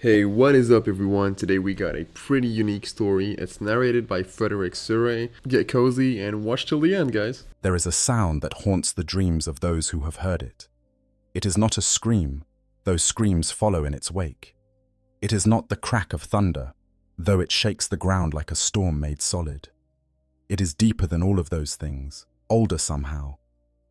Hey, what is up, everyone? Today we got a pretty unique story. It's narrated by Frederick Surrey. Get cozy and watch till the end, guys. There is a sound that haunts the dreams of those who have heard it. It is not a scream, though screams follow in its wake. It is not the crack of thunder, though it shakes the ground like a storm made solid. It is deeper than all of those things, older somehow.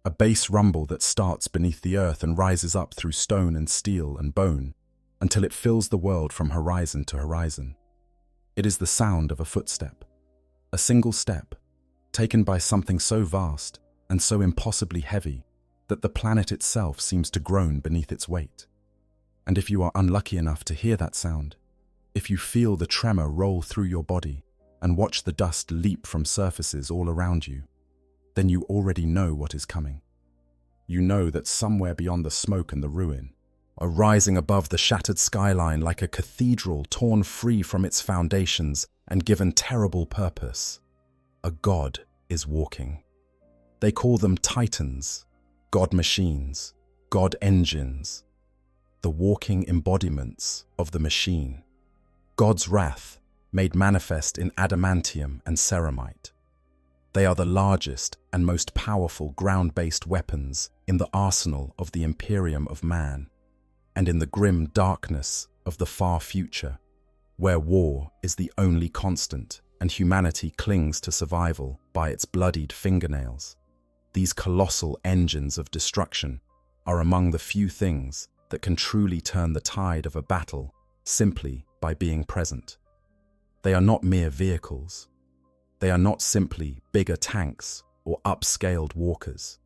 A bass rumble that starts beneath the earth and rises up through stone and steel and bone, until it fills the world from horizon to horizon. It is the sound of a footstep, a single step, taken by something so vast and so impossibly heavy that the planet itself seems to groan beneath its weight. And if you are unlucky enough to hear that sound, if you feel the tremor roll through your body and watch the dust leap from surfaces all around you, then you already know what is coming. You know that somewhere beyond the smoke and the ruin, rising above the shattered skyline like a cathedral torn free from its foundations and given terrible purpose, a god is walking. They call them titans, god machines, god engines, the walking embodiments of the machine. God's wrath made manifest in adamantium and ceramite. They are the largest and most powerful ground-based weapons in the arsenal of the Imperium of man, and in the grim darkness of the far future, where war is the only constant and humanity clings to survival by its bloodied fingernails. These colossal engines of destruction are among the few things that can truly turn the tide of a battle simply by being present. They are not mere vehicles. They are not simply bigger tanks or upscaled walkers.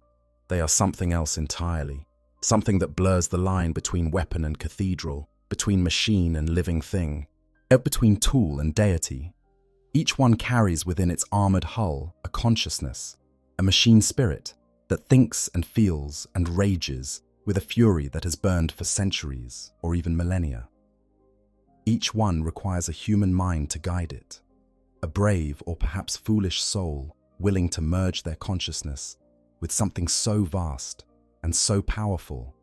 They are something else entirely. Something that blurs the line between weapon and cathedral, between machine and living thing, between tool and deity. Each one carries within its armored hull a consciousness, a machine spirit that thinks and feels and rages with a fury that has burned for centuries or even millennia. Each one requires a human mind to guide it, a brave or perhaps foolish soul willing to merge their consciousness with something so vast and so powerful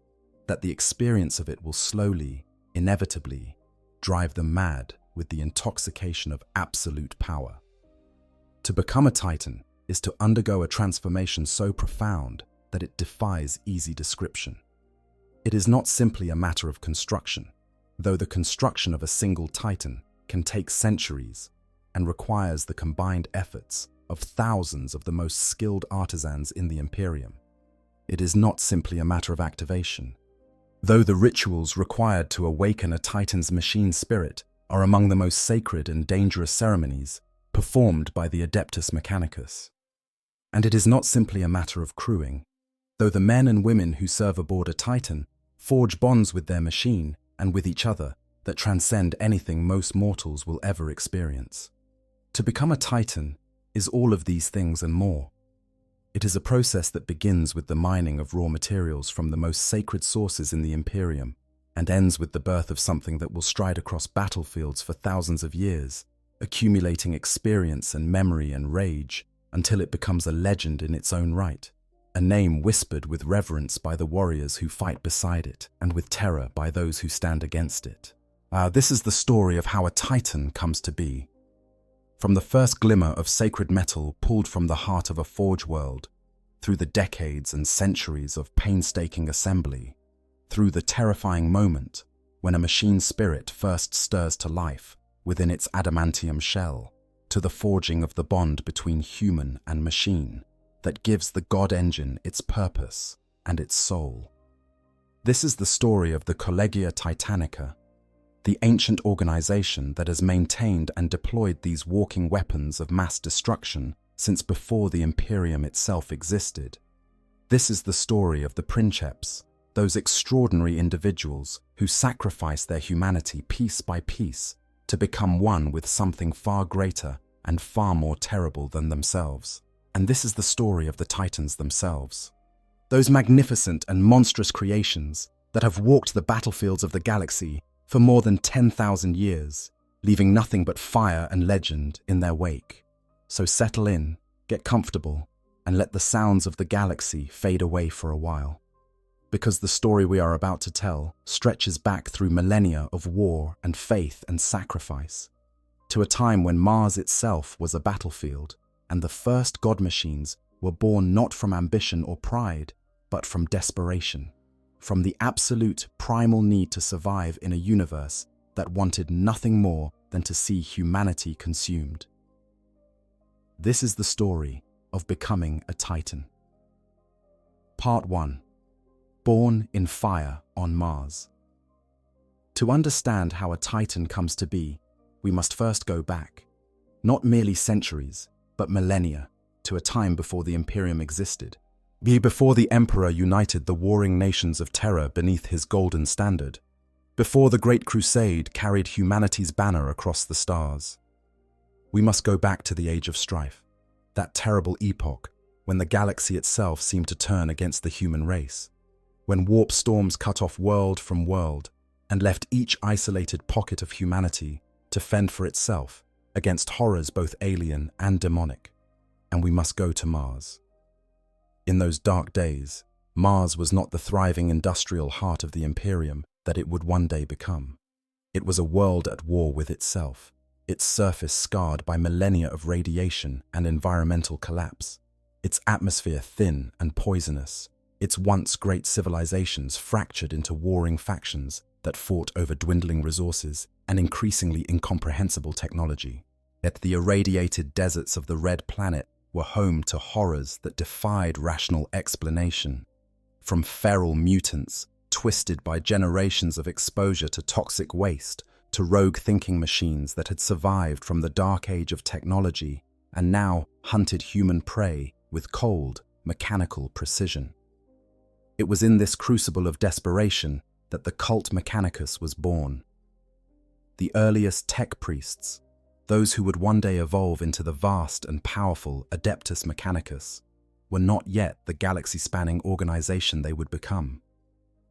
that the experience of it will slowly, inevitably, drive them mad with the intoxication of absolute power. To become a Titan is to undergo a transformation so profound that it defies easy description. It is not simply a matter of construction, though the construction of a single Titan can take centuries and requires the combined efforts of thousands of the most skilled artisans in the Imperium. It is not simply a matter of activation. Though the rituals required to awaken a Titan's machine spirit are among the most sacred and dangerous ceremonies performed by the Adeptus Mechanicus. And it is not simply a matter of crewing. Though the men and women who serve aboard a Titan forge bonds with their machine and with each other that transcend anything most mortals will ever experience. To become a Titan is all of these things and more. It is a process that begins with the mining of raw materials from the most sacred sources in the Imperium and ends with the birth of something that will stride across battlefields for thousands of years, accumulating experience and memory and rage until it becomes a legend in its own right, a name whispered with reverence by the warriors who fight beside it and with terror by those who stand against it. This is the story of how a Titan comes to be. From the first glimmer of sacred metal pulled from the heart of a forge world, through the decades and centuries of painstaking assembly, through the terrifying moment when a machine spirit first stirs to life within its adamantium shell, to the forging of the bond between human and machine that gives the god engine its purpose and its soul. This is the story of the Collegia Titanica, the ancient organization that has maintained and deployed these walking weapons of mass destruction since before the Imperium itself existed. This is the story of the Princeps, those extraordinary individuals who sacrifice their humanity piece by piece to become one with something far greater and far more terrible than themselves. And this is the story of the Titans themselves. Those magnificent and monstrous creations that have walked the battlefields of the galaxy for more than 10,000 years, leaving nothing but fire and legend in their wake. So settle in, get comfortable, and let the sounds of the galaxy fade away for a while. because the story we are about to tell stretches back through millennia of war and faith and sacrifice, to a time when Mars itself was a battlefield, and the first god machines were born not from ambition or pride, but from desperation, from the absolute primal need to survive in a universe that wanted nothing more than to see humanity consumed. This is the story of becoming a Titan. Part 1. Born in fire on Mars. To understand how a Titan comes to be, we must first go back, not merely centuries, but millennia, to a time before the Imperium existed. Before the Emperor united the warring nations of Terra beneath his golden standard. Before the Great Crusade carried humanity's banner across the stars. We must go back to the Age of Strife, that terrible epoch when the galaxy itself seemed to turn against the human race, when warp storms cut off world from world and left each isolated pocket of humanity to fend for itself against horrors both alien and demonic. And we must go to Mars. In those dark days, Mars was not the thriving industrial heart of the Imperium that it would one day become. It was a world at war with itself, its surface scarred by millennia of radiation and environmental collapse, its atmosphere thin and poisonous, its once great civilizations fractured into warring factions that fought over dwindling resources and increasingly incomprehensible technology. Yet the irradiated deserts of the Red Planet were home to horrors that defied rational explanation. From feral mutants, twisted by generations of exposure to toxic waste, to rogue thinking machines that had survived from the dark age of technology and now hunted human prey with cold, mechanical precision. It was in this crucible of desperation that the cult Mechanicus was born. The earliest tech priests, those who would one day evolve into the vast and powerful Adeptus Mechanicus, were not yet the galaxy-spanning organization they would become.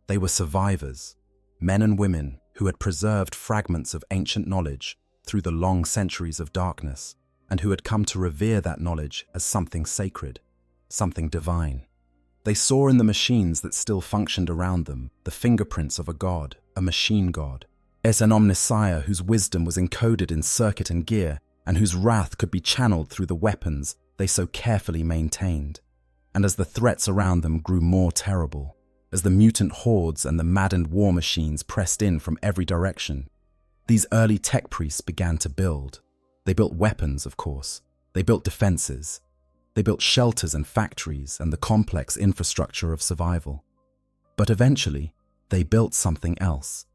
They were survivors, men and women who had preserved fragments of ancient knowledge through the long centuries of darkness, and who had come to revere that knowledge as something sacred, something divine. They saw in the machines that still functioned around them the fingerprints of a god, a machine god, as an omniscient whose wisdom was encoded in circuit and gear, and whose wrath could be channeled through the weapons they so carefully maintained. And as the threats around them grew more terrible, as the mutant hordes and the maddened war machines pressed in from every direction, these early tech priests began to build. They built weapons, of course. They built defenses. They built shelters and factories and the complex infrastructure of survival. But eventually, they built something else.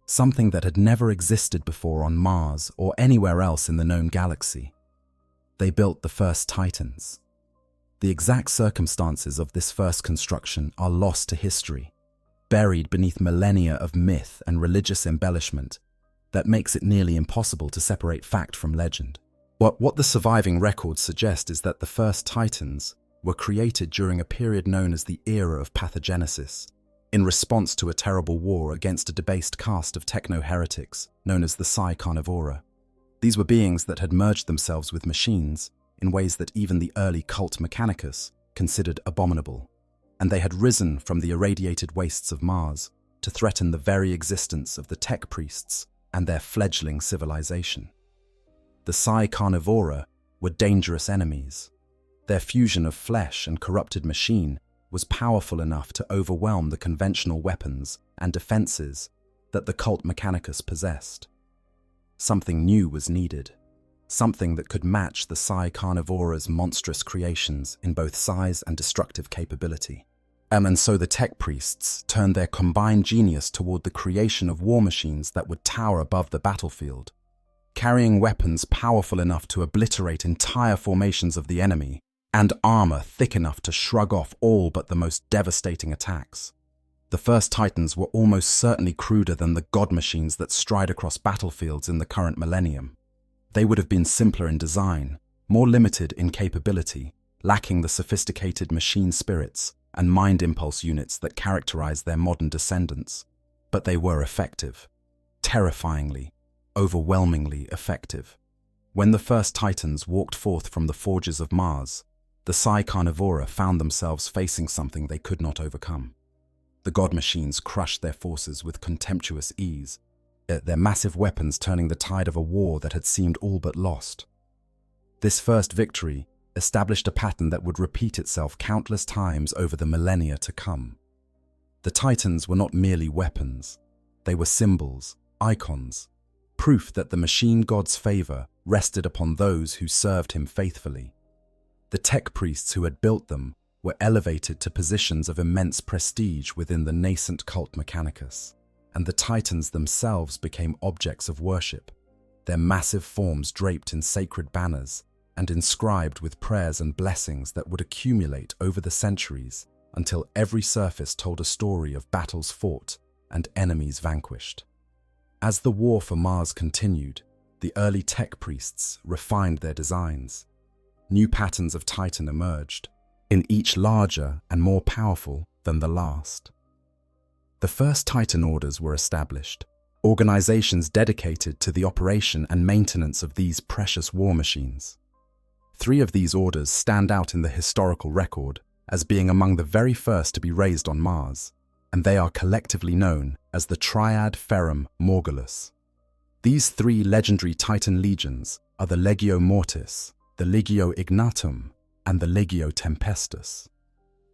Something that had never existed before on Mars or anywhere else in the known galaxy. They built the first Titans. The exact circumstances of this first construction are lost to history, buried beneath millennia of myth and religious embellishment that makes it nearly impossible to separate fact from legend. What the surviving records suggest is that the first Titans were created during a period known as the Era of Pathogenesis, in response to a terrible war against a debased caste of techno-heretics known as the Psi Carnivora. These were beings that had merged themselves with machines in ways that even the early cult Mechanicus considered abominable, and they had risen from the irradiated wastes of Mars to threaten the very existence of the tech priests and their fledgling civilization. The Psi Carnivora were dangerous enemies. Their fusion of flesh and corrupted machine was powerful enough to overwhelm the conventional weapons and defenses that the cult Mechanicus possessed. Something new was needed, something that could match the Psi Carnivora's monstrous creations in both size and destructive capability. And so the tech priests turned their combined genius toward the creation of war machines that would tower above the battlefield, carrying weapons powerful enough to obliterate entire formations of the enemy, and armor thick enough to shrug off all but the most devastating attacks. The first Titans were almost certainly cruder than the god machines that stride across battlefields in the current millennium. They would have been simpler in design, more limited in capability, lacking the sophisticated machine spirits and mind impulse units that characterize their modern descendants. But they were effective. Terrifyingly, overwhelmingly effective. When the first Titans walked forth from the forges of Mars, the Psi Carnivora found themselves facing something they could not overcome. The god machines crushed their forces with contemptuous ease, their massive weapons turning the tide of a war that had seemed all but lost. This first victory established a pattern that would repeat itself countless times over the millennia to come. The Titans were not merely weapons. They were symbols, icons, proof that the machine god's favor rested upon those who served him faithfully. The tech priests who had built them were elevated to positions of immense prestige within the nascent cult Mechanicus, and the Titans themselves became objects of worship, their massive forms draped in sacred banners and inscribed with prayers and blessings that would accumulate over the centuries until every surface told a story of battles fought and enemies vanquished. As the war for Mars continued, the early tech priests refined their designs. New patterns of Titan emerged, in each larger and more powerful than the last. The first Titan orders were established, organizations dedicated to the operation and maintenance of these precious war machines. 3 of these orders stand out in the historical record as being among the very first to be raised on Mars, and they are collectively known as the Triad Ferrum Morgulus. These 3 legendary Titan legions are the Legio Mortis, the Legio Ignatum, and the Legio Tempestus.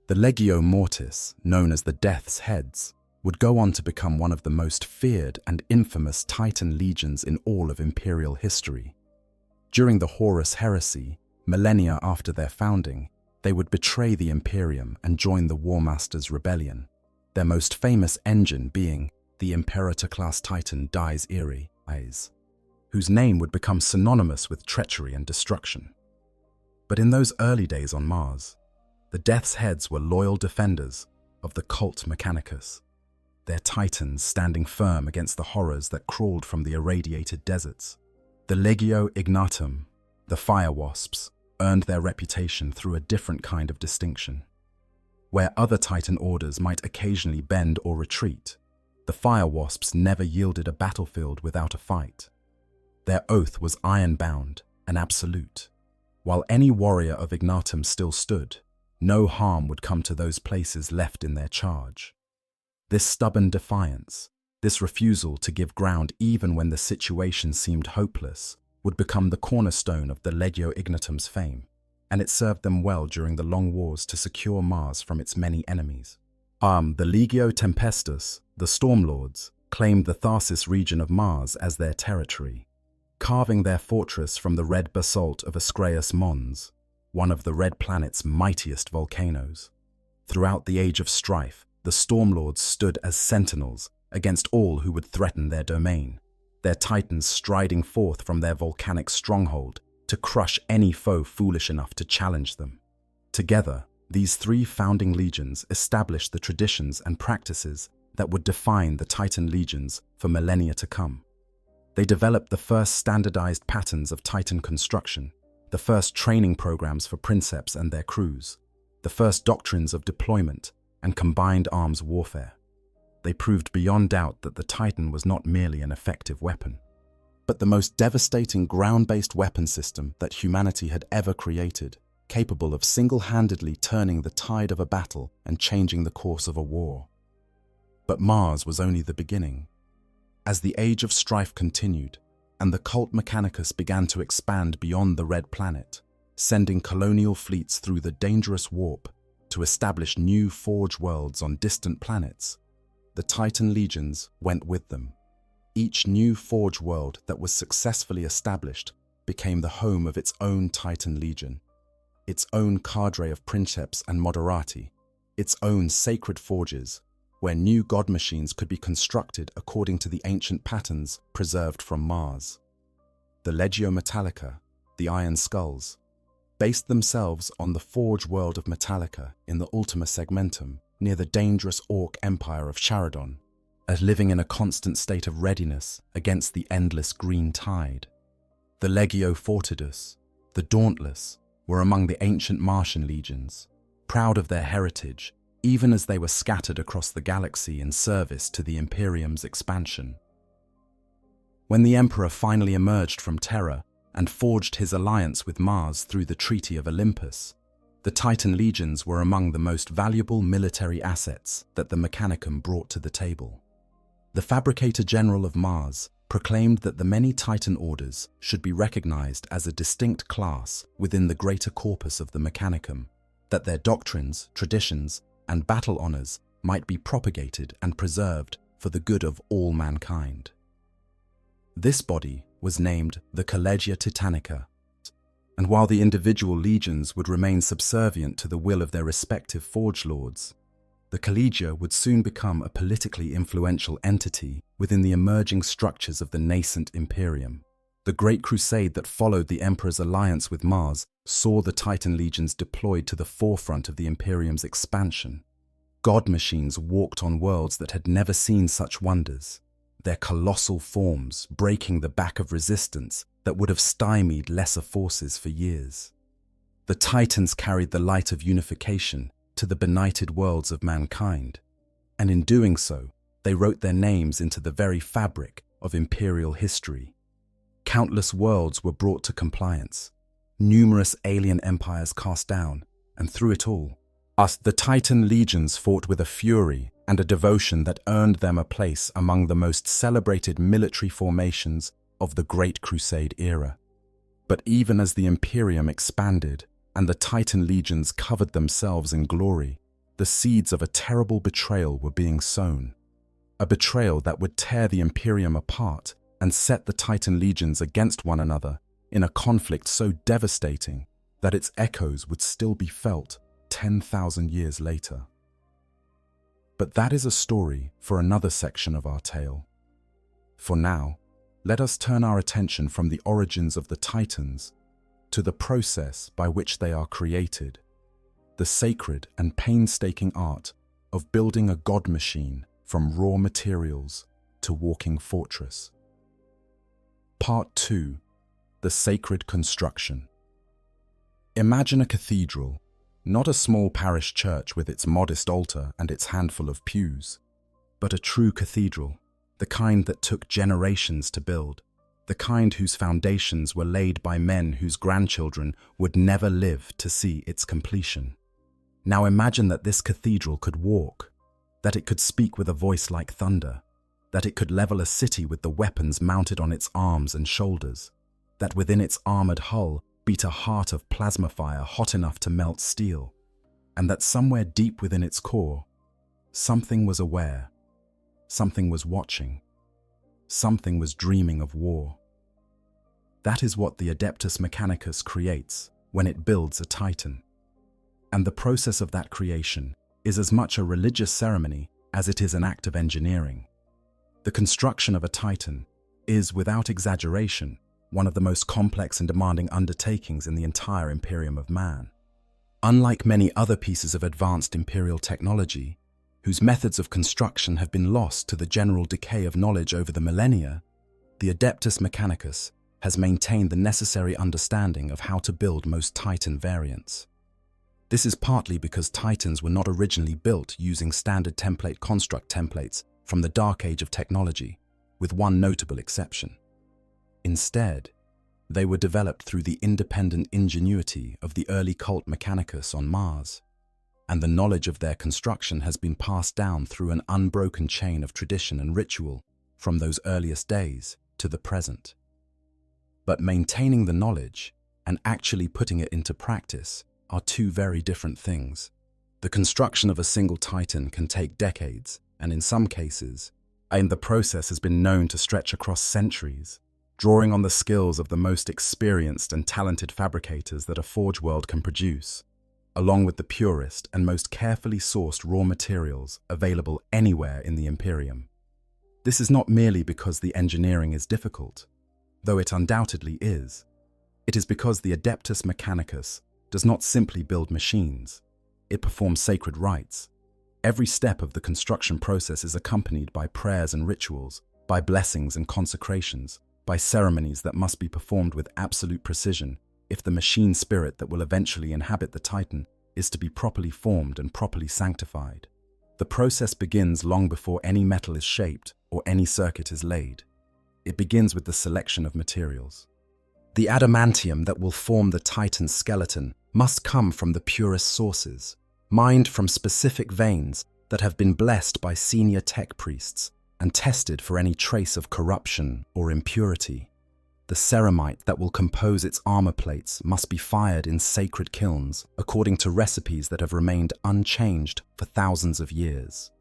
The Legio Mortis, known as the Death's Heads, would go on to become one of the most feared and infamous Titan legions in all of Imperial history. During the Horus Heresy, millennia after their founding, they would betray the Imperium and join the War Masters' rebellion, their most famous engine being the Imperator-class Titan Dies Irae, whose name would become synonymous with treachery and destruction. But in those early days on Mars, the Death's Heads were loyal defenders of the cult Mechanicus, their Titans standing firm against the horrors that crawled from the irradiated deserts. The Legio Ignatum, the Fire Wasps, earned their reputation through a different kind of distinction. Where other Titan orders might occasionally bend or retreat, the Fire Wasps never yielded a battlefield without a fight. Their oath was iron-bound and absolute. While any warrior of Ignatum still stood, no harm would come to those places left in their charge. This stubborn defiance, this refusal to give ground even when the situation seemed hopeless, would become the cornerstone of the Legio Ignatum's fame, and it served them well during the long wars to secure Mars from its many enemies. The Legio Tempestus, the Stormlords, claimed the Tharsis region of Mars as their territory, carving their fortress from the red basalt of Ascraeus Mons, one of the Red Planet's mightiest volcanoes. Throughout the Age of Strife, the Stormlords stood as sentinels against all who would threaten their domain, their Titans striding forth from their volcanic stronghold to crush any foe foolish enough to challenge them. Together, these 3 founding legions established the traditions and practices that would define the Titan legions for millennia to come. They developed the first standardized patterns of Titan construction, the first training programs for princeps and their crews, the first doctrines of deployment and combined arms warfare. They proved beyond doubt that the Titan was not merely an effective weapon, but the most devastating ground-based weapon system that humanity had ever created, capable of single-handedly turning the tide of a battle and changing the course of a war. But Mars was only the beginning. As the Age of Strife continued, and the cult Mechanicus began to expand beyond the Red Planet, sending colonial fleets through the dangerous warp to establish new Forge worlds on distant planets, the Titan legions went with them. Each new Forge world that was successfully established became the home of its own Titan legion, its own cadre of princeps and moderati, its own sacred forges, where new god machines could be constructed according to the ancient patterns preserved from Mars. The Legio Metallica, the Iron Skulls, based themselves on the Forge world of Metallica in the Ultima Segmentum near the dangerous Orc Empire of Charadon, as living in a constant state of readiness against the endless green tide. The Legio Fortidus, the Dauntless, were among the ancient Martian legions, proud of their heritage, even as they were scattered across the galaxy in service to the Imperium's expansion. When the Emperor finally emerged from Terra and forged his alliance with Mars through the Treaty of Olympus, The Titan legions were among the most valuable military assets that the Mechanicum brought to the table. The Fabricator General of Mars proclaimed that the many Titan orders should be recognized as a distinct class within the greater corpus of the Mechanicum, that their doctrines, traditions, and battle honors might be propagated and preserved for the good of all mankind. This body was named the Collegia Titanica, and while the individual legions would remain subservient to the will of their respective forge lords, the Collegia would soon become a politically influential entity within the emerging structures of the nascent Imperium. The Great Crusade that followed the Emperor's alliance with Mars saw the Titan legions deployed to the forefront of the Imperium's expansion. God machines walked on worlds that had never seen such wonders, their colossal forms breaking the back of resistance that would have stymied lesser forces for years. The Titans carried the light of unification to the benighted worlds of mankind, and in doing so, they wrote their names into the very fabric of imperial history. Countless worlds were brought to compliance, numerous alien empires cast down, and through it all, the Titan legions fought with a fury and a devotion that earned them a place among the most celebrated military formations of the Great Crusade era. But even as the Imperium expanded and the Titan legions covered themselves in glory, the seeds of a terrible betrayal were being sown. A betrayal that would tear the Imperium apart and set the Titan legions against one another in a conflict so devastating that its echoes would still be felt 10,000 years later. But that is a story for another section of our tale. For now, let us turn our attention from the origins of the Titans to the process by which they are created, the sacred and painstaking art of building a god machine from raw materials to walking fortress. Part 2. The Sacred Construction. Imagine a cathedral, not a small parish church with its modest altar and its handful of pews, but a true cathedral, the kind that took generations to build, the kind whose foundations were laid by men whose grandchildren would never live to see its completion. Now imagine that this cathedral could walk, that it could speak with a voice like thunder, that it could level a city with the weapons mounted on its arms and shoulders, that within its armored hull beat a heart of plasma fire hot enough to melt steel, and that somewhere deep within its core, something was aware, something was watching, something was dreaming of war. That is what the Adeptus Mechanicus creates when it builds a Titan. And the process of that creation is as much a religious ceremony as it is an act of engineering. The construction of a Titan is, without exaggeration, one of the most complex and demanding undertakings in the entire Imperium of man. Unlike many other pieces of advanced imperial technology, whose methods of construction have been lost to the general decay of knowledge over the millennia, the Adeptus Mechanicus has maintained the necessary understanding of how to build most Titan variants. This is partly because Titans were not originally built using standard template construct templates from the dark age of technology, with one notable exception. Instead, they were developed through the independent ingenuity of the early cult Mechanicus on Mars, and the knowledge of their construction has been passed down through an unbroken chain of tradition and ritual from those earliest days to the present. But maintaining the knowledge and actually putting it into practice are two very different things. The construction of a single Titan can take decades, and in some cases, the process has been known to stretch across centuries, drawing on the skills of the most experienced and talented fabricators that a forge world can produce, along with the purest and most carefully sourced raw materials available anywhere in the Imperium. This is not merely because the engineering is difficult, though it undoubtedly is. It is because the Adeptus Mechanicus does not simply build machines, it performs sacred rites. Every step of the construction process is accompanied by prayers and rituals, by blessings and consecrations, by ceremonies that must be performed with absolute precision if the machine spirit that will eventually inhabit the Titan is to be properly formed and properly sanctified. The process begins long before any metal is shaped or any circuit is laid. It begins with the selection of materials. The adamantium that will form the Titan's skeleton must come from the purest sources, mined from specific veins that have been blessed by senior tech priests and tested for any trace of corruption or impurity. The ceramite that will compose its armor plates must be fired in sacred kilns according to recipes that have remained unchanged for thousands of years.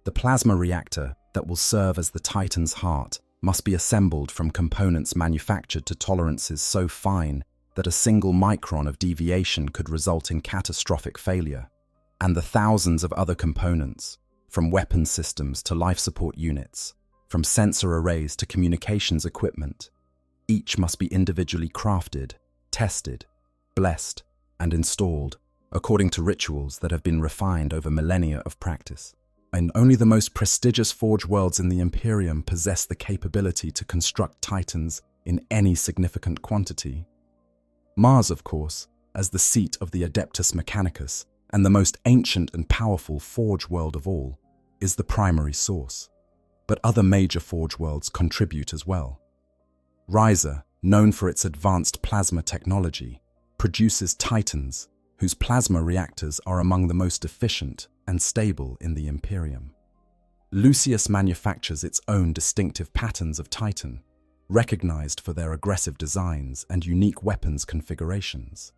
The plasma reactor that will serve as the Titan's heart must be assembled from components manufactured to tolerances so fine that a single micron of deviation could result in catastrophic failure. And the thousands of other components, from weapon systems to life support units, from sensor arrays to communications equipment, each must be individually crafted, tested, blessed, and installed according to rituals that have been refined over millennia of practice. And only the most prestigious forge worlds in the Imperium possess the capability to construct Titans in any significant quantity. Mars, of course, as the seat of the Adeptus Mechanicus and the most ancient and powerful forge world of all, is the primary source. But other major forge worlds contribute as well. Riser, known for its advanced plasma technology, produces Titans, whose plasma reactors are among the most efficient and stable in the Imperium. Lucius manufactures its own distinctive patterns of Titan, recognized for their aggressive designs and unique weapons configurations.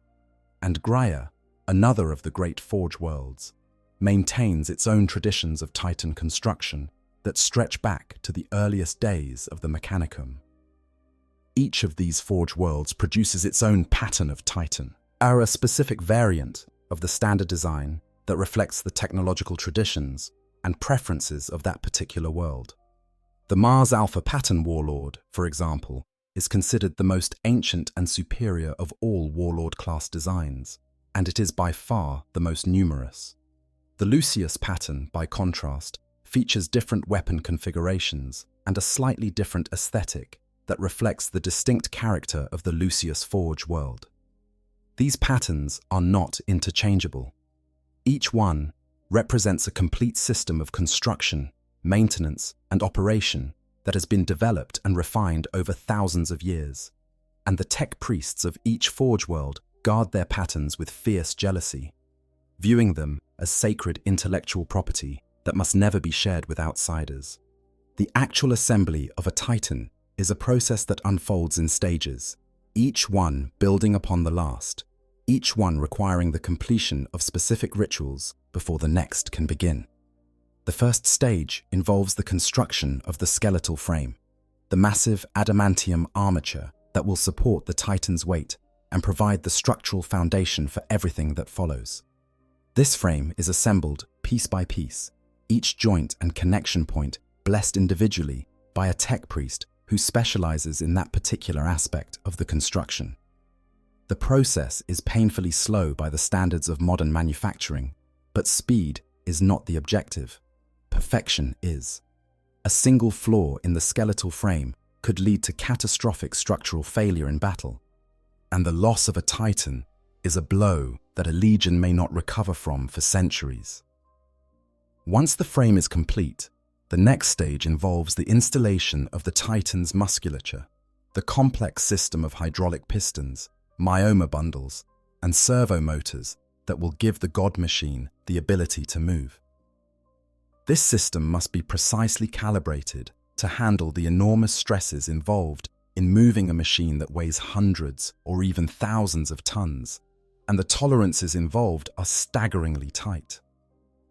And Graia, another of the great forge worlds, maintains its own traditions of Titan construction that stretch back to the earliest days of the Mechanicum. Each of these forge worlds produces its own pattern of Titan, or a specific variant of the standard design that reflects the technological traditions and preferences of that particular world. The Mars Alpha Pattern Warlord, for example, is considered the most ancient and superior of all Warlord-class designs, and it is by far the most numerous. The Lucius pattern, by contrast, features different weapon configurations and a slightly different aesthetic that reflects the distinct character of the Lucius Forge world. These patterns are not interchangeable. Each one represents a complete system of construction, maintenance, and operation that has been developed and refined over thousands of years, and the tech priests of each forge world guard their patterns with fierce jealousy, viewing them as sacred intellectual property that must never be shared with outsiders. The actual assembly of a Titan is a process that unfolds in stages, each one building upon the last, each one requiring the completion of specific rituals before the next can begin. The first stage involves the construction of the skeletal frame, the massive adamantium armature that will support the Titan's weight and provide the structural foundation for everything that follows. This frame is assembled piece by piece, each joint and connection point blessed individually by a tech priest who specializes in that particular aspect of the construction. The process is painfully slow by the standards of modern manufacturing, but speed is not the objective. Perfection is. A single flaw in the skeletal frame could lead to catastrophic structural failure in battle, and the loss of a Titan is a blow that a legion may not recover from for centuries. Once the frame is complete, the next stage involves the installation of the Titan's musculature, the complex system of hydraulic pistons, myoma bundles, and servo motors that will give the god machine the ability to move. This system must be precisely calibrated to handle the enormous stresses involved in moving a machine that weighs hundreds or even thousands of tons, and the tolerances involved are staggeringly tight.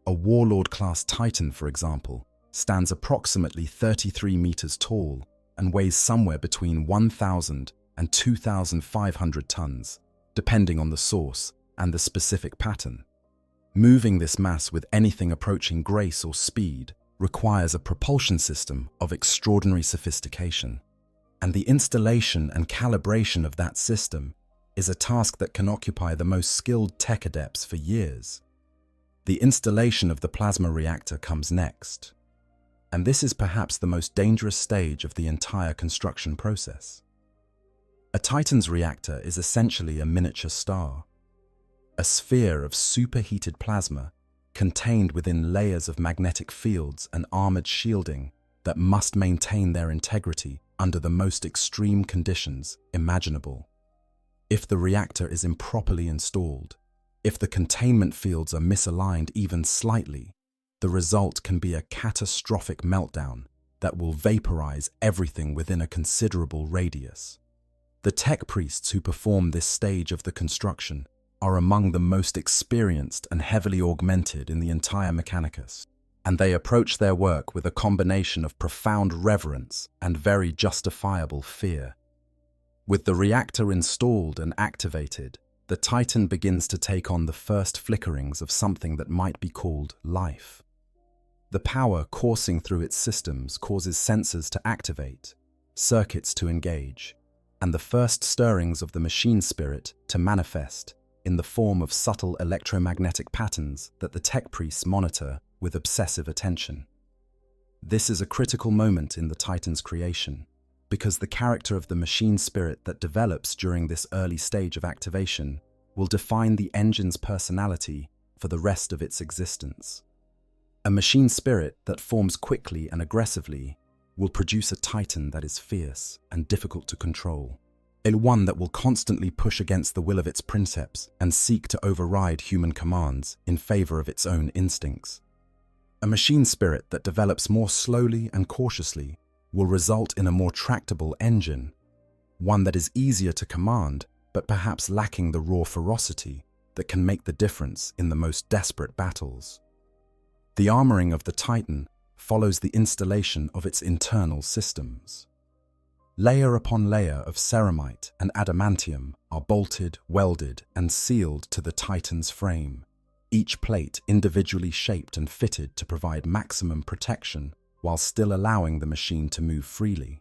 A Warlord-class Titan, for example, stands approximately 33 meters tall and weighs somewhere between 1,000 and 2,500 tons, depending on the source and the specific pattern. Moving this mass with anything approaching grace or speed requires a propulsion system of extraordinary sophistication, and the installation and calibration of that system is a task that can occupy the most skilled tech adepts for years. The installation of the plasma reactor comes next, and this is perhaps the most dangerous stage of the entire construction process. A Titan's reactor is essentially a miniature star, a sphere of superheated plasma contained within layers of magnetic fields and armored shielding that must maintain their integrity under the most extreme conditions imaginable. If the reactor is improperly installed, if the containment fields are misaligned even slightly, the result can be a catastrophic meltdown that will vaporize everything within a considerable radius. The tech priests who perform this stage of the construction are among the most experienced and heavily augmented in the entire Mechanicus, and they approach their work with a combination of profound reverence and very justifiable fear. With the reactor installed and activated, the Titan begins to take on the first flickerings of something that might be called life. The power coursing through its systems causes sensors to activate, circuits to engage, and the first stirrings of the machine spirit to manifest in the form of subtle electromagnetic patterns that the tech priests monitor with obsessive attention. This is a critical moment in the Titan's creation, because the character of the machine spirit that develops during this early stage of activation will define the engine's personality for the rest of its existence. A machine spirit that forms quickly and aggressively will produce a Titan that is fierce and difficult to control, one that will constantly push against the will of its princeps and seek to override human commands in favor of its own instincts. A machine spirit that develops more slowly and cautiously will result in a more tractable engine, one that is easier to command but perhaps lacking the raw ferocity that can make the difference in the most desperate battles. The armoring of the Titan follows the installation of its internal systems. Layer upon layer of ceramite and adamantium are bolted, welded, and sealed to the Titan's frame, each plate individually shaped and fitted to provide maximum protection while still allowing the machine to move freely.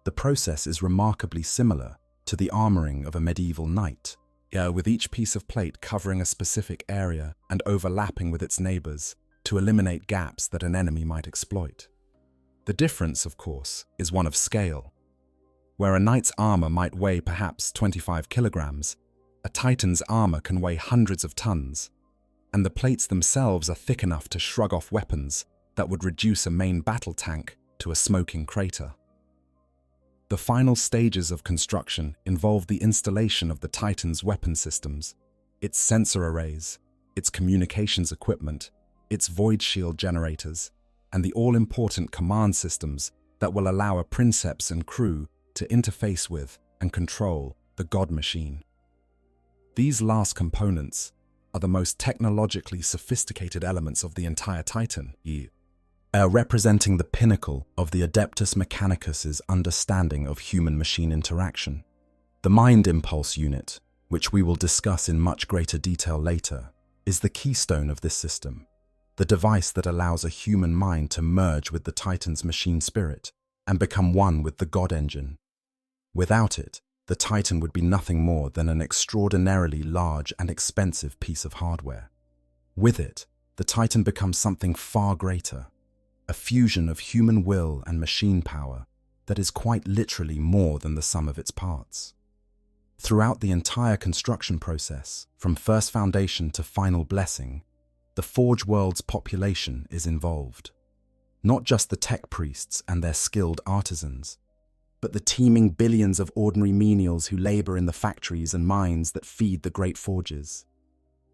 The process is remarkably similar to the armoring of a medieval knight, with each piece of plate covering a specific area and overlapping with its neighbors to eliminate gaps that an enemy might exploit. The difference, of course, is one of scale. Where a knight's armor might weigh perhaps 25 kilograms, a Titan's armor can weigh hundreds of tons, and the plates themselves are thick enough to shrug off weapons that would reduce a main battle tank to a smoking crater. The final stages of construction involve the installation of the Titan's weapon systems, its sensor arrays, its communications equipment, its void shield generators, and the all-important command systems that will allow a princeps and crew to interface with and control the God Machine. These last components are the most technologically sophisticated elements of the entire Titan, representing the pinnacle of the Adeptus Mechanicus's understanding of human-machine interaction. The Mind Impulse Unit, which we will discuss in much greater detail later, is the keystone of this system, the device that allows a human mind to merge with the Titan's machine spirit and become one with the God Engine. Without it, the Titan would be nothing more than an extraordinarily large and expensive piece of hardware. With it, the Titan becomes something far greater, a fusion of human will and machine power that is quite literally more than the sum of its parts. Throughout the entire construction process, from first foundation to final blessing, the Forge World's population is involved. Not just the tech priests and their skilled artisans, but the teeming billions of ordinary menials who labor in the factories and mines that feed the great forges.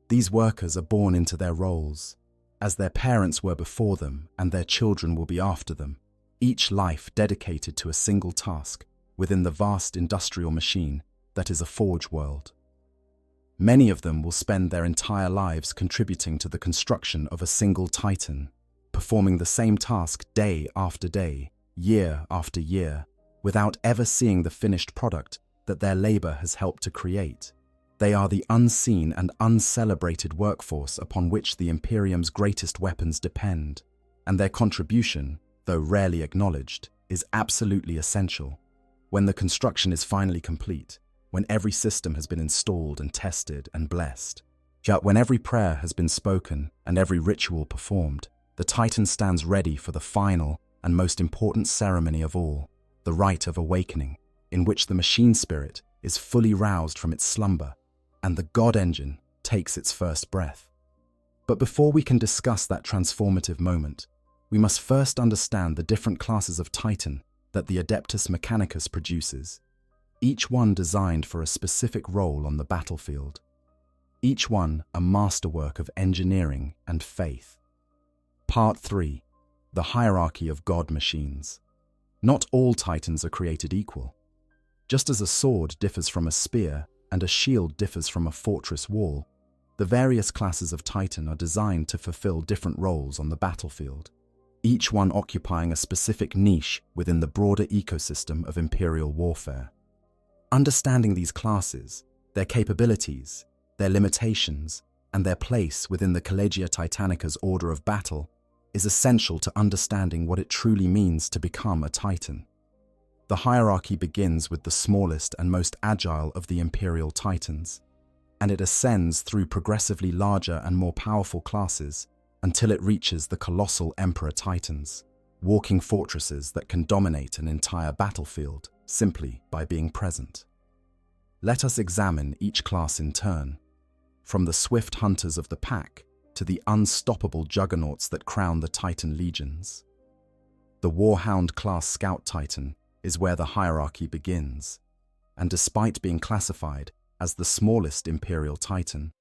These workers are born into their roles, as their parents were before them and their children will be after them, each life dedicated to a single task within the vast industrial machine that is a Forge World. Many of them will spend their entire lives contributing to the construction of a single Titan, performing the same task day after day, year after year, without ever seeing the finished product that their labor has helped to create. They are the unseen and uncelebrated workforce upon which the Imperium's greatest weapons depend, and their contribution, though rarely acknowledged, is absolutely essential. When the construction is finally complete, when every system has been installed and tested and blessed, yet when every prayer has been spoken and every ritual performed, the Titan stands ready for the final and most important ceremony of all, the rite of awakening, in which the machine spirit is fully roused from its slumber and the God Engine takes its first breath. But before we can discuss that transformative moment, we must first understand the different classes of Titan that the Adeptus Mechanicus produces. each one designed for a specific role on the battlefield. Each one a masterwork of engineering and faith. Part 3. The hierarchy of god machines. Not all titans are created equal. Just as a sword differs from a spear and a shield differs from a fortress wall, the various classes of titan are designed to fulfill different roles on the battlefield, each one occupying a specific niche within the broader ecosystem of imperial warfare. Understanding these classes, their capabilities, their limitations, and their place within the Collegia Titanicas order of battle is essential to understanding what it truly means to become a titan. The hierarchy begins with the smallest and most agile of the imperial titans, and it ascends through progressively larger and more powerful classes until it reaches the colossal emperor titans, walking fortresses that can dominate an entire battlefield simply by being present. Let us examine each class in turn, from the swift hunters of the pack to the unstoppable juggernauts that crown the Titan legions. The Warhound class Scout Titan is where the hierarchy begins, and despite being classified as the smallest Imperial Titan,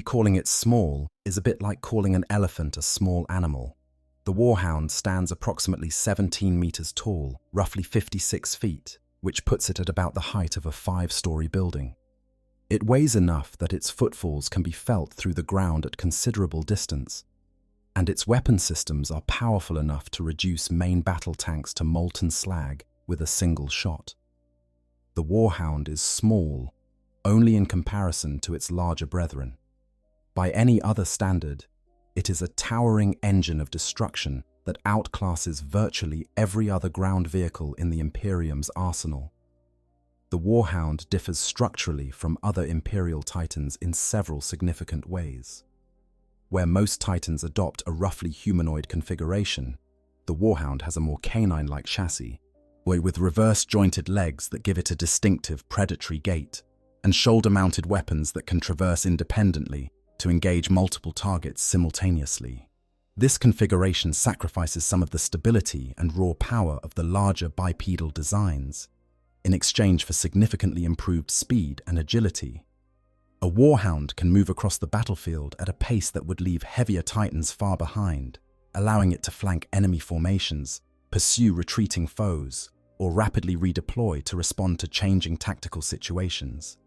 calling it small is a bit like calling an elephant a small animal. The Warhound stands approximately 17 meters tall, roughly 56 feet, which puts it at about the height of a 5-story building. It weighs enough that its footfalls can be felt through the ground at considerable distance, and its weapon systems are powerful enough to reduce main battle tanks to molten slag with a single shot. The Warhound is small, only in comparison to its larger brethren. By any other standard, it is a towering engine of destruction that outclasses virtually every other ground vehicle in the Imperium's arsenal. The Warhound differs structurally from other Imperial Titans in several significant ways. Where most Titans adopt a roughly humanoid configuration, the Warhound has a more canine-like chassis, with reverse-jointed legs that give it a distinctive predatory gait, and shoulder-mounted weapons that can traverse independently to engage multiple targets simultaneously. This configuration sacrifices some of the stability and raw power of the larger bipedal designs, in exchange for significantly improved speed and agility. A Warhound can move across the battlefield at a pace that would leave heavier Titans far behind, allowing it to flank enemy formations, pursue retreating foes, or rapidly redeploy to respond to changing tactical situations.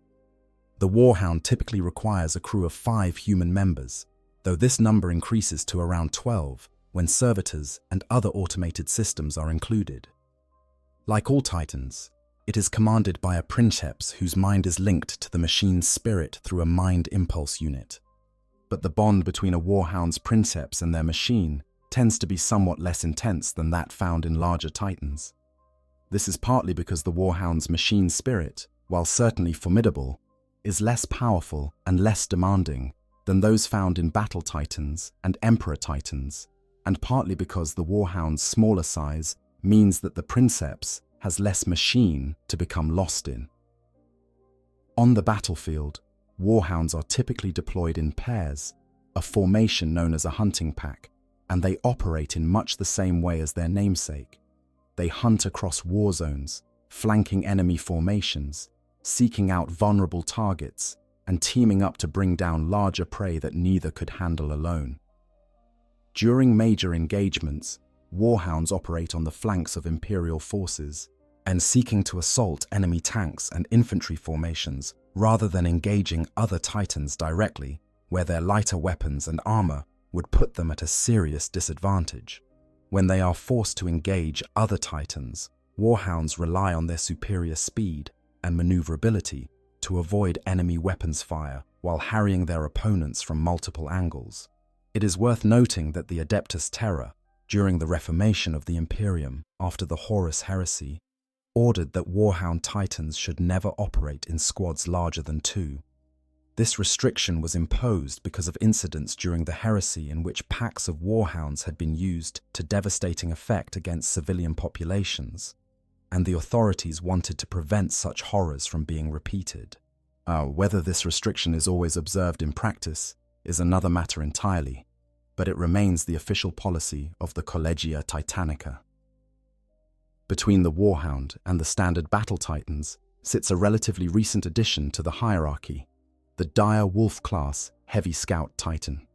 The Warhound typically requires a crew of 5 human members, though this number increases to around 12 when servitors and other automated systems are included. Like all Titans, it is commanded by a princeps whose mind is linked to the machine's spirit through a mind impulse unit. But the bond between a Warhound's princeps and their machine tends to be somewhat less intense than that found in larger Titans. This is partly because the Warhound's machine spirit, while certainly formidable, is less powerful and less demanding than those found in Battle Titans and Emperor Titans, and partly because the Warhound's smaller size means that the princeps has less machine to become lost in. On the battlefield, Warhounds are typically deployed in pairs, a formation known as a hunting pack, and they operate in much the same way as their namesake. They hunt across war zones, flanking enemy formations, seeking out vulnerable targets, and teaming up to bring down larger prey that neither could handle alone. During major engagements, Warhounds operate on the flanks of Imperial forces and seeking to assault enemy tanks and infantry formations rather than engaging other Titans directly, where their lighter weapons and armor would put them at a serious disadvantage. When they are forced to engage other Titans, Warhounds rely on their superior speed and maneuverability to avoid enemy weapons fire while harrying their opponents from multiple angles. It is worth noting that the Adeptus Terra, during the reformation of the Imperium after the Horus Heresy, ordered that Warhound Titans should never operate in squads larger than 2. This restriction was imposed because of incidents during the heresy in which packs of Warhounds had been used to devastating effect against civilian populations, and the authorities wanted to prevent such horrors from being repeated. Whether this restriction is always observed in practice is another matter entirely, but it remains the official policy of the Collegia Titanica. Between the Warhound and the standard Battle Titans, sits a relatively recent addition to the hierarchy, the Dire Wolf class Heavy Scout Titan.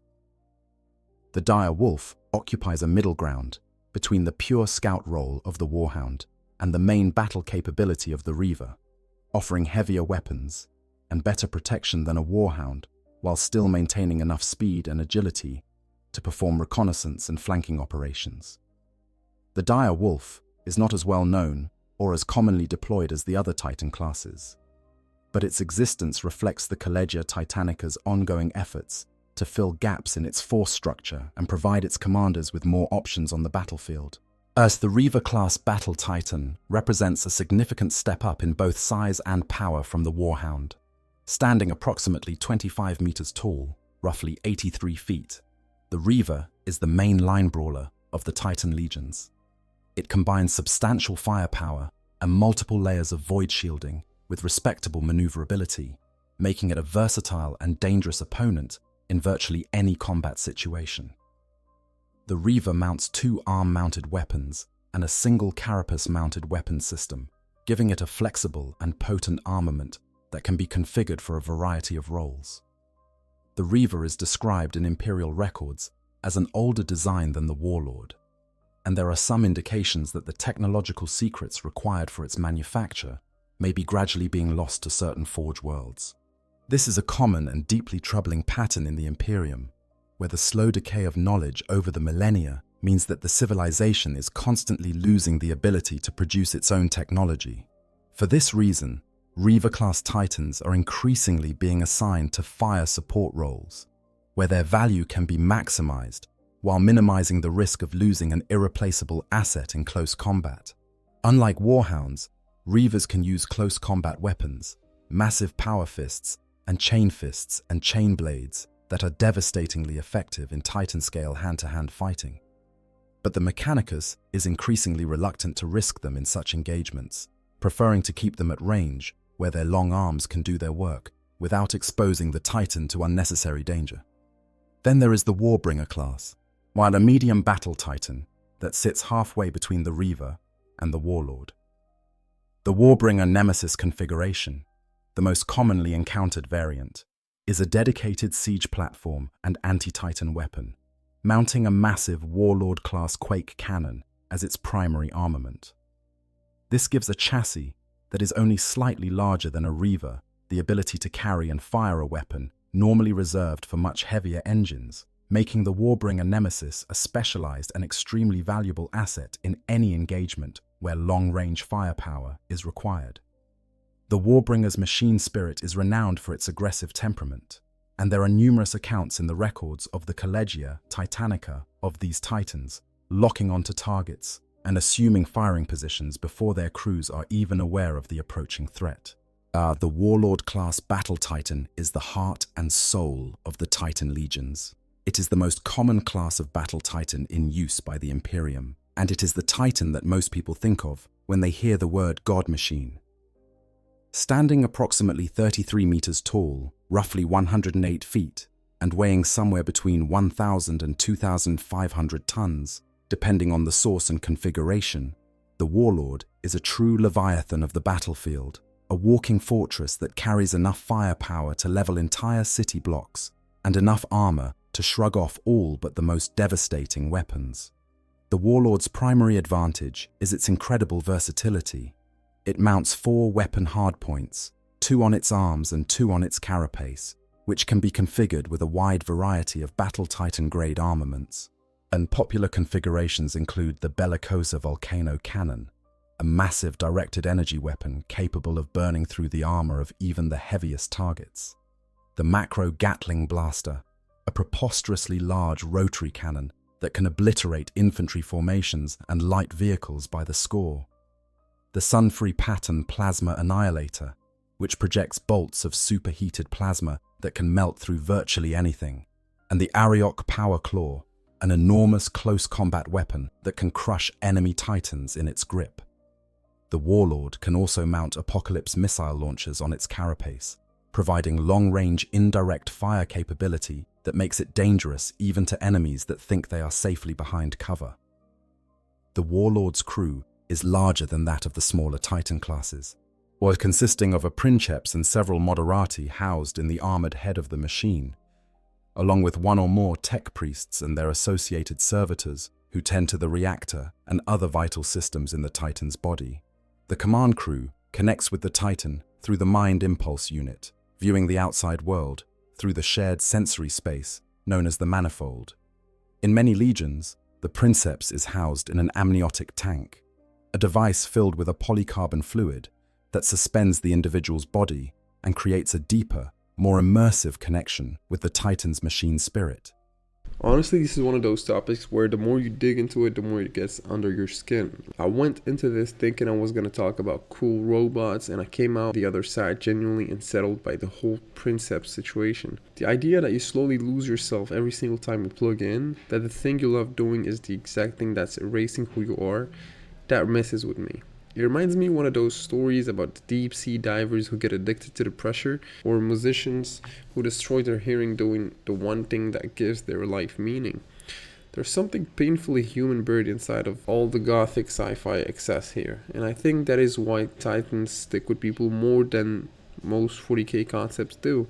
The Dire Wolf occupies a middle ground between the pure scout role of the Warhound and the main battle capability of the Reaver, offering heavier weapons and better protection than a Warhound while still maintaining enough speed and agility to perform reconnaissance and flanking operations. The Dire Wolf is not as well known or as commonly deployed as the other Titan classes, but its existence reflects the Collegia Titanica's ongoing efforts to fill gaps in its force structure and provide its commanders with more options on the battlefield. As the Reaver-class Battle Titan represents a significant step up in both size and power from the Warhound. Standing approximately 25 meters tall, roughly 83 feet, the Reaver is the main line brawler of the Titan legions. It combines substantial firepower and multiple layers of void shielding with respectable maneuverability, making it a versatile and dangerous opponent in virtually any combat situation. The Reaver mounts 2 arm-mounted weapons and a single carapace-mounted weapon system, giving it a flexible and potent armament that can be configured for a variety of roles. The Reaver is described in Imperial records as an older design than the Warlord, and there are some indications that the technological secrets required for its manufacture may be gradually being lost to certain Forge worlds. This is a common and deeply troubling pattern in the Imperium, where the slow decay of knowledge over the millennia means that the civilization is constantly losing the ability to produce its own technology. For this reason, Reaver-class Titans are increasingly being assigned to fire support roles, where their value can be maximized while minimizing the risk of losing an irreplaceable asset in close combat. Unlike Warhounds, Reavers can use close combat weapons, massive power fists, and chain blades that are devastatingly effective in Titan-scale hand-to-hand fighting. But the Mechanicus is increasingly reluctant to risk them in such engagements, preferring to keep them at range where their long arms can do their work without exposing the Titan to unnecessary danger. Then there is the Warbringer class, while a medium battle Titan that sits halfway between the Reaver and the Warlord. The Warbringer Nemesis configuration, the most commonly encountered variant, is a dedicated siege platform and anti-Titan weapon, mounting a massive Warlord-class Quake cannon as its primary armament. This gives a chassis that is only slightly larger than a Reaver the ability to carry and fire a weapon normally reserved for much heavier engines, making the Warbringer Nemesis a specialized and extremely valuable asset in any engagement where long-range firepower is required. The Warbringer's machine spirit is renowned for its aggressive temperament, and there are numerous accounts in the records of the Collegia Titanica of these Titans locking onto targets and assuming firing positions before their crews are even aware of the approaching threat. The Warlord-class Battle Titan is the heart and soul of the Titan legions. It is the most common class of Battle Titan in use by the Imperium, and it is the Titan that most people think of when they hear the word God Machine. Standing approximately 33 meters tall, roughly 108 feet, and weighing somewhere between 1,000 and 2,500 tons, depending on the source and configuration, the Warlord is a true Leviathan of the battlefield, a walking fortress that carries enough firepower to level entire city blocks and enough armor to shrug off all but the most devastating weapons. The Warlord's primary advantage is its incredible versatility. It mounts 4 weapon hardpoints, 2 on its arms and 2 on its carapace, which can be configured with a wide variety of Battle Titan-grade armaments. And popular configurations include the Bellicosa Volcano Cannon, a massive directed energy weapon capable of burning through the armor of even the heaviest targets. The Macro Gatling Blaster, a preposterously large rotary cannon that can obliterate infantry formations and light vehicles by the score. The Sunfree Pattern Plasma Annihilator, which projects bolts of superheated plasma that can melt through virtually anything. And the Ariok Power Claw, an enormous close combat weapon that can crush enemy titans in its grip. The Warlord can also mount Apocalypse missile launchers on its carapace, providing long-range indirect fire capability that makes it dangerous even to enemies that think they are safely behind cover. The Warlord's crew is larger than that of the smaller Titan classes, or consisting of a princeps and several moderati housed in the armored head of the machine, along with one or more tech priests and their associated servitors who tend to the reactor and other vital systems in the Titan's body. The command crew connects with the Titan through the mind impulse unit, viewing the outside world through the shared sensory space known as the manifold. In many legions, the princeps is housed in an amniotic tank, a device filled with a polycarbon fluid that suspends the individual's body and creates a deeper, more immersive connection with the Titan's machine spirit. Honestly, this is one of those topics where the more you dig into it, the more it gets under your skin. I went into this thinking I was going to talk about cool robots, and I came out the other side genuinely unsettled by the whole princeps situation. The idea that you slowly lose yourself every single time you plug in, that the thing you love doing is the exact thing that's erasing who you are, that messes with me. It reminds me of one of those stories about deep sea divers who get addicted to the pressure, or musicians who destroy their hearing doing the one thing that gives their life meaning. There's something painfully human buried inside of all the gothic sci-fi excess here, and I think that is why Titans stick with people more than most 40k concepts do.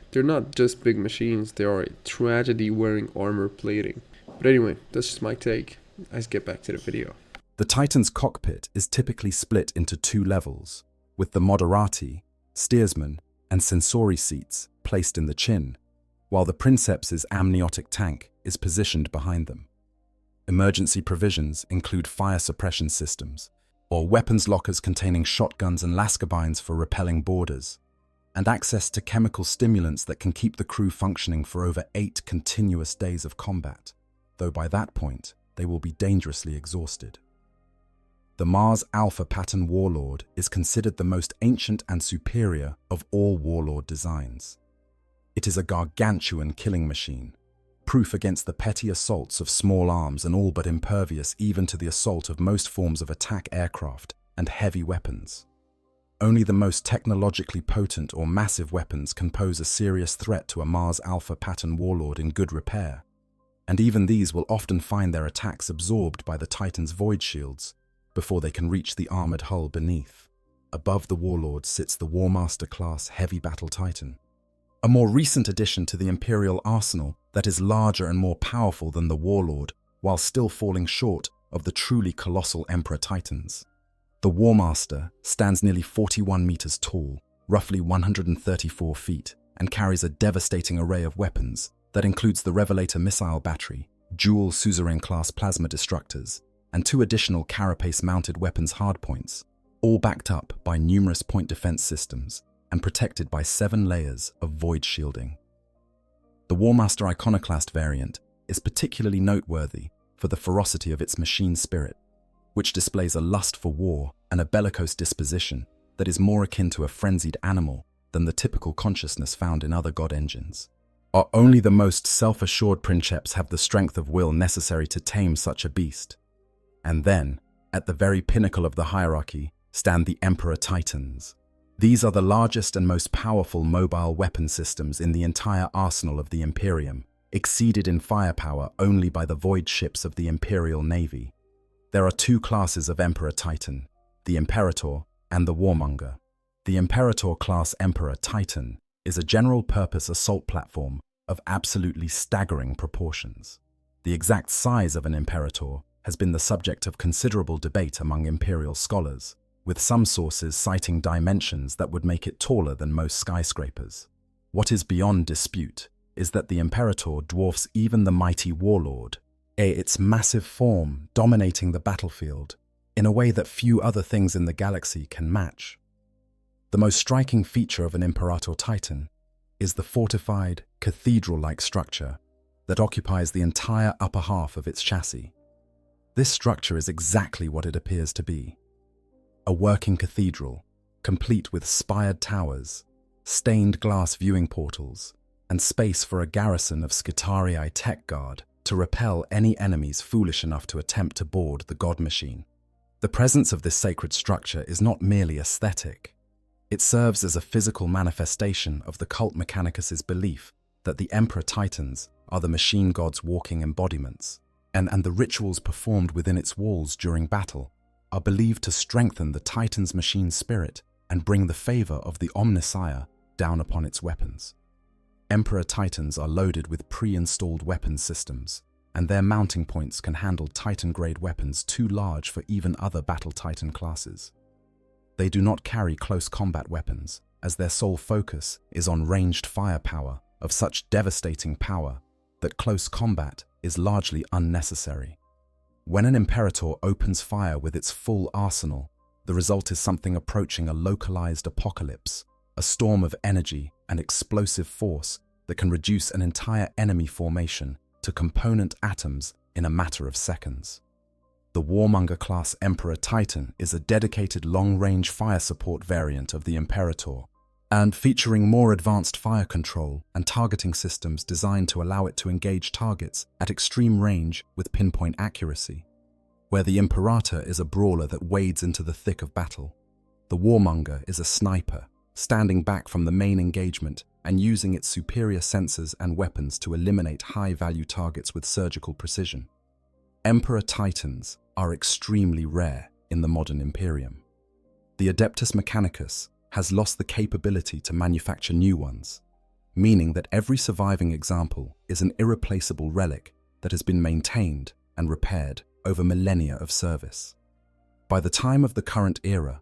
They're not just big machines, they are a tragedy wearing armor plating. But anyway, that's just my take. Let's get back to the video. The Titan's cockpit is typically split into two levels, with the moderati, steersman, and sensori seats placed in the chin, while the princeps's amniotic tank is positioned behind them. Emergency provisions include fire suppression systems, or weapons lockers containing shotguns and lascarbines for repelling boarders, and access to chemical stimulants that can keep the crew functioning for over 8 continuous days of combat, though by that point they will be dangerously exhausted. The Mars Alpha Pattern Warlord is considered the most ancient and superior of all Warlord designs. It is a gargantuan killing machine, proof against the petty assaults of small arms and all but impervious even to the assault of most forms of attack aircraft and heavy weapons. Only the most technologically potent or massive weapons can pose a serious threat to a Mars Alpha Pattern Warlord in good repair, and even these will often find their attacks absorbed by the Titan's void shields before they can reach the armored hull beneath. Above the Warlord sits the Warmaster class Heavy Battle Titan, a more recent addition to the Imperial arsenal that is larger and more powerful than the Warlord, while still falling short of the truly colossal Emperor Titans. The Warmaster stands nearly 41 meters tall, roughly 134 feet, and carries a devastating array of weapons that includes the Revelator missile battery, dual Suzerain-class plasma destructors, and 2 additional carapace-mounted weapons hardpoints, all backed up by numerous point defense systems and protected by 7 layers of void shielding. The Warmaster Iconoclast variant is particularly noteworthy for the ferocity of its machine spirit, which displays a lust for war and a bellicose disposition that is more akin to a frenzied animal than the typical consciousness found in other god engines. Only the most self-assured princeps have the strength of will necessary to tame such a beast. And then, at the very pinnacle of the hierarchy, stand the Emperor Titans. These are the largest and most powerful mobile weapon systems in the entire arsenal of the Imperium, exceeded in firepower only by the void ships of the Imperial Navy. There are 2 classes of Emperor Titan, the Imperator and the Warmonger. The Imperator-class Emperor Titan is a general-purpose assault platform of absolutely staggering proportions. The exact size of an Imperator has been the subject of considerable debate among Imperial scholars, with some sources citing dimensions that would make it taller than most skyscrapers. What is beyond dispute is that the Imperator dwarfs even the mighty Warlord, its massive form dominating the battlefield in a way that few other things in the galaxy can match. The most striking feature of an Imperator Titan is the fortified, cathedral-like structure that occupies the entire upper half of its chassis. This structure is exactly what it appears to be. A working cathedral, complete with spired towers, stained glass viewing portals, and space for a garrison of Skitarii tech guard to repel any enemies foolish enough to attempt to board the god machine. The presence of this sacred structure is not merely aesthetic. It serves as a physical manifestation of the cult Mechanicus's belief that the Emperor Titans are the machine god's walking embodiments, and the rituals performed within its walls during battle are believed to strengthen the Titan's machine spirit and bring the favor of the Omnissiah down upon its weapons. Emperor Titans are loaded with pre-installed weapons systems, and their mounting points can handle Titan-grade weapons too large for even other Battle Titan classes. They do not carry close combat weapons, as their sole focus is on ranged firepower of such devastating power that close combat is largely unnecessary. When an Imperator opens fire with its full arsenal, the result is something approaching a localized apocalypse, a storm of energy and explosive force that can reduce an entire enemy formation to component atoms in a matter of seconds. The Warmonger-class Emperor Titan is a dedicated long-range fire support variant of the Imperator, and featuring more advanced fire control and targeting systems designed to allow it to engage targets at extreme range with pinpoint accuracy. Where the Imperator is a brawler that wades into the thick of battle, the Warmonger is a sniper, standing back from the main engagement and using its superior sensors and weapons to eliminate high-value targets with surgical precision. Emperor Titans are extremely rare in the modern Imperium. The Adeptus Mechanicus has lost the capability to manufacture new ones, meaning that every surviving example is an irreplaceable relic that has been maintained and repaired over millennia of service. By the time of the current era,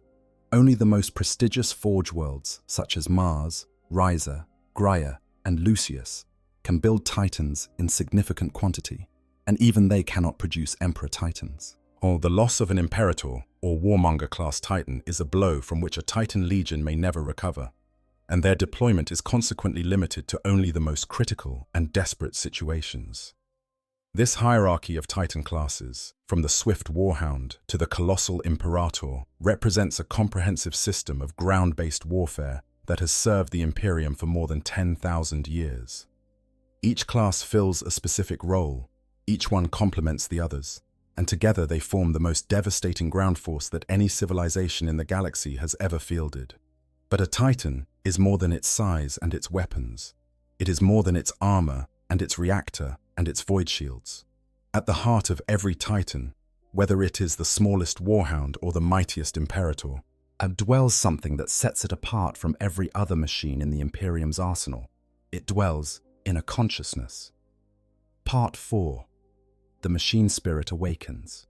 only the most prestigious forge worlds such as Mars, Ryza, Graia, and Lucius can build Titans in significant quantity, and even they cannot produce Emperor Titans. The loss of an Imperator or Warmonger-class Titan is a blow from which a Titan Legion may never recover, and their deployment is consequently limited to only the most critical and desperate situations. This hierarchy of Titan classes, from the swift Warhound to the colossal Imperator, represents a comprehensive system of ground-based warfare that has served the Imperium for more than 10,000 years. Each class fills a specific role, each one complements the others, and together they form the most devastating ground force that any civilization in the galaxy has ever fielded. But a Titan is more than its size and its weapons. It is more than its armor and its reactor and its void shields. At the heart of every Titan, whether it is the smallest Warhound or the mightiest Imperator, dwells something that sets it apart from every other machine in the Imperium's arsenal. It dwells in a consciousness. Part 4. The machine spirit awakens.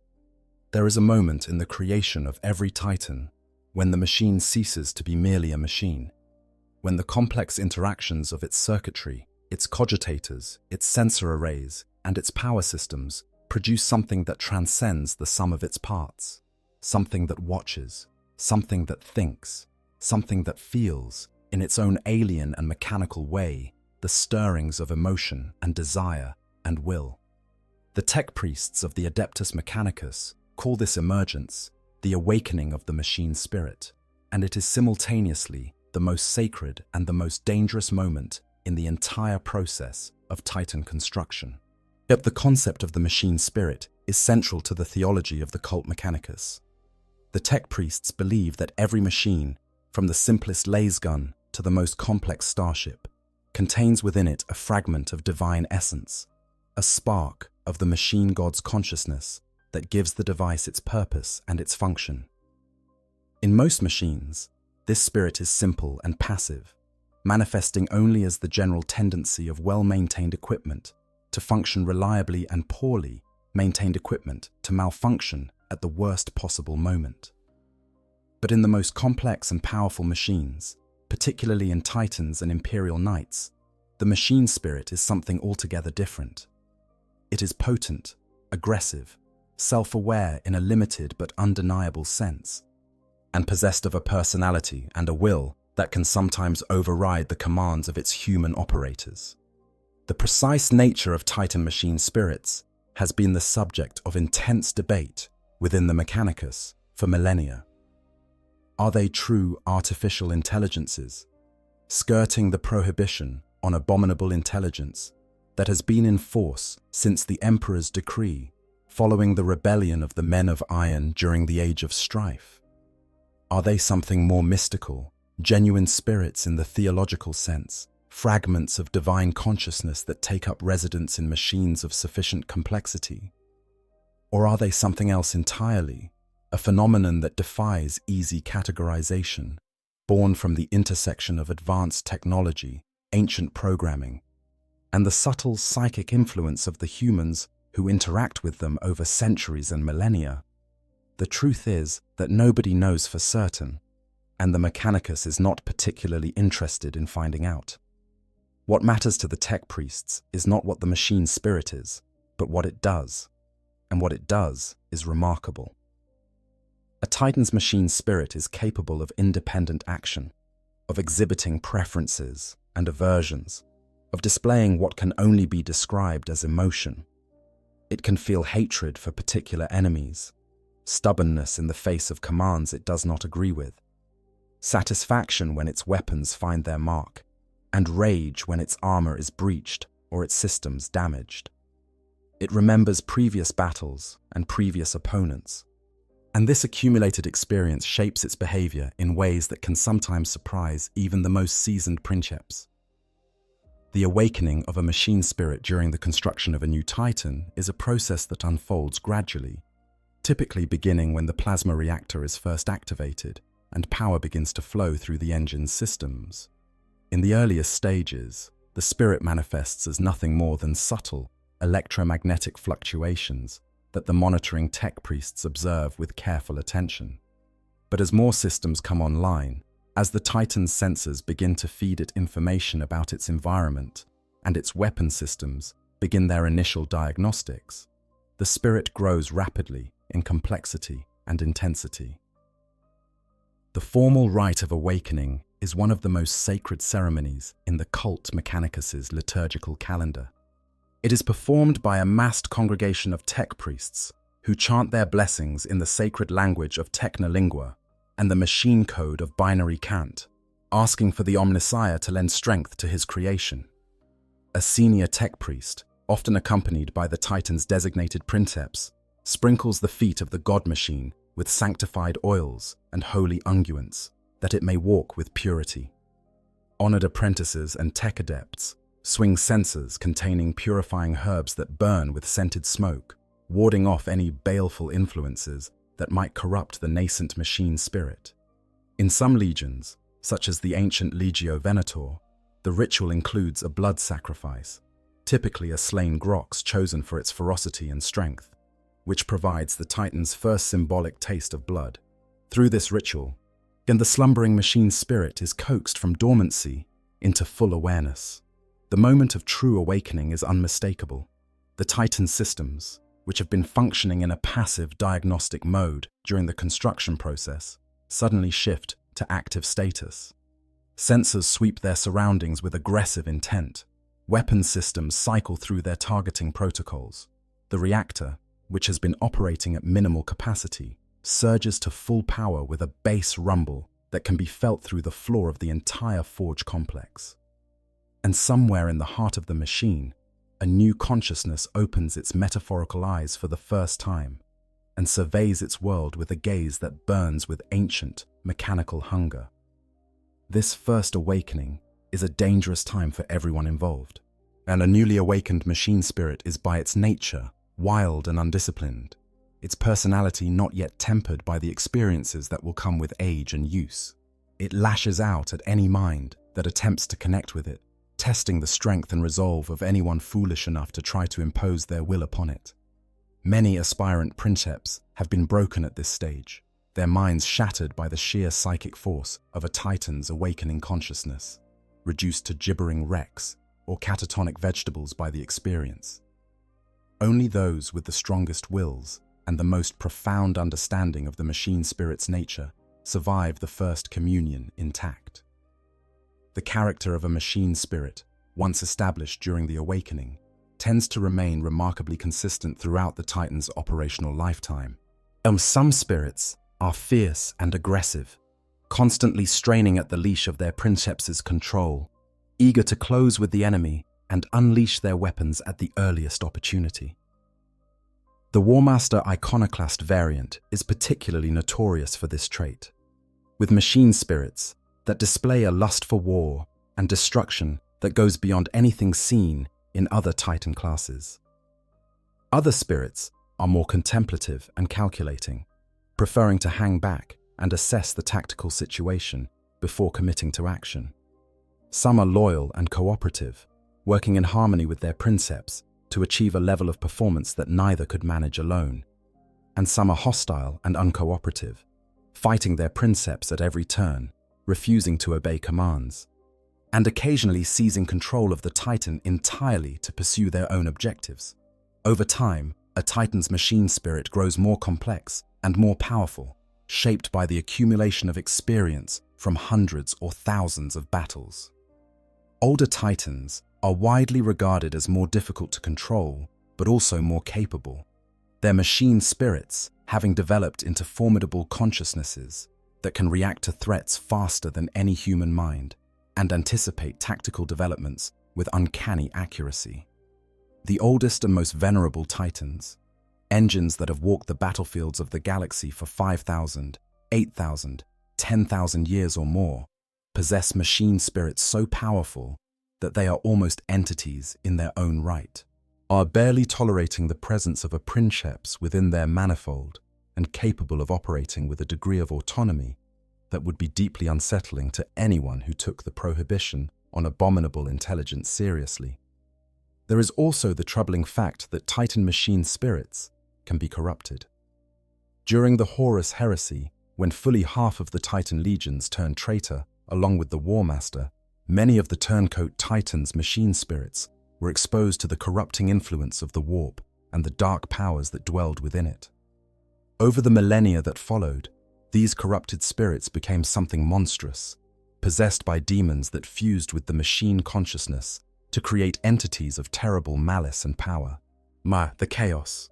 There is a moment in the creation of every Titan when the machine ceases to be merely a machine, when the complex interactions of its circuitry, its cogitators, its sensor arrays, and its power systems produce something that transcends the sum of its parts, something that watches, something that thinks, something that feels, in its own alien and mechanical way, the stirrings of emotion and desire and will. The tech priests of the Adeptus Mechanicus call this emergence the awakening of the machine spirit, and it is simultaneously the most sacred and the most dangerous moment in the entire process of Titan construction. Yet the concept of the machine spirit is central to the theology of the cult Mechanicus. The tech priests believe that every machine, from the simplest laser gun to the most complex starship, contains within it a fragment of divine essence, a spark of the machine god's consciousness that gives the device its purpose and its function. In most machines, this spirit is simple and passive, manifesting only as the general tendency of well-maintained equipment to function reliably and poorly maintained equipment to malfunction at the worst possible moment. But in the most complex and powerful machines, particularly in Titans and Imperial Knights, the machine spirit is something altogether different. It is potent, aggressive, self-aware in a limited but undeniable sense, and possessed of a personality and a will that can sometimes override the commands of its human operators. The precise nature of Titan machine spirits has been the subject of intense debate within the Mechanicus for millennia. Are they true artificial intelligences, skirting the prohibition on abominable intelligence that has been in force since the Emperor's decree following the rebellion of the Men of Iron during the Age of Strife? Are they something more mystical, genuine spirits in the theological sense, fragments of divine consciousness that take up residence in machines of sufficient complexity? Or are they something else entirely, a phenomenon that defies easy categorization, born from the intersection of advanced technology, ancient programming, and the subtle psychic influence of the humans who interact with them over centuries and millennia. The truth is that nobody knows for certain, and the Mechanicus is not particularly interested in finding out. What matters to the tech priests is not what the machine spirit is, but what it does. And what it does is remarkable. A Titan's machine spirit is capable of independent action, of exhibiting preferences and aversions, of displaying what can only be described as emotion. It can feel hatred for particular enemies, stubbornness in the face of commands it does not agree with, satisfaction when its weapons find their mark, and rage when its armor is breached or its systems damaged. It remembers previous battles and previous opponents, and this accumulated experience shapes its behavior in ways that can sometimes surprise even the most seasoned princeps. The awakening of a machine spirit during the construction of a new Titan is a process that unfolds gradually, typically beginning when the plasma reactor is first activated and power begins to flow through the engine's systems. In the earliest stages, the spirit manifests as nothing more than subtle, electromagnetic fluctuations that the monitoring tech priests observe with careful attention. But as more systems come online, as the Titan's sensors begin to feed it information about its environment and its weapon systems begin their initial diagnostics, the spirit grows rapidly in complexity and intensity. The formal rite of awakening is one of the most sacred ceremonies in the cult Mechanicus's liturgical calendar. It is performed by a massed congregation of tech priests who chant their blessings in the sacred language of Technolingua and the machine code of binary cant, asking for the Omnissiah to lend strength to his creation. A senior tech priest, often accompanied by the Titan's designated princeps, sprinkles the feet of the god machine with sanctified oils and holy unguents, that it may walk with purity. Honored apprentices and tech adepts swing censers containing purifying herbs that burn with scented smoke, warding off any baleful influences that might corrupt the nascent machine spirit. In some legions, such as the ancient Legio Venator, the ritual includes a blood sacrifice, typically a slain grox chosen for its ferocity and strength, which provides the Titan's first symbolic taste of blood. Through this ritual, the slumbering machine spirit is coaxed from dormancy into full awareness. The moment of true awakening is unmistakable. The Titan systems, which have been functioning in a passive diagnostic mode during the construction process, suddenly shift to active status. Sensors sweep their surroundings with aggressive intent. Weapon systems cycle through their targeting protocols. The reactor, which has been operating at minimal capacity, surges to full power with a bass rumble that can be felt through the floor of the entire forge complex. And somewhere in the heart of the machine, a new consciousness opens its metaphorical eyes for the first time and surveys its world with a gaze that burns with ancient, mechanical hunger. This first awakening is a dangerous time for everyone involved, and a newly awakened machine spirit is by its nature wild and undisciplined, its personality not yet tempered by the experiences that will come with age and use. It lashes out at any mind that attempts to connect with it, testing the strength and resolve of anyone foolish enough to try to impose their will upon it. Many aspirant princeps have been broken at this stage, their minds shattered by the sheer psychic force of a Titan's awakening consciousness, reduced to gibbering wrecks or catatonic vegetables by the experience. Only those with the strongest wills and the most profound understanding of the machine spirit's nature survive the first communion intact. The character of a machine spirit, once established during the awakening, tends to remain remarkably consistent throughout the Titan's operational lifetime. Some spirits are fierce and aggressive, constantly straining at the leash of their princeps' control, eager to close with the enemy and unleash their weapons at the earliest opportunity. The Warmaster Iconoclast variant is particularly notorious for this trait, with machine spirits that display a lust for war and destruction that goes beyond anything seen in other Titan classes. Other spirits are more contemplative and calculating, preferring to hang back and assess the tactical situation before committing to action. Some are loyal and cooperative, working in harmony with their princeps to achieve a level of performance that neither could manage alone. And some are hostile and uncooperative, fighting their princeps at every turn, refusing to obey commands, and occasionally seizing control of the Titan entirely to pursue their own objectives. Over time, a Titan's machine spirit grows more complex and more powerful, shaped by the accumulation of experience from hundreds or thousands of battles. Older Titans are widely regarded as more difficult to control, but also more capable, their machine spirits having developed into formidable consciousnesses that can react to threats faster than any human mind and anticipate tactical developments with uncanny accuracy. The oldest and most venerable Titans, engines that have walked the battlefields of the galaxy for 5,000, 8,000, 10,000 years or more, possess machine spirits so powerful that they are almost entities in their own right, are barely tolerating the presence of a princeps within their manifold and capable of operating with a degree of autonomy that would be deeply unsettling to anyone who took the prohibition on abominable intelligence seriously. There is also the troubling fact that Titan machine spirits can be corrupted. During the Horus heresy, when fully half of the Titan legions turned traitor along with the War Master, many of the turncoat Titans' machine spirits were exposed to the corrupting influence of the warp and the dark powers that dwelled within it. Over the millennia that followed, these corrupted spirits became something monstrous, possessed by demons that fused with the machine consciousness to create entities of terrible malice and power. The Chaos.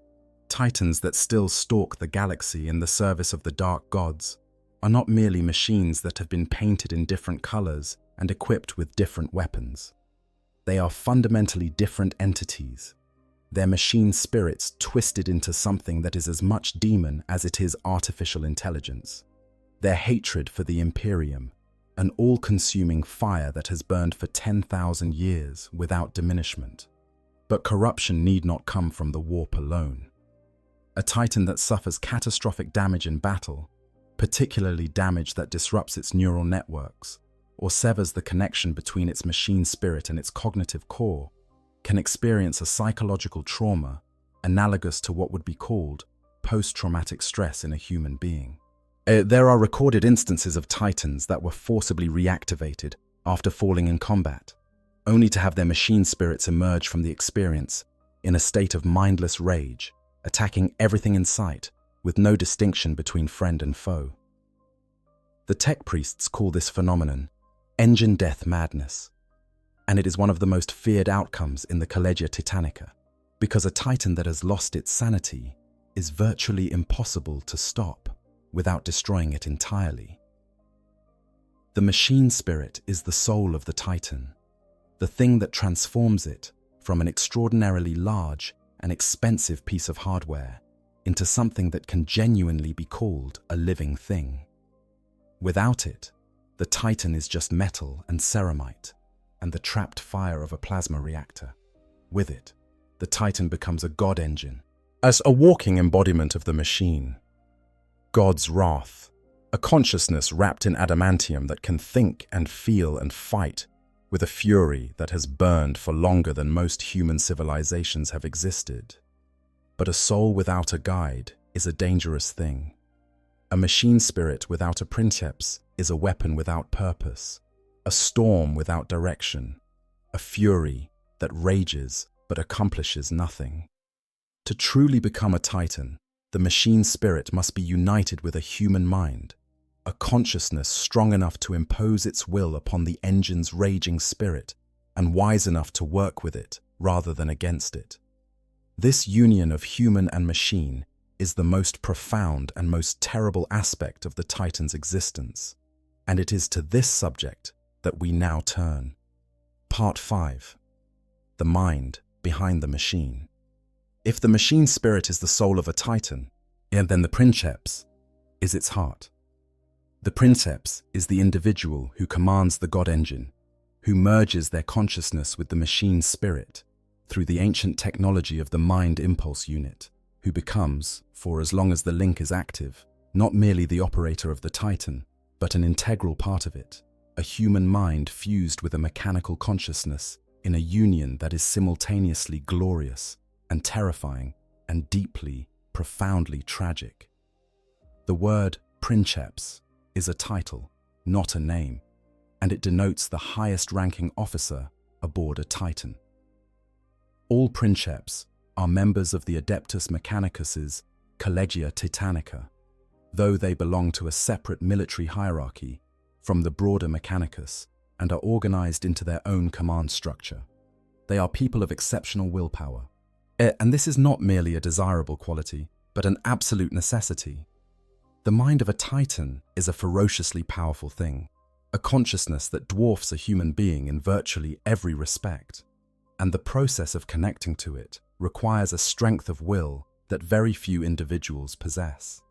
Titans that still stalk the galaxy in the service of the dark gods are not merely machines that have been painted in different colors and equipped with different weapons. They are fundamentally different entities, their machine spirits twisted into something that is as much demon as it is artificial intelligence. Their hatred for the Imperium, an all-consuming fire that has burned for 10,000 years without diminishment. But corruption need not come from the warp alone. A Titan that suffers catastrophic damage in battle, particularly damage that disrupts its neural networks, or severs the connection between its machine spirit and its cognitive core, can experience a psychological trauma analogous to what would be called post-traumatic stress in a human being. There are recorded instances of Titans that were forcibly reactivated after falling in combat, only to have their machine spirits emerge from the experience in a state of mindless rage, attacking everything in sight with no distinction between friend and foe. The tech priests call this phenomenon engine death madness, and it is one of the most feared outcomes in the Collegia Titanica, because a Titan that has lost its sanity is virtually impossible to stop without destroying it entirely. The machine spirit is the soul of the Titan, the thing that transforms it from an extraordinarily large and expensive piece of hardware into something that can genuinely be called a living thing. Without it, the Titan is just metal and ceramite and the trapped fire of a plasma reactor. With it, the Titan becomes a god engine, as a walking embodiment of the machine. God's wrath, a consciousness wrapped in adamantium that can think and feel and fight with a fury that has burned for longer than most human civilizations have existed. But a soul without a guide is a dangerous thing. A machine spirit without a princeps is a weapon without purpose, a storm without direction, a fury that rages but accomplishes nothing. To truly become a Titan, the machine spirit must be united with a human mind, a consciousness strong enough to impose its will upon the engine's raging spirit and wise enough to work with it rather than against it. This union of human and machine is the most profound and most terrible aspect of the Titan's existence, and it is to this subject that we now turn. Part 5. The mind behind the machine. If the machine spirit is the soul of a Titan, then the princeps is its heart. The princeps is the individual who commands the god engine, who merges their consciousness with the machine spirit through the ancient technology of the mind impulse unit, who becomes, for as long as the link is active, not merely the operator of the Titan, but an integral part of it, a human mind fused with a mechanical consciousness in a union that is simultaneously glorious and terrifying and deeply, profoundly tragic. The word princeps is a title, not a name, and it denotes the highest-ranking officer aboard a Titan. All princeps are members of the Adeptus Mechanicus's Collegia Titanica, though they belong to a separate military hierarchy from the broader Mechanicus and are organized into their own command structure. They are people of exceptional willpower. And this is not merely a desirable quality, but an absolute necessity. The mind of a Titan is a ferociously powerful thing, a consciousness that dwarfs a human being in virtually every respect, and the process of connecting to it requires a strength of will that very few individuals possess.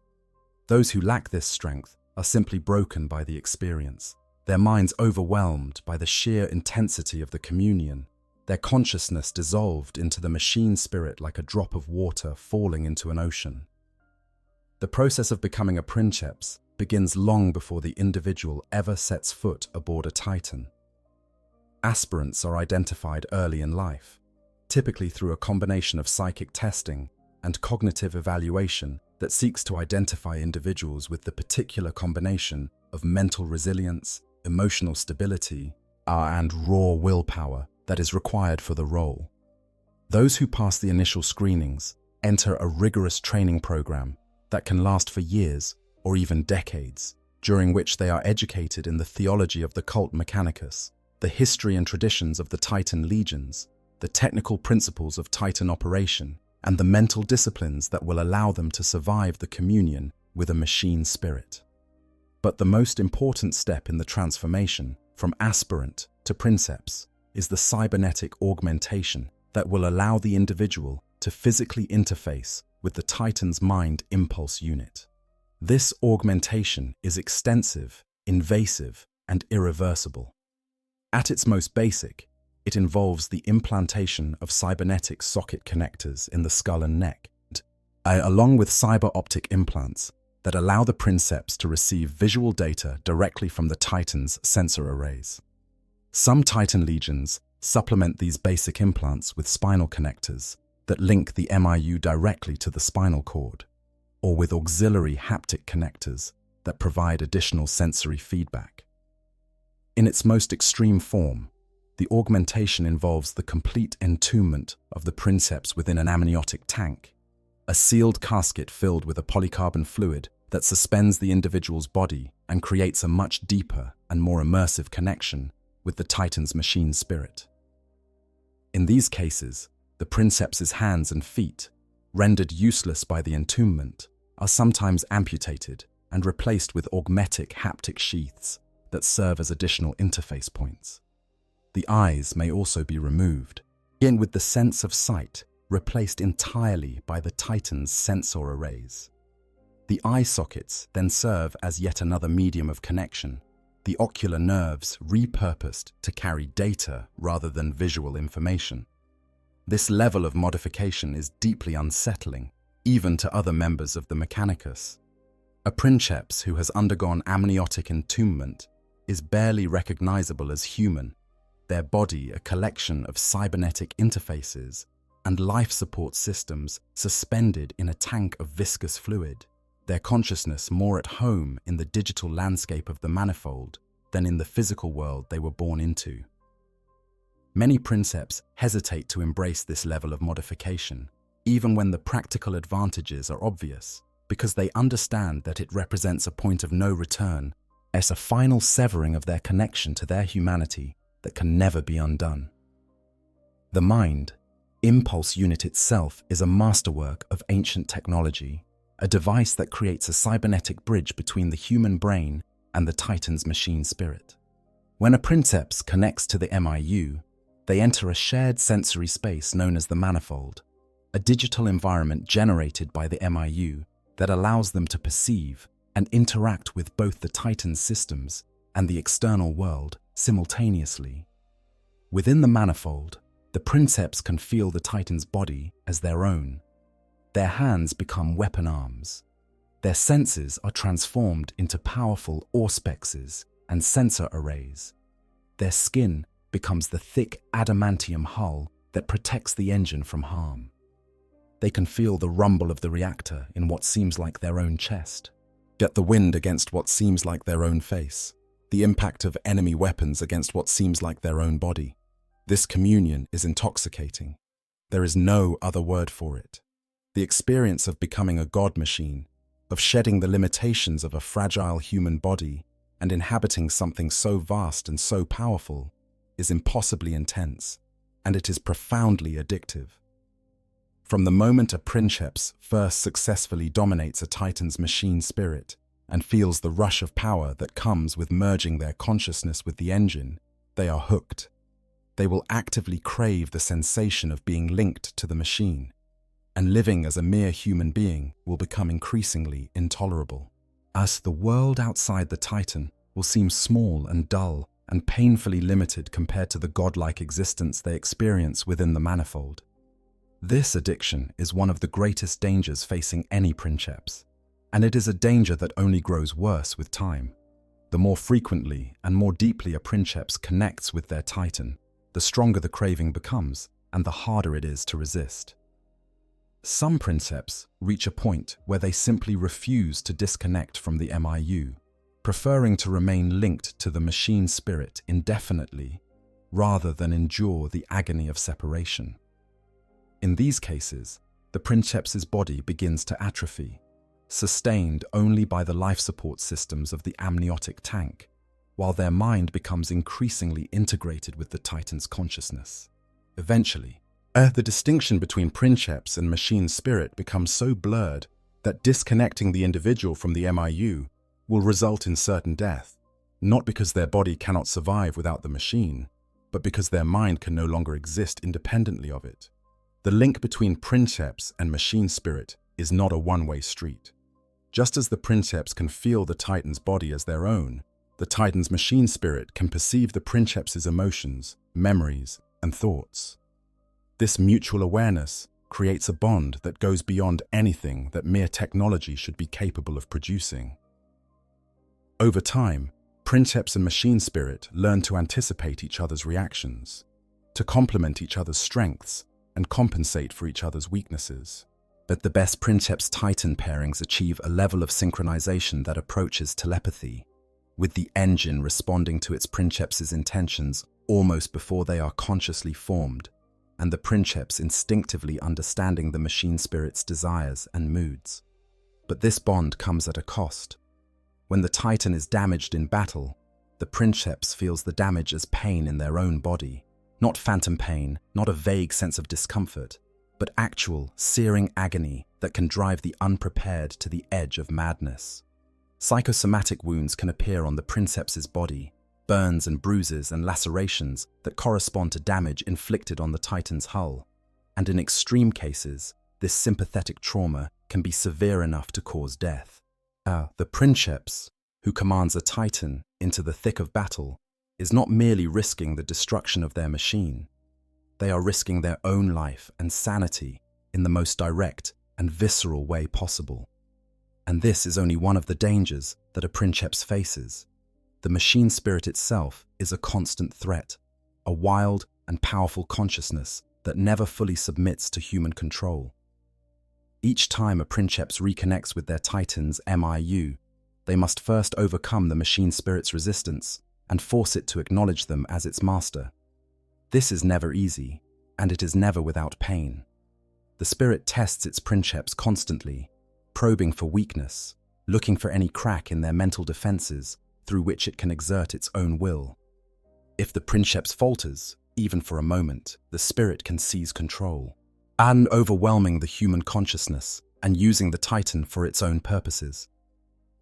Those who lack this strength are simply broken by the experience, their minds overwhelmed by the sheer intensity of the communion, their consciousness dissolved into the machine spirit like a drop of water falling into an ocean. The process of becoming a princeps begins long before the individual ever sets foot aboard a Titan. Aspirants are identified early in life, typically through a combination of psychic testing and cognitive evaluation that seeks to identify individuals with the particular combination of mental resilience, emotional stability, and raw willpower that is required for the role. Those who pass the initial screenings enter a rigorous training program that can last for years or even decades, during which they are educated in the theology of the cult Mechanicus, the history and traditions of the Titan legions, the technical principles of Titan operation, and the mental disciplines that will allow them to survive the communion with a machine spirit. But the most important step in the transformation from aspirant to princeps is the cybernetic augmentation that will allow the individual to physically interface with the Titan's mind impulse unit. This augmentation is extensive, invasive, and irreversible. At its most basic, it involves the implantation of cybernetic socket connectors in the skull and neck, along with cyber-optic implants that allow the princeps to receive visual data directly from the Titan's sensor arrays. Some Titan legions supplement these basic implants with spinal connectors that link the MIU directly to the spinal cord, or with auxiliary haptic connectors that provide additional sensory feedback. In its most extreme form, the augmentation involves the complete entombment of the princeps within an amniotic tank, a sealed casket filled with a polycarbon fluid that suspends the individual's body and creates a much deeper and more immersive connection with the Titan's machine spirit. In these cases, the princeps's hands and feet, rendered useless by the entombment, are sometimes amputated and replaced with augmetic haptic sheaths that serve as additional interface points. The eyes may also be removed, again with the sense of sight replaced entirely by the Titan's sensor arrays. The eye sockets then serve as yet another medium of connection, the ocular nerves repurposed to carry data rather than visual information. This level of modification is deeply unsettling, even to other members of the Mechanicus. A princeps who has undergone amniotic entombment is barely recognizable as human, their body a collection of cybernetic interfaces and life support systems suspended in a tank of viscous fluid, their consciousness more at home in the digital landscape of the manifold than in the physical world they were born into. Many princeps hesitate to embrace this level of modification, even when the practical advantages are obvious, because they understand that it represents a point of no return, as a final severing of their connection to their humanity that can never be undone. The mind, impulse unit itself, is a masterwork of ancient technology, a device that creates a cybernetic bridge between the human brain and the Titan's machine spirit. When a princeps connects to the MIU, they enter a shared sensory space known as the manifold, a digital environment generated by the MIU that allows them to perceive and interact with both the Titan's systems and the external world simultaneously. Within the manifold, the princeps can feel the Titan's body as their own. Their hands become weapon arms. Their senses are transformed into powerful auspexes and sensor arrays. Their skin becomes the thick adamantium hull that protects the engine from harm. They can feel the rumble of the reactor in what seems like their own chest, get the wind against what seems like their own face, the impact of enemy weapons against what seems like their own body. This communion is intoxicating. There is no other word for it. The experience of becoming a god machine, of shedding the limitations of a fragile human body and inhabiting something so vast and so powerful, is impossibly intense, and it is profoundly addictive. From the moment a princeps first successfully dominates a titan's machine spirit and feels the rush of power that comes with merging their consciousness with the engine, they are hooked. They will actively crave the sensation of being linked to the machine, and living as a mere human being will become increasingly intolerable. As the world outside the titan will seem small and dull and painfully limited compared to the godlike existence they experience within the manifold. This addiction is one of the greatest dangers facing any princeps, and it is a danger that only grows worse with time. The more frequently and more deeply a princeps connects with their titan, the stronger the craving becomes and the harder it is to resist. Some princeps reach a point where they simply refuse to disconnect from the MIU, preferring to remain linked to the machine spirit indefinitely rather than endure the agony of separation. In these cases, the princeps's body begins to atrophy, sustained only by the life support systems of the amniotic tank, while their mind becomes increasingly integrated with the titan's consciousness. Eventually, the distinction between princeps and machine spirit becomes so blurred that disconnecting the individual from the MIU will result in certain death, not because their body cannot survive without the machine, but because their mind can no longer exist independently of it. The link between princeps and machine spirit is not a one-way street. Just as the princeps can feel the titan's body as their own, the titan's machine spirit can perceive the princeps's emotions, memories, and thoughts. This mutual awareness creates a bond that goes beyond anything that mere technology should be capable of producing. Over time, princeps and machine spirit learn to anticipate each other's reactions, to complement each other's strengths, and compensate for each other's weaknesses. But the best princeps-titan pairings achieve a level of synchronization that approaches telepathy, with the engine responding to its princeps's intentions almost before they are consciously formed, and the princeps instinctively understanding the machine spirit's desires and moods. But this bond comes at a cost. When the titan is damaged in battle, the princeps feels the damage as pain in their own body. Not phantom pain, not a vague sense of discomfort, but actual, searing agony that can drive the unprepared to the edge of madness. Psychosomatic wounds can appear on the princeps's body, burns and bruises and lacerations that correspond to damage inflicted on the titan's hull, and in extreme cases, this sympathetic trauma can be severe enough to cause death. The princeps, who commands a titan into the thick of battle, is not merely risking the destruction of their machine. They are risking their own life and sanity in the most direct and visceral way possible. And this is only one of the dangers that a princeps faces. The machine spirit itself is a constant threat, a wild and powerful consciousness that never fully submits to human control. Each time a princeps reconnects with their titan's MIU, they must first overcome the machine spirit's resistance and force it to acknowledge them as its master. This is never easy, and it is never without pain. The spirit tests its princeps constantly, probing for weakness, looking for any crack in their mental defenses through which it can exert its own will. If the princeps falters, even for a moment, the spirit can seize control, and overwhelming the human consciousness and using the titan for its own purposes.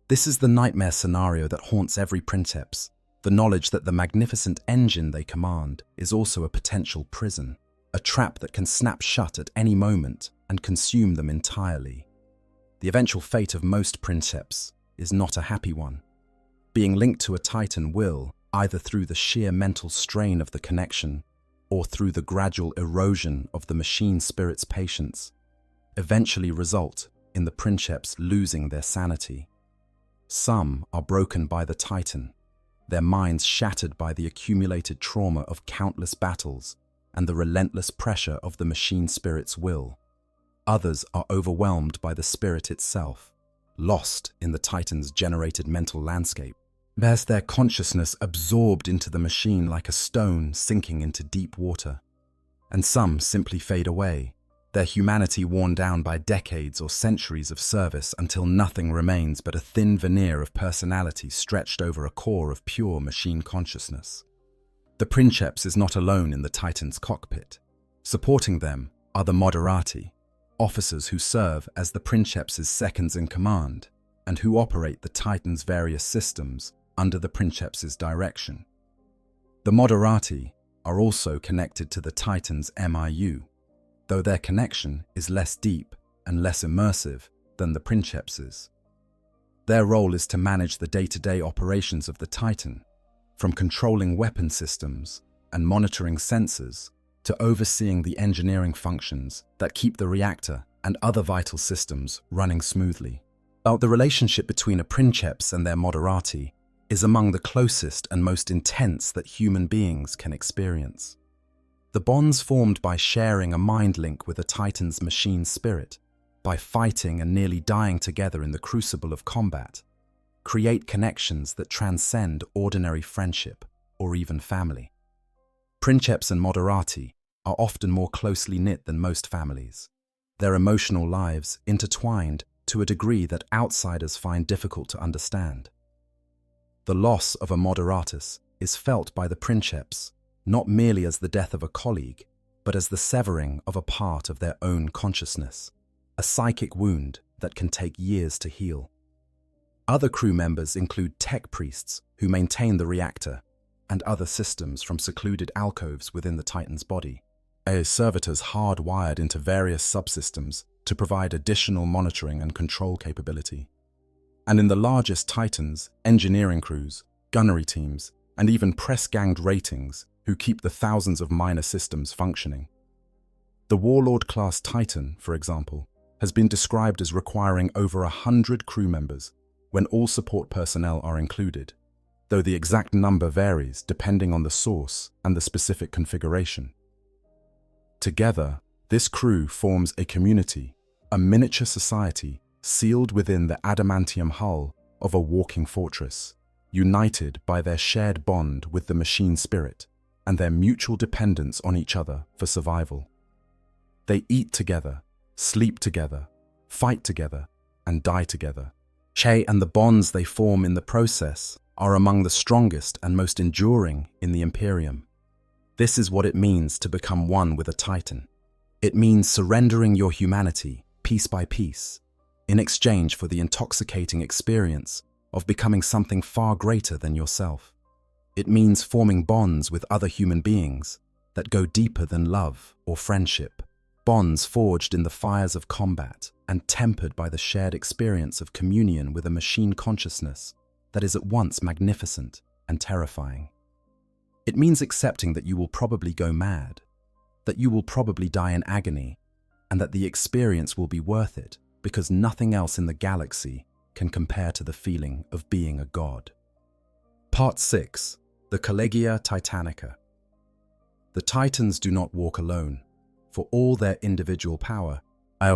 This is the nightmare scenario that haunts every princeps. The knowledge that the magnificent engine they command is also a potential prison, a trap that can snap shut at any moment and consume them entirely. The eventual fate of most princeps is not a happy one. Being linked to a titan will, either through the sheer mental strain of the connection or through the gradual erosion of the machine spirit's patience, eventually result in the princeps losing their sanity. Some are broken by the Titan, their minds shattered by the accumulated trauma of countless battles and the relentless pressure of the machine spirit's will. Others are overwhelmed by the spirit itself, lost in the Titan's generated mental landscape. There's their consciousness absorbed into the machine like a stone sinking into deep water. And some simply fade away, their humanity worn down by decades or centuries of service until nothing remains but a thin veneer of personality stretched over a core of pure machine consciousness. The princeps is not alone in the Titan's cockpit. Supporting them are the moderati, officers who serve as the princeps' seconds in command and who operate the Titan's various systems under the princeps' direction. The moderati are also connected to the Titan's MIU, though their connection is less deep and less immersive than the princeps'. Their role is to manage the day-to-day operations of the Titan, from controlling weapon systems and monitoring sensors to overseeing the engineering functions that keep the reactor and other vital systems running smoothly. The relationship between a princeps and their moderati is among the closest and most intense that human beings can experience. The bonds formed by sharing a mind link with a Titan's machine spirit, by fighting and nearly dying together in the crucible of combat, create connections that transcend ordinary friendship or even family. Princeps and moderati are often more closely knit than most families, their emotional lives intertwined to a degree that outsiders find difficult to understand. The loss of a moderatus is felt by the princeps not merely as the death of a colleague, but as the severing of a part of their own consciousness, a psychic wound that can take years to heal. Other crew members include tech priests who maintain the reactor and other systems from secluded alcoves within the Titan's body. Servitors hardwired into various subsystems to provide additional monitoring and control capability. And in the largest Titans, engineering crews, gunnery teams, and even press-ganged ratings who keep the thousands of minor systems functioning. The Warlord-class Titan, for example, has been described as requiring over 100 crew members when all support personnel are included, though the exact number varies depending on the source and the specific configuration. Together, this crew forms a community, a miniature society sealed within the adamantium hull of a walking fortress, united by their shared bond with the machine spirit and their mutual dependence on each other for survival. They eat together, sleep together, fight together, and die together. And the bonds they form in the process are among the strongest and most enduring in the Imperium. This is what it means to become one with a Titan. It means surrendering your humanity, piece by piece, in exchange for the intoxicating experience of becoming something far greater than yourself. It means forming bonds with other human beings that go deeper than love or friendship, bonds forged in the fires of combat and tempered by the shared experience of communion with a machine consciousness that is at once magnificent and terrifying. It means accepting that you will probably go mad, that you will probably die in agony, and that the experience will be worth it because nothing else in the galaxy can compare to the feeling of being a god. Part 6. The Collegia Titanica. The Titans do not walk alone, for all their individual power,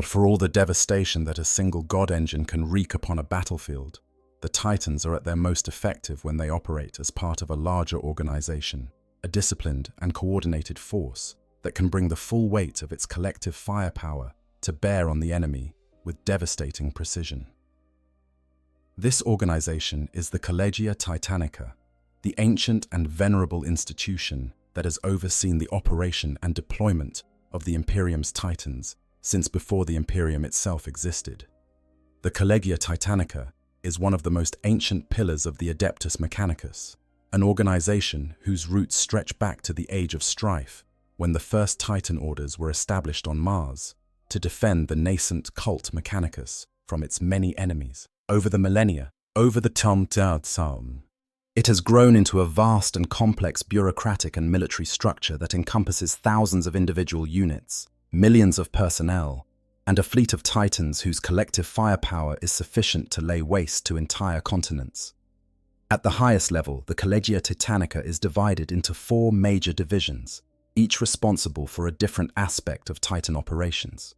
for all the devastation that a single god engine can wreak upon a battlefield. The Titans are at their most effective when they operate as part of a larger organization, a disciplined and coordinated force that can bring the full weight of its collective firepower to bear on the enemy with devastating precision. This organization is the Collegia Titanica, the ancient and venerable institution that has overseen the operation and deployment of the Imperium's Titans since before the Imperium itself existed. The Collegia Titanica is one of the most ancient pillars of the Adeptus Mechanicus, an organization whose roots stretch back to the Age of Strife, when the first Titan orders were established on Mars to defend the nascent cult Mechanicus from its many enemies. Over the millennia, over the Tom. It has grown into a vast and complex bureaucratic and military structure that encompasses thousands of individual units, millions of personnel, and a fleet of titans whose collective firepower is sufficient to lay waste to entire continents. At the highest level, the Collegia Titanica is divided into 4 major divisions, each responsible for a different aspect of Titan operations.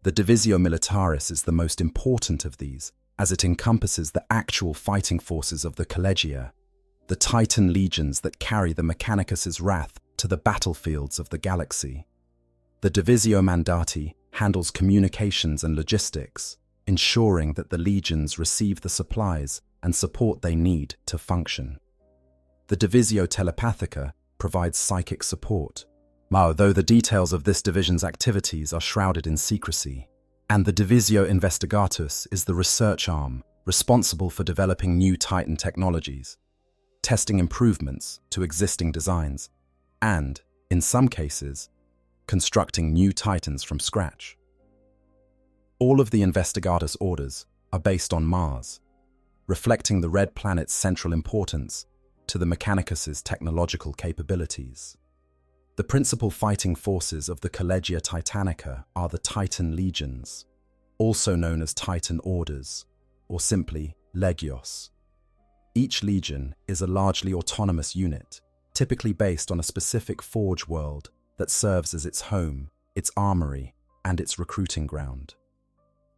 The Divisio Militaris is the most important of these, as it encompasses the actual fighting forces of the Collegia, the Titan legions that carry the Mechanicus' wrath to the battlefields of the galaxy. The Divisio Mandati handles communications and logistics, ensuring that the legions receive the supplies and support they need to function. The Divisio Telepathica provides psychic support, though the details of this division's activities are shrouded in secrecy. And the Divisio Investigatus is the research arm responsible for developing new Titan technologies, testing improvements to existing designs, and, in some cases, constructing new Titans from scratch. All of the Investigatus orders are based on Mars, reflecting the Red Planet's central importance to the Mechanicus' technological capabilities. The principal fighting forces of the Collegia Titanica are the Titan Legions, also known as Titan Orders, or simply Legios. Each legion is a largely autonomous unit, typically based on a specific forge world that serves as its home, its armory, and its recruiting ground.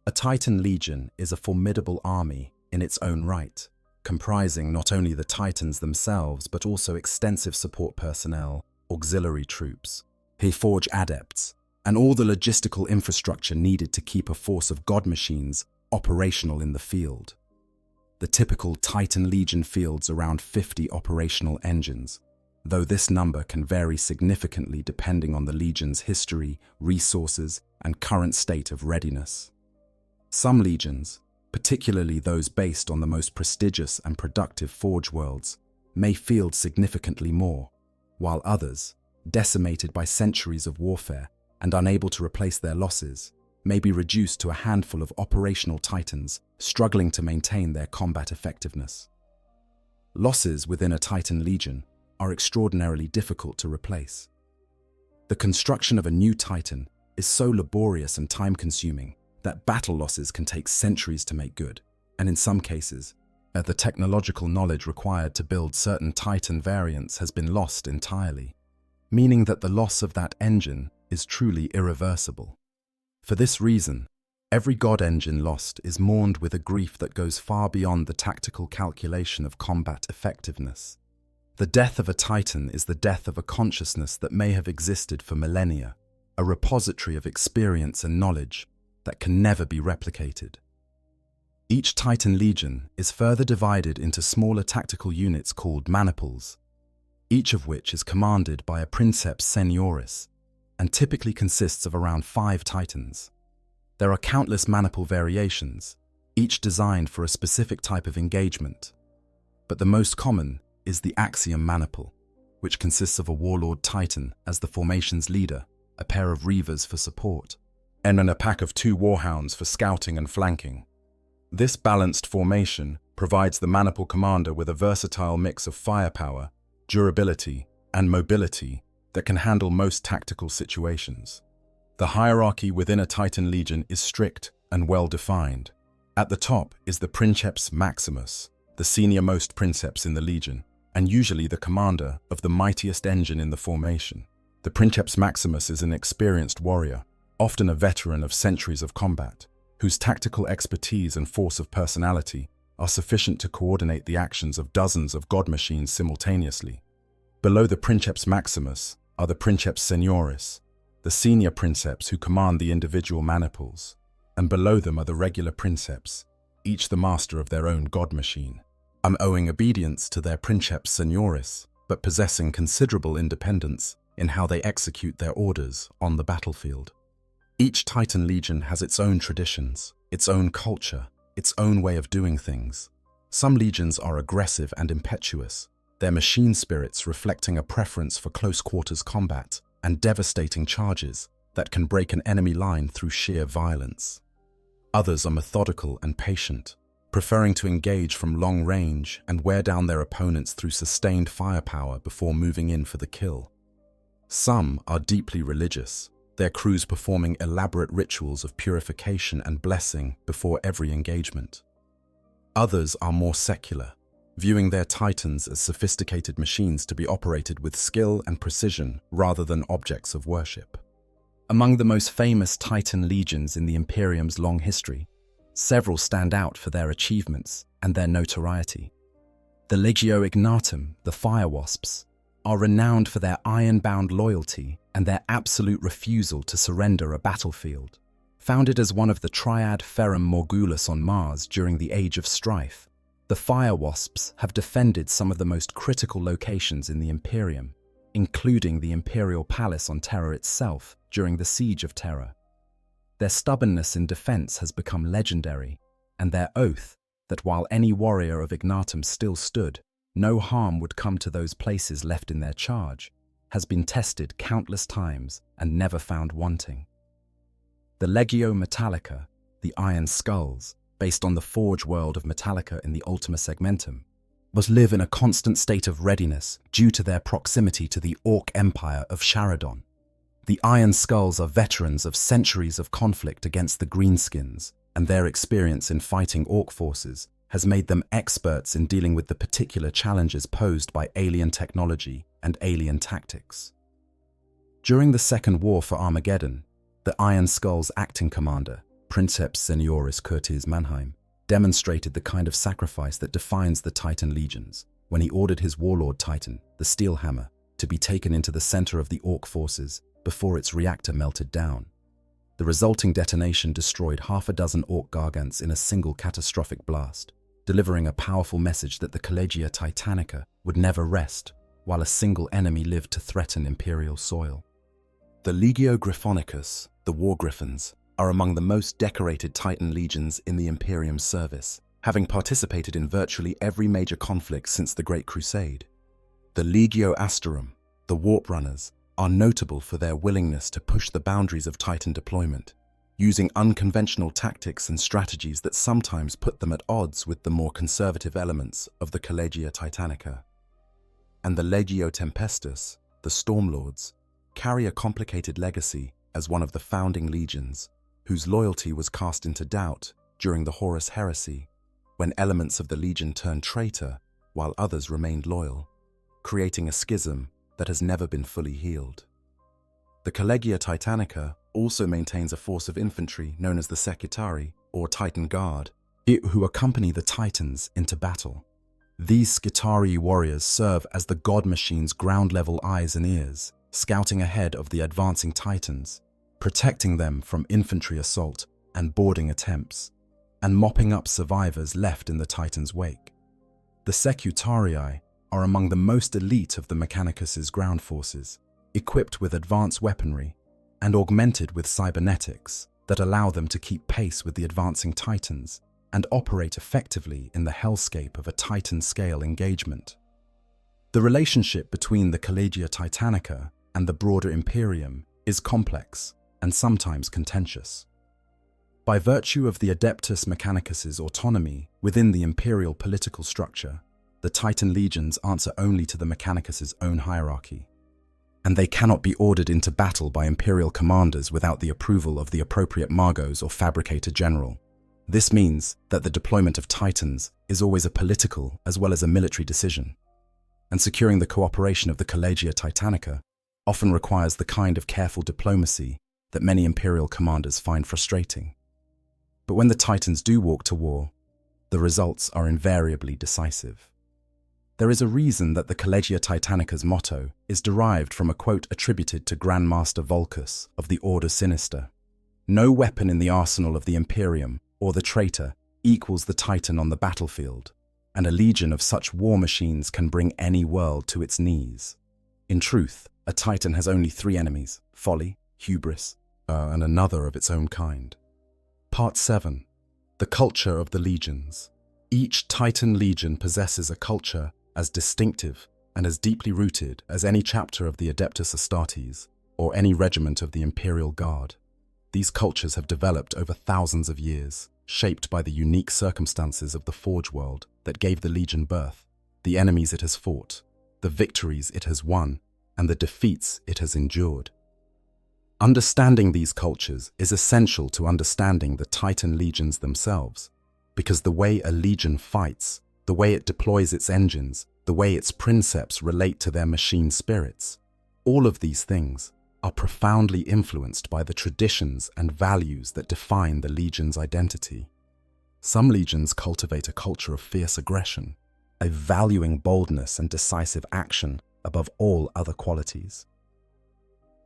A Titan Legion is a formidable army in its own right, comprising not only the Titans themselves but also extensive support personnel, auxiliary troops, Forge adepts, and all the logistical infrastructure needed to keep a force of god machines operational in the field. The typical Titan Legion fields around 50 operational engines, though this number can vary significantly depending on the Legion's history, resources, and current state of readiness. Some legions, particularly those based on the most prestigious and productive forge worlds, may field significantly more, while others, decimated by centuries of warfare and unable to replace their losses, may be reduced to a handful of operational Titans struggling to maintain their combat effectiveness. Losses within a Titan Legion are extraordinarily difficult to replace. The construction of a new Titan is so laborious and time-consuming that battle losses can take centuries to make good, and in some cases, the technological knowledge required to build certain Titan variants has been lost entirely, meaning that the loss of that engine is truly irreversible. For this reason, every god engine lost is mourned with a grief that goes far beyond the tactical calculation of combat effectiveness. The death of a Titan is the death of a consciousness that may have existed for millennia, a repository of experience and knowledge that can never be replicated. Each Titan Legion is further divided into smaller tactical units called maniples, each of which is commanded by a princeps senioris, and typically consists of around 5 Titans. There are countless maniple variations, each designed for a specific type of engagement, but the most common is the Axiom Maniple, which consists of a Warlord Titan as the formation's leader, a pair of Reavers for support, and a pack of 2 Warhounds for scouting and flanking. This balanced formation provides the Maniple commander with a versatile mix of firepower, durability, and mobility that can handle most tactical situations. The hierarchy within a Titan Legion is strict and well-defined. At the top is the Princeps Maximus, the senior-most princeps in the Legion, and usually the commander of the mightiest engine in the formation. The Princeps Maximus is an experienced warrior, often a veteran of centuries of combat, whose tactical expertise and force of personality are sufficient to coordinate the actions of dozens of god machines simultaneously. Below the Princeps Maximus are the Princeps Senioris, the senior princeps who command the individual maniples, and below them are the regular princeps, each the master of their own god machine, owing obedience to their Princeps Senioris, but possessing considerable independence in how they execute their orders on the battlefield. Each Titan Legion has its own traditions, its own culture, its own way of doing things. Some legions are aggressive and impetuous, their machine spirits reflecting a preference for close-quarters combat and devastating charges that can break an enemy line through sheer violence. Others are methodical and patient, preferring to engage from long range and wear down their opponents through sustained firepower before moving in for the kill. Some are deeply religious, their crews performing elaborate rituals of purification and blessing before every engagement. Others are more secular, viewing their titans as sophisticated machines to be operated with skill and precision rather than objects of worship. Among the most famous Titan legions in the Imperium's long history, several stand out for their achievements and their notoriety. The Legio Ignatum, the Fire Wasps, are renowned for their iron-bound loyalty and their absolute refusal to surrender a battlefield. Founded as one of the Triad Ferrum Morgulus on Mars during the Age of Strife, the Fire Wasps have defended some of the most critical locations in the Imperium, including the Imperial Palace on Terra itself during the Siege of Terra. Their stubbornness in defense has become legendary, and their oath that while any warrior of Ignatum still stood, no harm would come to those places left in their charge, has been tested countless times and never found wanting. The Legio Metallica, the Iron Skulls, based on the forge world of Metallica in the Ultima Segmentum, must live in a constant state of readiness due to their proximity to the Orc Empire of Sharadon. The Iron Skulls are veterans of centuries of conflict against the Greenskins, and their experience in fighting Orc forces has made them experts in dealing with the particular challenges posed by alien technology and alien tactics. During the Second War for Armageddon, the Iron Skull's acting commander, Princeps Senioris Curtius Mannheim, demonstrated the kind of sacrifice that defines the Titan legions when he ordered his warlord Titan, the Steelhammer, to be taken into the center of the Orc forces before its reactor melted down. The resulting detonation destroyed half a dozen Orc gargants in a single catastrophic blast, delivering a powerful message that the Collegia Titanica would never rest while a single enemy lived to threaten Imperial soil. The Legio Griffonicus, the War Griffins, are among the most decorated Titan legions in the Imperium's service, having participated in virtually every major conflict since the Great Crusade. The Legio Asterum, the Warp Runners, are notable for their willingness to push the boundaries of Titan deployment, using unconventional tactics and strategies that sometimes put them at odds with the more conservative elements of the Collegia Titanica. And the Legio Tempestus, the Stormlords, carry a complicated legacy as one of the founding legions, whose loyalty was cast into doubt during the Horus Heresy, when elements of the legion turned traitor while others remained loyal, creating a schism that has never been fully healed. The Collegia Titanica also maintains a force of infantry known as the Secutari, or Titan Guard, who accompany the Titans into battle. These Scutari warriors serve as the God Machine's ground-level eyes and ears, scouting ahead of the advancing Titans, protecting them from infantry assault and boarding attempts, and mopping up survivors left in the Titan's wake. The Secutarii are among the most elite of the Mechanicus's ground forces, equipped with advanced weaponry and augmented with cybernetics that allow them to keep pace with the advancing Titans and operate effectively in the hellscape of a Titan-scale engagement. The relationship between the Collegia Titanica and the broader Imperium is complex and sometimes contentious. By virtue of the Adeptus Mechanicus's autonomy within the imperial political structure, the Titan legions answer only to the Mechanicus's own hierarchy, and they cannot be ordered into battle by imperial commanders without the approval of the appropriate Magos or Fabricator General. This means that the deployment of Titans is always a political as well as a military decision, and securing the cooperation of the Collegia Titanica often requires the kind of careful diplomacy that many imperial commanders find frustrating. But when the Titans do walk to war, the results are invariably decisive. There is a reason that the Collegia Titanica's motto is derived from a quote attributed to Grandmaster Vulcus of the Order Sinister. No weapon in the arsenal of the Imperium or the traitor equals the Titan on the battlefield, and a legion of such war machines can bring any world to its knees. In truth, a Titan has only three enemies: folly, hubris, and another of its own kind. Part 7. The Culture of the Legions. Each Titan legion possesses a culture as distinctive and as deeply rooted as any chapter of the Adeptus Astartes or any regiment of the Imperial Guard. These cultures have developed over thousands of years, shaped by the unique circumstances of the Forge world that gave the Legion birth, the enemies it has fought, the victories it has won, and the defeats it has endured. Understanding these cultures is essential to understanding the Titan legions themselves, because the way a legion fights, the way it deploys its engines, the way its princeps relate to their machine spirits, all of these things are profoundly influenced by the traditions and values that define the legion's identity. Some legions cultivate a culture of fierce aggression, a valuing boldness and decisive action above all other qualities.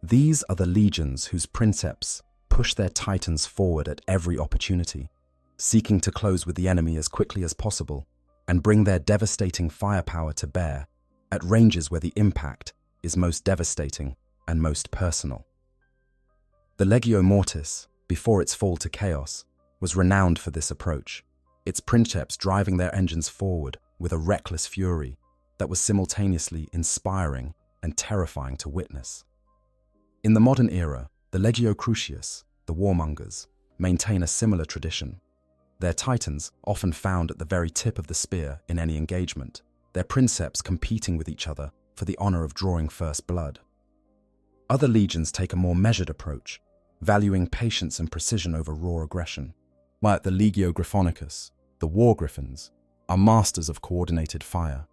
These are the legions whose princeps push their titans forward at every opportunity, seeking to close with the enemy as quickly as possible and bring their devastating firepower to bear at ranges where the impact is most devastating and most personal. The Legio Mortis, before its fall to chaos, was renowned for this approach, its princeps driving their engines forward with a reckless fury that was simultaneously inspiring and terrifying to witness. In the modern era, the Legio Crucius, the warmongers, maintain a similar tradition. Their titans, often found at the very tip of the spear in any engagement, their princeps competing with each other for the honor of drawing first blood. Other legions take a more measured approach, valuing patience and precision over raw aggression, while at the Legio Griffonicus, the War Griffins, are masters of coordinated fire,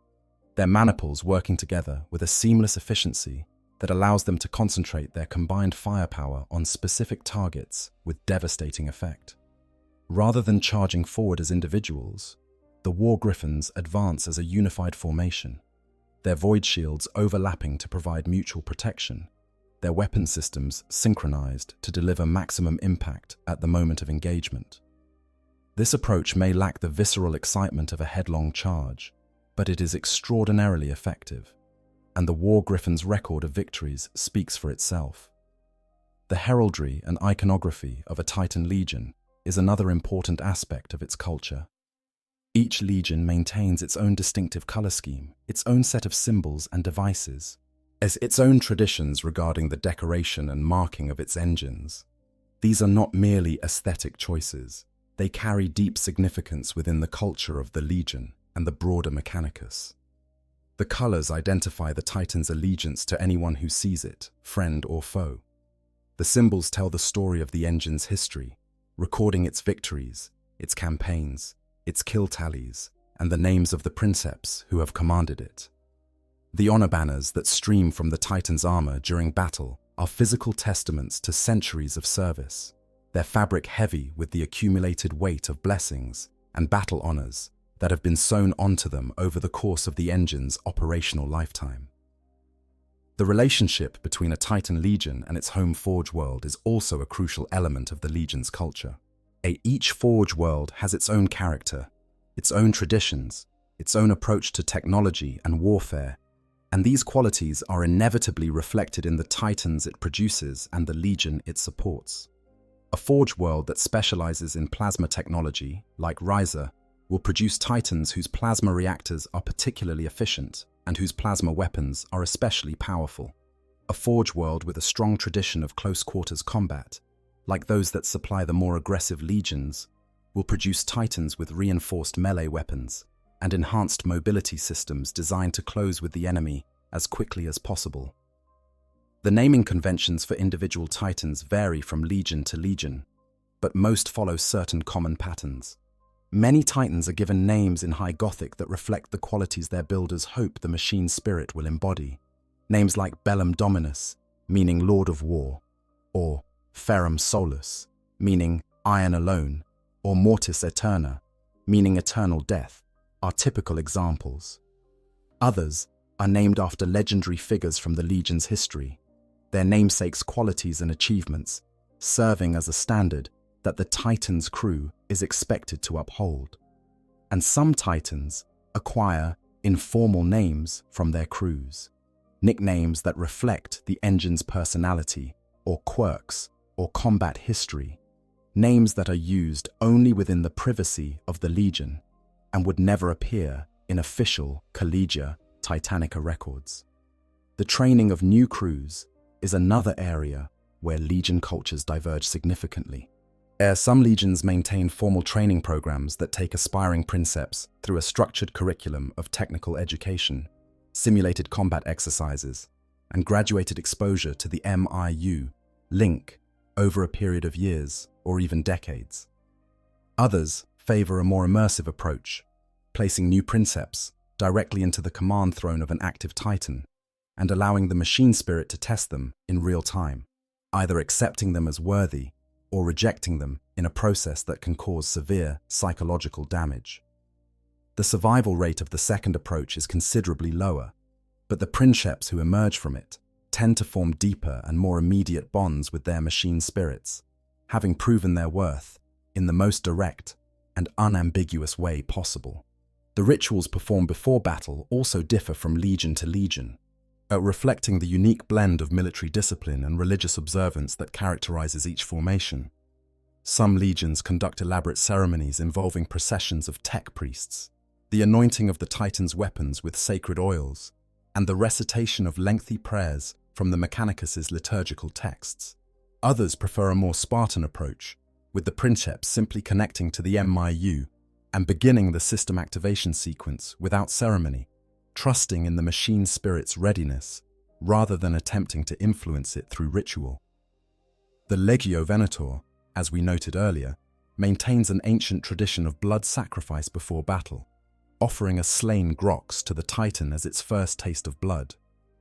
their maniples working together with a seamless efficiency that allows them to concentrate their combined firepower on specific targets with devastating effect. Rather than charging forward as individuals, the War Griffins advance as a unified formation, their void shields overlapping to provide mutual protection, their weapon systems synchronized to deliver maximum impact at the moment of engagement. This approach may lack the visceral excitement of a headlong charge, but it is extraordinarily effective, and the War Griffin's record of victories speaks for itself. The heraldry and iconography of a Titan legion is another important aspect of its culture. Each legion maintains its own distinctive color scheme, its own set of symbols and devices, as its own traditions regarding the decoration and marking of its engines. These are not merely aesthetic choices. They carry deep significance within the culture of the legion and the broader Mechanicus. The colors identify the Titan's allegiance to anyone who sees it, friend or foe. The symbols tell the story of the engine's history, recording its victories, its campaigns, its kill tallies, and the names of the princeps who have commanded it. The honor banners that stream from the Titan's armor during battle are physical testaments to centuries of service, their fabric heavy with the accumulated weight of blessings and battle honors that have been sewn onto them over the course of the engine's operational lifetime. The relationship between a Titan legion and its home forge world is also a crucial element of the legion's culture. Each forge world has its own character, its own traditions, its own approach to technology and warfare, and these qualities are inevitably reflected in the Titans it produces and the legion it supports. A forge world that specializes in plasma technology, like Ryza, will produce Titans whose plasma reactors are particularly efficient and whose plasma weapons are especially powerful. A forge world with a strong tradition of close-quarters combat, like those that supply the more aggressive legions, will produce Titans with reinforced melee weapons and enhanced mobility systems designed to close with the enemy as quickly as possible. The naming conventions for individual Titans vary from legion to legion, but most follow certain common patterns. Many Titans are given names in High Gothic that reflect the qualities their builders hope the machine spirit will embody. Names like Bellum Dominus, meaning Lord of War, or Ferrum Solus, meaning Iron Alone, or Mortis Eterna, meaning Eternal Death, are typical examples. Others are named after legendary figures from the Legion's history, their namesakes' qualities and achievements serving as a standard that the Titan's crew is expected to uphold. And some Titans acquire informal names from their crews, nicknames that reflect the engine's personality or quirks or combat history, names that are used only within the privacy of the Legion and would never appear in official Collegia Titanica records. The training of new crews is another area where Legion cultures diverge significantly. Some legions maintain formal training programs that take aspiring princeps through a structured curriculum of technical education, simulated combat exercises, and graduated exposure to the MIU, link, over a period of years or even decades. Others favor a more immersive approach, placing new princeps directly into the command throne of an active Titan and allowing the machine spirit to test them in real time, either accepting them as worthy or rejecting them in a process that can cause severe psychological damage. The survival rate of the second approach is considerably lower, but the princeps who emerge from it tend to form deeper and more immediate bonds with their machine spirits, having proven their worth in the most direct and unambiguous way possible. The rituals performed before battle also differ from legion to legion, reflecting the unique blend of military discipline and religious observance that characterizes each formation. Some legions conduct elaborate ceremonies involving processions of tech priests, the anointing of the Titan's weapons with sacred oils, and the recitation of lengthy prayers from the Mechanicus's liturgical texts. Others prefer a more Spartan approach, with the princeps simply connecting to the MIU and beginning the system activation sequence without ceremony, trusting in the machine spirit's readiness rather than attempting to influence it through ritual. The Legio Venator, as we noted earlier, maintains an ancient tradition of blood sacrifice before battle, offering a slain Grox to the Titan as its first taste of blood.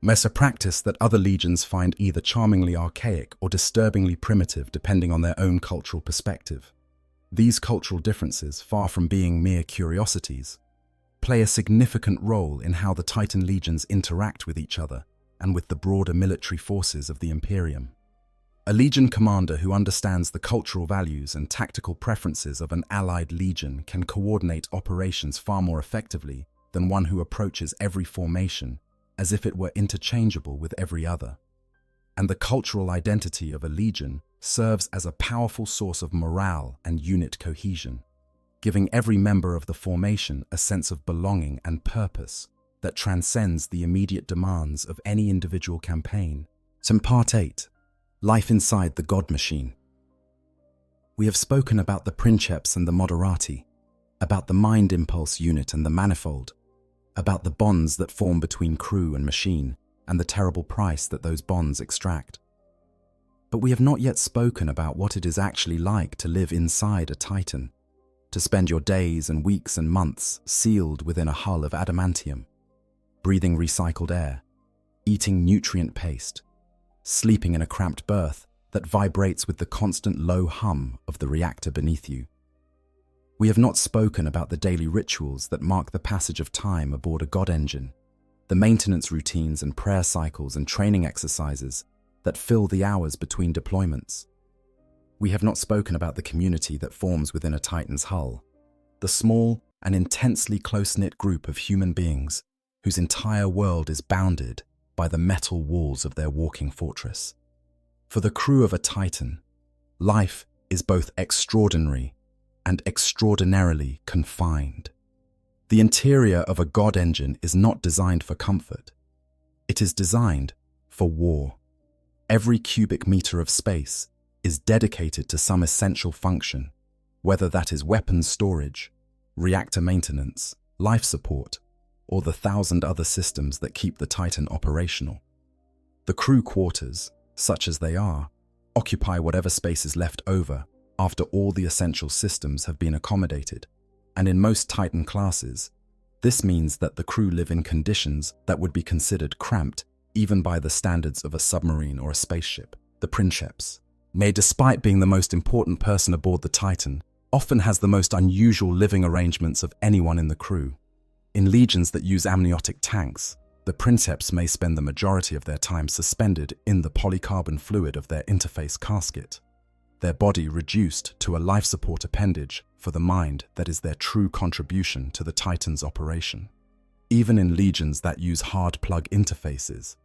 A practice that other legions find either charmingly archaic or disturbingly primitive depending on their own cultural perspective. These cultural differences, far from being mere curiosities, play a significant role in how the Titan legions interact with each other and with the broader military forces of the Imperium. A legion commander who understands the cultural values and tactical preferences of an allied legion can coordinate operations far more effectively than one who approaches every formation as if it were interchangeable with every other. And the cultural identity of a legion serves as a powerful source of morale and unit cohesion, giving every member of the formation a sense of belonging and purpose that transcends the immediate demands of any individual campaign. So, Part 8. Life inside the God Machine. We have spoken about the princeps and the moderati, about the mind impulse unit and the manifold, about the bonds that form between crew and machine, and the terrible price that those bonds extract. But we have not yet spoken about what it is actually like to live inside a Titan, to spend your days and weeks and months sealed within a hull of adamantium, breathing recycled air, eating nutrient paste, sleeping in a cramped berth that vibrates with the constant low hum of the reactor beneath you. We have not spoken about the daily rituals that mark the passage of time aboard a God engine, the maintenance routines and prayer cycles and training exercises that fill the hours between deployments. We have not spoken about the community that forms within a Titan's hull, the small and intensely close-knit group of human beings whose entire world is bounded by the metal walls of their walking fortress. For the crew of a Titan, life is both extraordinary and extraordinarily confined. The interior of a God engine is not designed for comfort. It is designed for war. Every cubic meter of space is dedicated to some essential function, whether that is weapons storage, reactor maintenance, life support, or the 1,000 other systems that keep the Titan operational. The crew quarters, such as they are, occupy whatever space is left over after all the essential systems have been accommodated, and in most Titan classes, this means that the crew live in conditions that would be considered cramped even by the standards of a submarine or a spaceship. The princeps, despite being the most important person aboard the Titan, often has the most unusual living arrangements of anyone in the crew. In legions that use amniotic tanks, the princeps may spend the majority of their time suspended in the polycarbon fluid of their interface casket, their body reduced to a life support appendage for the mind that is their true contribution to the Titan's operation. Even in legions that use hard plug interfaces,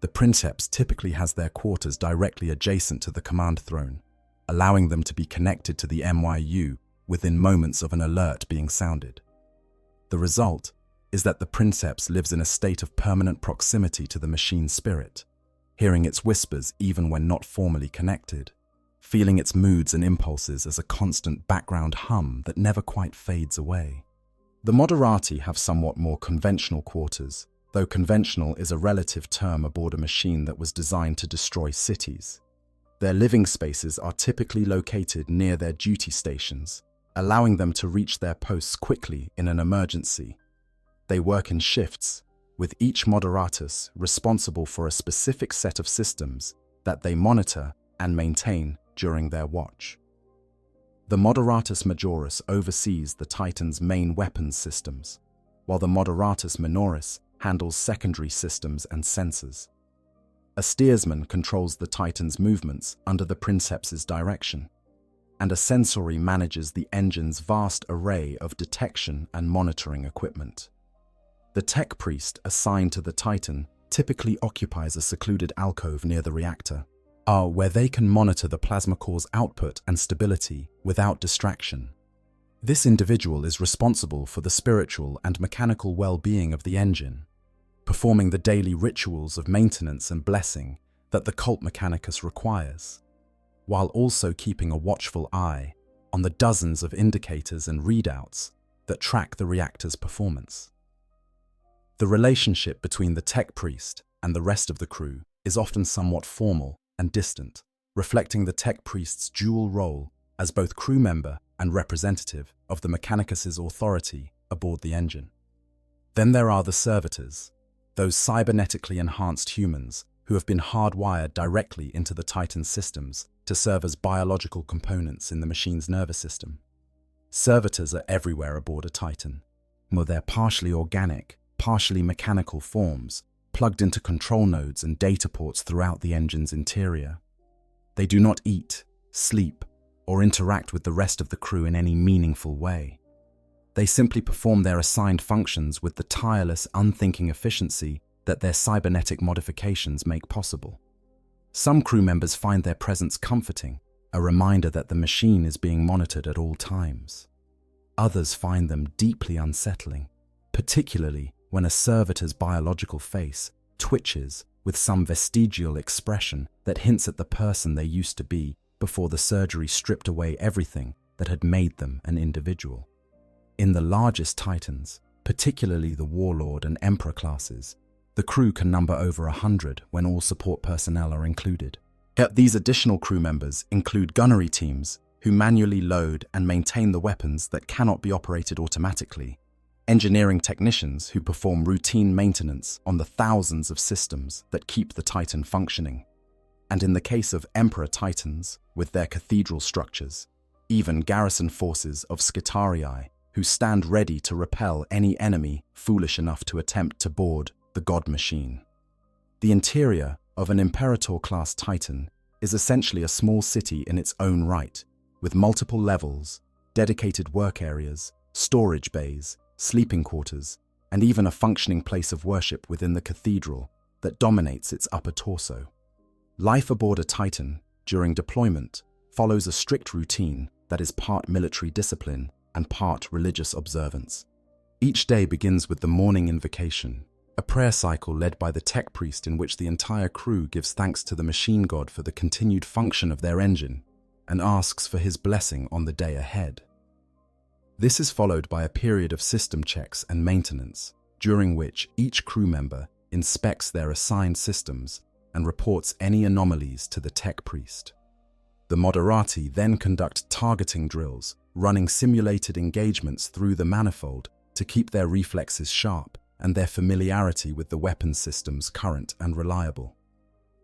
the princeps typically has their quarters directly adjacent to the command throne, allowing them to be connected to the MYU within moments of an alert being sounded. The result is that the princeps lives in a state of permanent proximity to the machine spirit, hearing its whispers even when not formally connected, feeling its moods and impulses as a constant background hum that never quite fades away. The moderati have somewhat more conventional quarters, though conventional is a relative term aboard a machine that was designed to destroy cities. Their living spaces are typically located near their duty stations, allowing them to reach their posts quickly in an emergency. They work in shifts, with each moderatus responsible for a specific set of systems that they monitor and maintain during their watch. The moderatus majoris oversees the Titan's main weapons systems, while the moderatus minoris handles secondary systems and sensors. A steersman controls the Titan's movements under the Princeps's direction, and a sensory manages the engine's vast array of detection and monitoring equipment. The tech priest assigned to the Titan typically occupies a secluded alcove near the reactor, where they can monitor the plasma core's output and stability without distraction. This individual is responsible for the spiritual and mechanical well-being of the engine, performing the daily rituals of maintenance and blessing that the cult mechanicus requires, while also keeping a watchful eye on the dozens of indicators and readouts that track the reactor's performance. The relationship between the tech priest and the rest of the crew is often somewhat formal and distant, reflecting the tech priest's dual role as both crew member and representative of the mechanicus's authority aboard the engine. Then there are the servitors, those cybernetically enhanced humans who have been hardwired directly into the Titan's systems to serve as biological components in the machine's nervous system. Servitors are everywhere aboard a Titan, where they're partially organic, partially mechanical forms, plugged into control nodes and data ports throughout the engine's interior. They do not eat, sleep, or interact with the rest of the crew in any meaningful way. They simply perform their assigned functions with the tireless, unthinking efficiency that their cybernetic modifications make possible. Some crew members find their presence comforting, a reminder that the machine is being monitored at all times. Others find them deeply unsettling, particularly when a servitor's biological face twitches with some vestigial expression that hints at the person they used to be before the surgery stripped away everything that had made them an individual. In the largest Titans, particularly the Warlord and Emperor classes, the crew can number over 100 when all support personnel are included. Yet these additional crew members include gunnery teams who manually load and maintain the weapons that cannot be operated automatically, engineering technicians who perform routine maintenance on the thousands of systems that keep the Titan functioning, and in the case of Emperor Titans, with their cathedral structures, even garrison forces of Skitarii who stand ready to repel any enemy foolish enough to attempt to board the God Machine. The interior of an Imperator-class Titan is essentially a small city in its own right, with multiple levels, dedicated work areas, storage bays, sleeping quarters, and even a functioning place of worship within the cathedral that dominates its upper torso. Life aboard a Titan during deployment follows a strict routine that is part military discipline and part religious observance. Each day begins with the morning invocation, a prayer cycle led by the tech priest in which the entire crew gives thanks to the machine god for the continued function of their engine and asks for his blessing on the day ahead. This is followed by a period of system checks and maintenance, during which each crew member inspects their assigned systems and reports any anomalies to the tech priest. The Moderati then conduct targeting drills, running simulated engagements through the manifold to keep their reflexes sharp and their familiarity with the weapon systems current and reliable.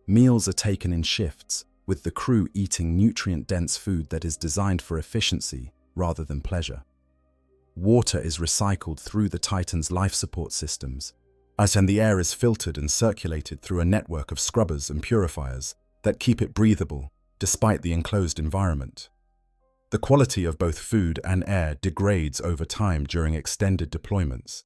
Meals are taken in shifts, with the crew eating nutrient-dense food that is designed for efficiency rather than pleasure. Water is recycled through the Titan's life support systems, and the air is filtered and circulated through a network of scrubbers and purifiers that keep it breathable despite the enclosed environment. The quality of both food and air degrades over time during extended deployments,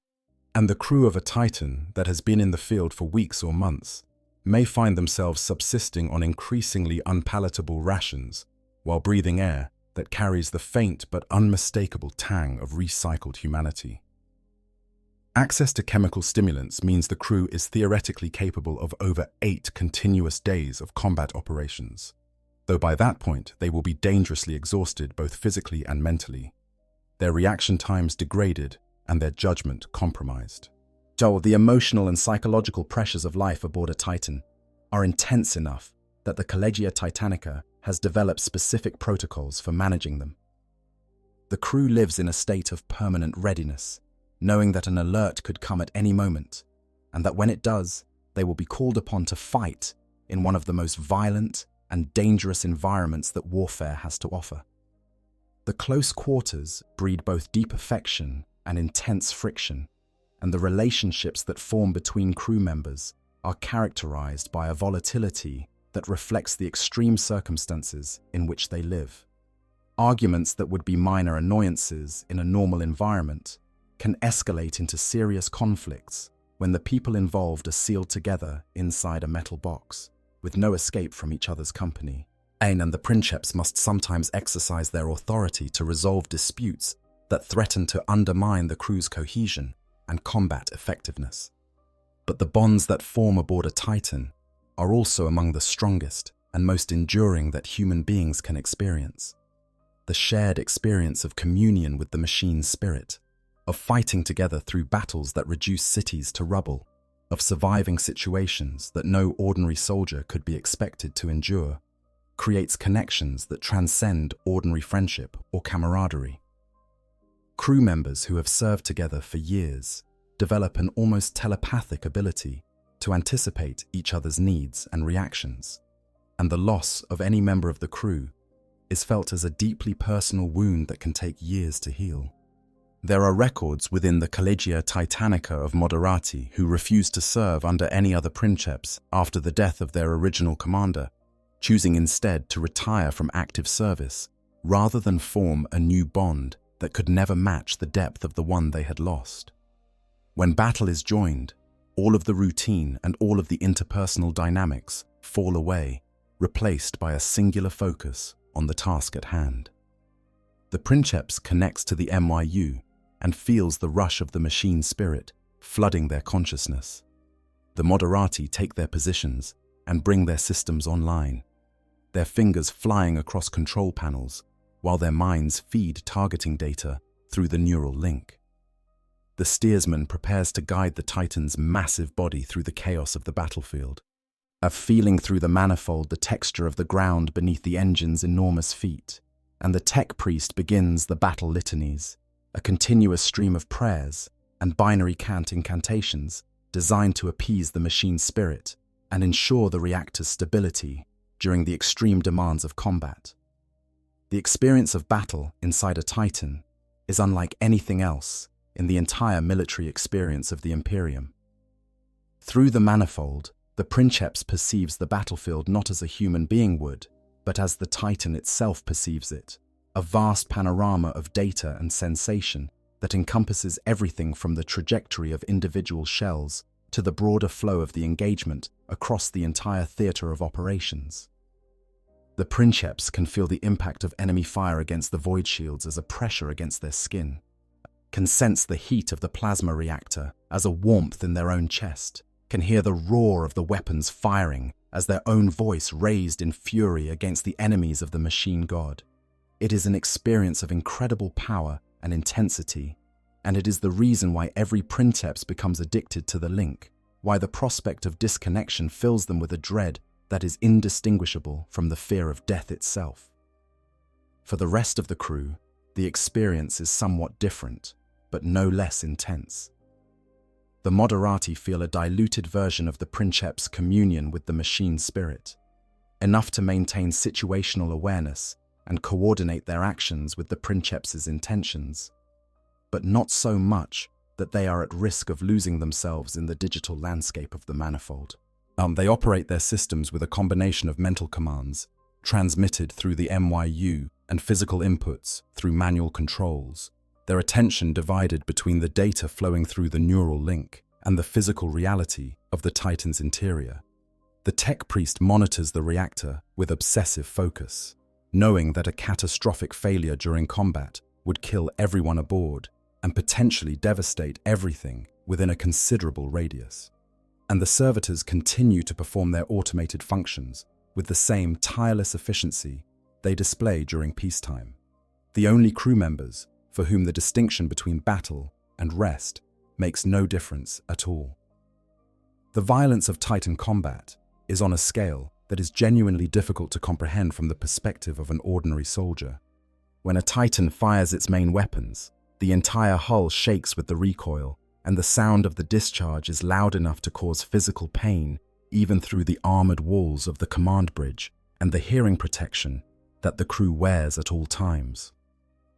and the crew of a Titan that has been in the field for weeks or months may find themselves subsisting on increasingly unpalatable rations while breathing air that carries the faint but unmistakable tang of recycled humanity. Access to chemical stimulants means the crew is theoretically capable of over 8 continuous days of combat operations, though by that point they will be dangerously exhausted both physically and mentally, their reaction times degraded and their judgment compromised. The emotional and psychological pressures of life aboard a Titan are intense enough that the Collegia Titanica has developed specific protocols for managing them. The crew lives in a state of permanent readiness, knowing that an alert could come at any moment, and that when it does, they will be called upon to fight in one of the most violent and dangerous environments that warfare has to offer. The close quarters breed both deep affection and intense friction, and the relationships that form between crew members are characterized by a volatility that reflects the extreme circumstances in which they live. Arguments that would be minor annoyances in a normal environment can escalate into serious conflicts when the people involved are sealed together inside a metal box, with no escape from each other's company. Ain and the princeps must sometimes exercise their authority to resolve disputes that threaten to undermine the crew's cohesion and combat effectiveness. But the bonds that form aboard a Titan are also among the strongest and most enduring that human beings can experience. The shared experience of communion with the machine's spirit, of fighting together through battles that reduce cities to rubble, of surviving situations that no ordinary soldier could be expected to endure, creates connections that transcend ordinary friendship or camaraderie. Crew members who have served together for years develop an almost telepathic ability to anticipate each other's needs and reactions, and the loss of any member of the crew is felt as a deeply personal wound that can take years to heal. There are records within the Collegia Titanica of Moderati who refused to serve under any other princeps after the death of their original commander, choosing instead to retire from active service rather than form a new bond that could never match the depth of the one they had lost. When battle is joined, all of the routine and all of the interpersonal dynamics fall away, replaced by a singular focus on the task at hand. The princeps connects to the MYU and feels the rush of the machine spirit flooding their consciousness. The Moderati take their positions and bring their systems online, their fingers flying across control panels while their minds feed targeting data through the neural link. The steersman prepares to guide the Titan's massive body through the chaos of the battlefield, feeling through the manifold the texture of the ground beneath the engine's enormous feet, and the tech priest begins the battle litanies, a continuous stream of prayers and binary cant incantations designed to appease the machine spirit and ensure the reactor's stability during the extreme demands of combat. The experience of battle inside a Titan is unlike anything else in the entire military experience of the Imperium. Through the manifold, the princeps perceives the battlefield not as a human being would, but as the Titan itself perceives it, a vast panorama of data and sensation that encompasses everything from the trajectory of individual shells to the broader flow of the engagement across the entire theater of operations. The princeps can feel the impact of enemy fire against the void shields as a pressure against their skin, can sense the heat of the plasma reactor as a warmth in their own chest, can hear the roar of the weapons firing as their own voice raised in fury against the enemies of the machine god. It is an experience of incredible power and intensity, and it is the reason why every princeps becomes addicted to the link, why the prospect of disconnection fills them with a dread that is indistinguishable from the fear of death itself. For the rest of the crew, the experience is somewhat different, but no less intense. The Moderati feel a diluted version of the princeps' communion with the machine spirit, enough to maintain situational awareness and coordinate their actions with the princeps' intentions, but not so much that they are at risk of losing themselves in the digital landscape of the manifold. They operate their systems with a combination of mental commands, transmitted through the MYU, and physical inputs through manual controls, their attention divided between the data flowing through the neural link and the physical reality of the Titan's interior. The tech priest monitors the reactor with obsessive focus, knowing that a catastrophic failure during combat would kill everyone aboard and potentially devastate everything within a considerable radius. And the servitors continue to perform their automated functions with the same tireless efficiency they display during peacetime. The only crew members for whom the distinction between battle and rest makes no difference at all. The violence of Titan combat is on a scale that is genuinely difficult to comprehend from the perspective of an ordinary soldier. When a Titan fires its main weapons, the entire hull shakes with the recoil, and the sound of the discharge is loud enough to cause physical pain even through the armored walls of the command bridge and the hearing protection that the crew wears at all times.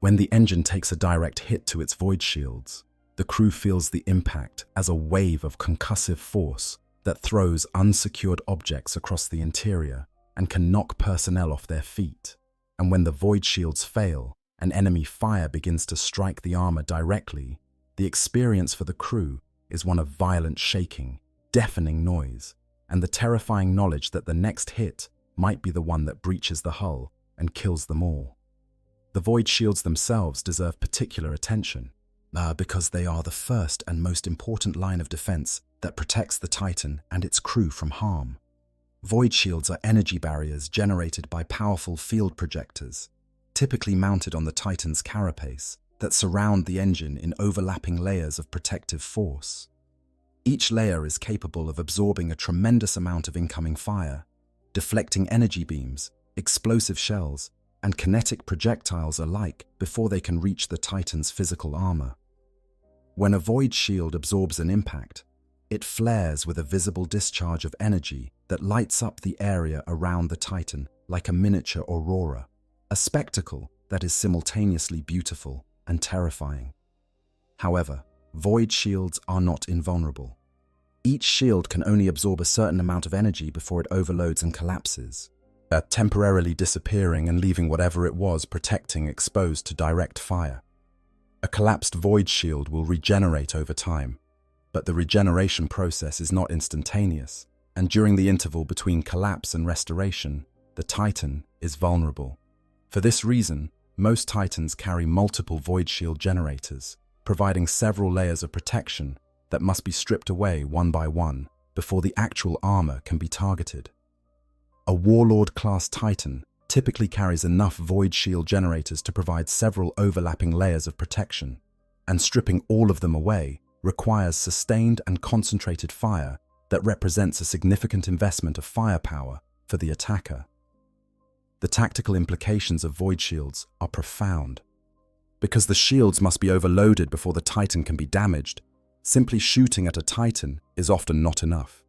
When the engine takes a direct hit to its void shields, the crew feels the impact as a wave of concussive force that throws unsecured objects across the interior and can knock personnel off their feet. And when the void shields fail and enemy fire begins to strike the armor directly, the experience for the crew is one of violent shaking, deafening noise, and the terrifying knowledge that the next hit might be the one that breaches the hull and kills them all. The void shields themselves deserve particular attention, because they are the first and most important line of defense that protects the Titan and its crew from harm. Void shields are energy barriers generated by powerful field projectors, typically mounted on the Titan's carapace, that surround the engine in overlapping layers of protective force. Each layer is capable of absorbing a tremendous amount of incoming fire, deflecting energy beams, explosive shells, and kinetic projectiles alike before they can reach the Titan's physical armor. When a void shield absorbs an impact, it flares with a visible discharge of energy that lights up the area around the Titan like a miniature aurora, a spectacle that is simultaneously beautiful and terrifying. However, void shields are not invulnerable. Each shield can only absorb a certain amount of energy before it overloads and collapses, temporarily disappearing and leaving whatever it was protecting exposed to direct fire. A collapsed void shield will regenerate over time, but the regeneration process is not instantaneous, and during the interval between collapse and restoration, the Titan is vulnerable. For this reason, most Titans carry multiple void shield generators, providing several layers of protection that must be stripped away one by one before the actual armor can be targeted. A Warlord-class Titan typically carries enough void shield generators to provide several overlapping layers of protection, and stripping all of them away requires sustained and concentrated fire that represents a significant investment of firepower for the attacker. The tactical implications of void shields are profound. Because the shields must be overloaded before the Titan can be damaged, simply shooting at a Titan is often not enough.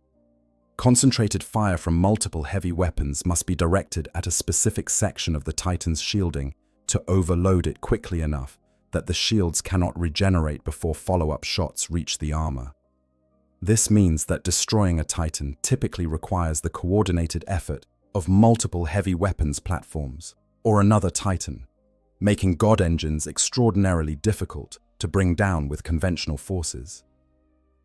Concentrated fire from multiple heavy weapons must be directed at a specific section of the Titan's shielding to overload it quickly enough that the shields cannot regenerate before follow-up shots reach the armor. This means that destroying a Titan typically requires the coordinated effort of multiple heavy weapons platforms or another Titan, making God engines extraordinarily difficult to bring down with conventional forces.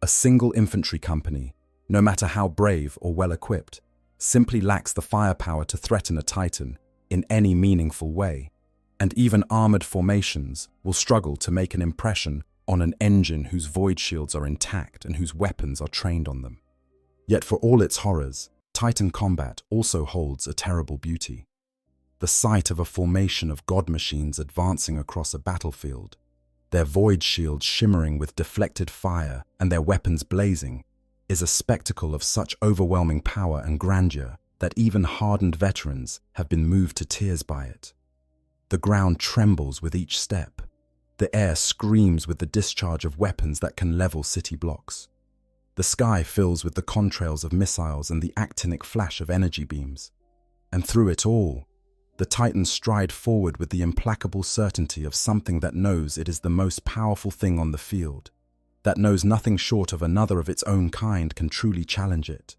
A single infantry company, no matter how brave or well-equipped, simply lacks the firepower to threaten a Titan in any meaningful way, and even armored formations will struggle to make an impression on an engine whose void shields are intact and whose weapons are trained on them. Yet for all its horrors, Titan combat also holds a terrible beauty. The sight of a formation of god machines advancing across a battlefield, their void shields shimmering with deflected fire and their weapons blazing, is a spectacle of such overwhelming power and grandeur that even hardened veterans have been moved to tears by it. The ground trembles with each step. The air screams with the discharge of weapons that can level city blocks. The sky fills with the contrails of missiles and the actinic flash of energy beams. And through it all, the Titans stride forward with the implacable certainty of something that knows it is the most powerful thing on the field, that knows nothing short of another of its own kind can truly challenge it,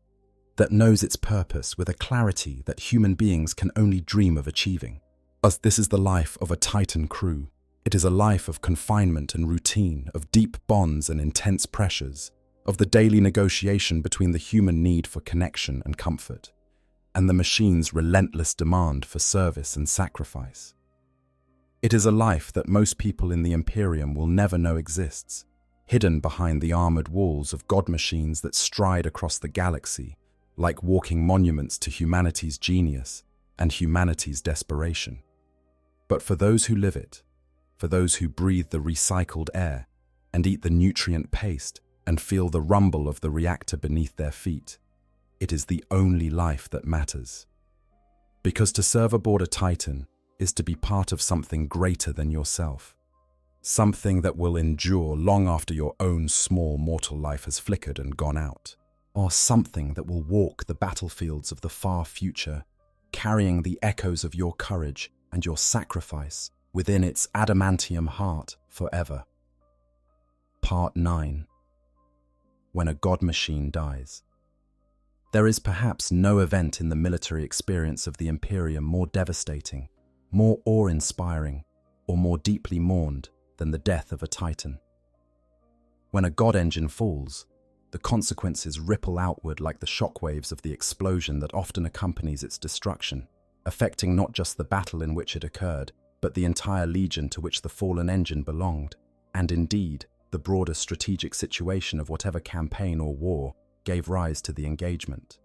that knows its purpose with a clarity that human beings can only dream of achieving. As this is the life of a Titan crew. It is a life of confinement and routine, of deep bonds and intense pressures, of the daily negotiation between the human need for connection and comfort, and the machine's relentless demand for service and sacrifice. It is a life that most people in the Imperium will never know exists, hidden behind the armored walls of god machines that stride across the galaxy like walking monuments to humanity's genius and humanity's desperation. But for those who live it, for those who breathe the recycled air and eat the nutrient paste and feel the rumble of the reactor beneath their feet, It is the only life that matters. Because to serve aboard a Titan is to be part of something greater than yourself. Something that will endure long after your own small mortal life has flickered and gone out. Or something that will walk the battlefields of the far future, carrying the echoes of your courage and your sacrifice within its adamantium heart forever. Part 9. When a god machine dies. There is perhaps no event in the military experience of the Imperium more devastating, more awe-inspiring, or more deeply mourned than the death of a Titan. When a god engine falls, the consequences ripple outward like the shockwaves of the explosion that often accompanies its destruction, affecting not just the battle in which it occurred, but the entire legion to which the fallen engine belonged, and indeed, the broader strategic situation of whatever campaign or war gave rise to the engagement.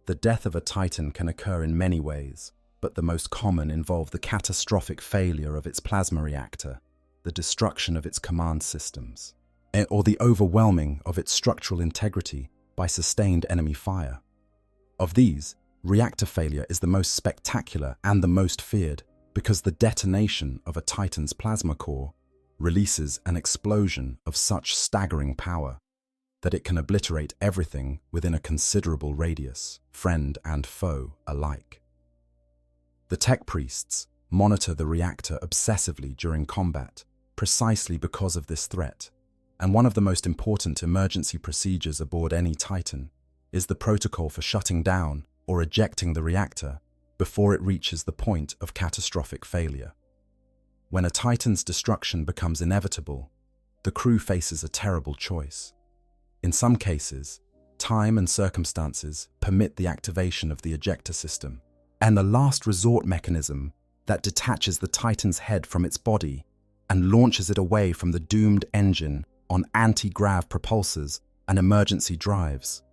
The death of a Titan can occur in many ways, but the most common involve the catastrophic failure of its plasma reactor, the destruction of its command systems, or the overwhelming of its structural integrity by sustained enemy fire. Of these, reactor failure is the most spectacular and the most feared because the detonation of a Titan's plasma core releases an explosion of such staggering power that it can obliterate everything within a considerable radius, friend and foe alike. The tech priests monitor the reactor obsessively during combat, precisely because of this threat, and one of the most important emergency procedures aboard any Titan is the protocol for shutting down or ejecting the reactor before it reaches the point of catastrophic failure. When a Titan's destruction becomes inevitable, the crew faces a terrible choice. In some cases, time and circumstances permit the activation of the ejector system, and a last resort mechanism that detaches the Titan's head from its body and launches it away from the doomed engine on anti-grav propulsors and emergency drives.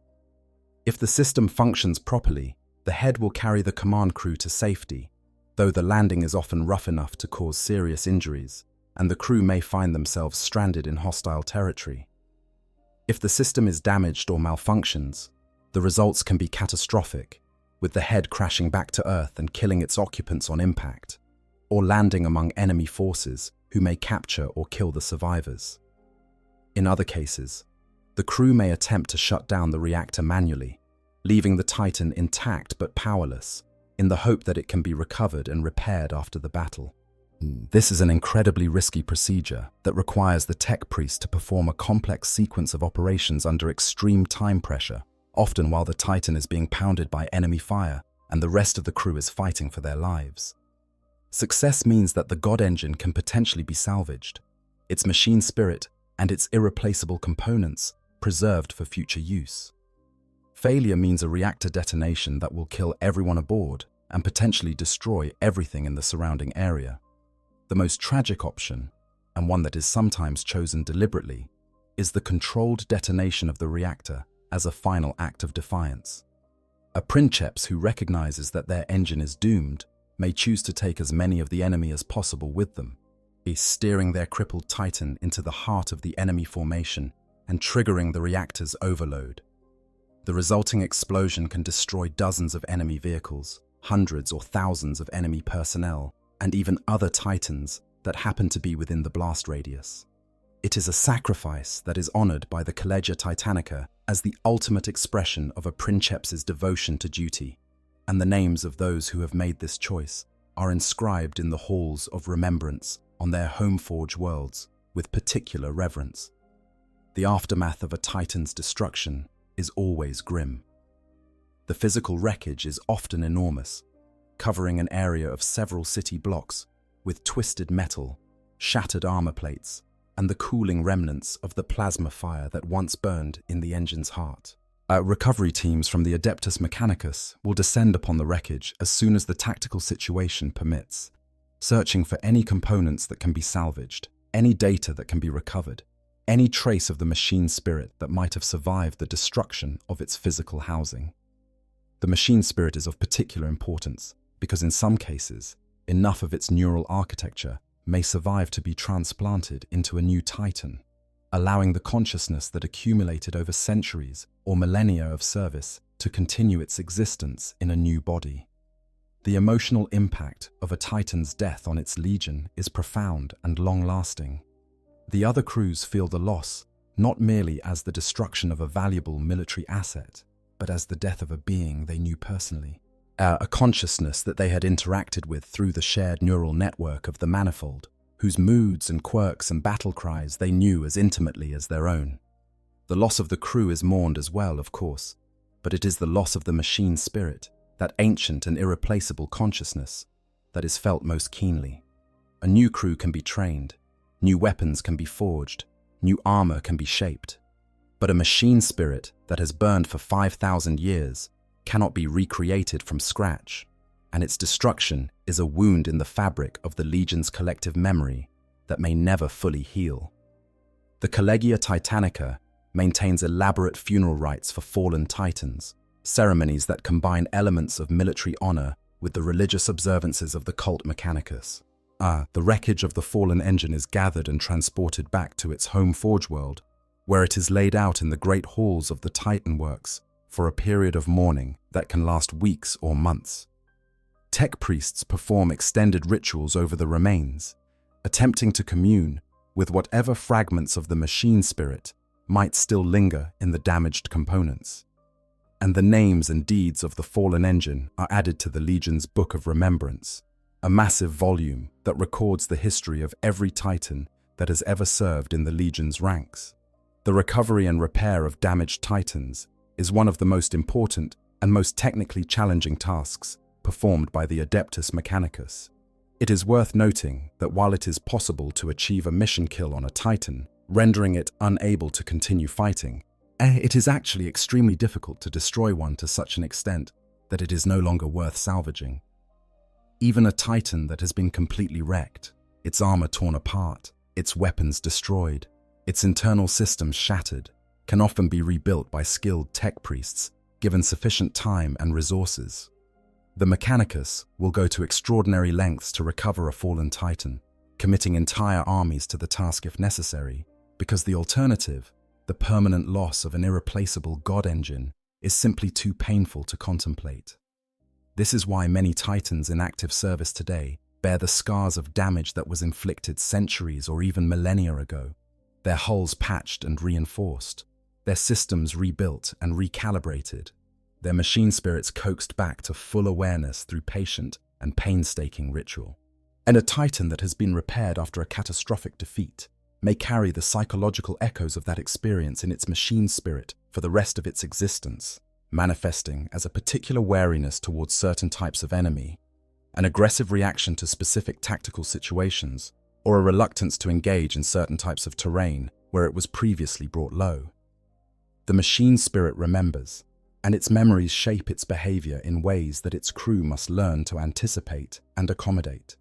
If the system functions properly, the head will carry the command crew to safety, though the landing is often rough enough to cause serious injuries, and the crew may find themselves stranded in hostile territory. If the system is damaged or malfunctions, the results can be catastrophic, with the head crashing back to Earth and killing its occupants on impact, or landing among enemy forces who may capture or kill the survivors. In other cases, the crew may attempt to shut down the reactor manually, leaving the Titan intact but powerless, in the hope that it can be recovered and repaired after the battle. This is an incredibly risky procedure that requires the tech priest to perform a complex sequence of operations under extreme time pressure, often while the Titan is being pounded by enemy fire and the rest of the crew is fighting for their lives. Success means that the god engine can potentially be salvaged, its machine spirit and its irreplaceable components preserved for future use. Failure means a reactor detonation that will kill everyone aboard and potentially destroy everything in the surrounding area. The most tragic option, and one that is sometimes chosen deliberately, is the controlled detonation of the reactor as a final act of defiance. A princeps who recognizes that their engine is doomed may choose to take as many of the enemy as possible with them, steering their crippled Titan into the heart of the enemy formation and triggering the reactor's overload. The resulting explosion can destroy dozens of enemy vehicles, hundreds or thousands of enemy personnel, and even other Titans that happen to be within the blast radius. It is a sacrifice that is honored by the Collegia Titanica as the ultimate expression of a princeps's devotion to duty, and the names of those who have made this choice are inscribed in the halls of remembrance on their home-forge worlds with particular reverence. The aftermath of a Titan's destruction is always grim. The physical wreckage is often enormous, covering an area of several city blocks with twisted metal, shattered armor plates, and the cooling remnants of the plasma fire that once burned in the engine's heart. Recovery teams from the Adeptus Mechanicus will descend upon the wreckage as soon as the tactical situation permits, searching for any components that can be salvaged, any data that can be recovered, any trace of the machine spirit that might have survived the destruction of its physical housing. The machine spirit is of particular importance because in some cases, enough of its neural architecture may survive to be transplanted into a new Titan, allowing the consciousness that accumulated over centuries or millennia of service to continue its existence in a new body. The emotional impact of a Titan's death on its legion is profound and long-lasting. The other crews feel the loss not merely as the destruction of a valuable military asset, but as the death of a being they knew personally, a consciousness that they had interacted with through the shared neural network of the manifold, whose moods and quirks and battle cries they knew as intimately as their own. The loss of the crew is mourned as well, of course, but it is the loss of the machine spirit, that ancient and irreplaceable consciousness, that is felt most keenly. A new crew can be trained, new weapons can be forged, new armor can be shaped. But a machine spirit that has burned for 5,000 years cannot be recreated from scratch, and its destruction is a wound in the fabric of the Legion's collective memory that may never fully heal. The Collegia Titanica maintains elaborate funeral rites for fallen Titans, ceremonies that combine elements of military honor with the religious observances of the cult Mechanicus. The wreckage of the fallen engine is gathered and transported back to its home forge world, where it is laid out in the great halls of the Titan Works for a period of mourning that can last weeks or months. Tech priests perform extended rituals over the remains, attempting to commune with whatever fragments of the machine spirit might still linger in the damaged components. And the names and deeds of the fallen engine are added to the Legion's Book of Remembrance, a massive volume that records the history of every Titan that has ever served in the Legion's ranks. The recovery and repair of damaged Titans is one of the most important and most technically challenging tasks performed by the Adeptus Mechanicus. It is worth noting that while it is possible to achieve a mission kill on a Titan, rendering it unable to continue fighting, it is actually extremely difficult to destroy one to such an extent that it is no longer worth salvaging. Even a Titan that has been completely wrecked, its armor torn apart, its weapons destroyed, its internal systems shattered, can often be rebuilt by skilled tech priests given sufficient time and resources. The Mechanicus will go to extraordinary lengths to recover a fallen Titan, committing entire armies to the task if necessary, because the alternative, the permanent loss of an irreplaceable god engine, is simply too painful to contemplate. This is why many Titans in active service today bear the scars of damage that was inflicted centuries or even millennia ago, their hulls patched and reinforced, their systems rebuilt and recalibrated, their machine spirits coaxed back to full awareness through patient and painstaking ritual. And a Titan that has been repaired after a catastrophic defeat may carry the psychological echoes of that experience in its machine spirit for the rest of its existence, manifesting as a particular wariness towards certain types of enemy, an aggressive reaction to specific tactical situations, or a reluctance to engage in certain types of terrain where it was previously brought low. The machine spirit remembers, and its memories shape its behavior in ways that its crew must learn to anticipate and accommodate.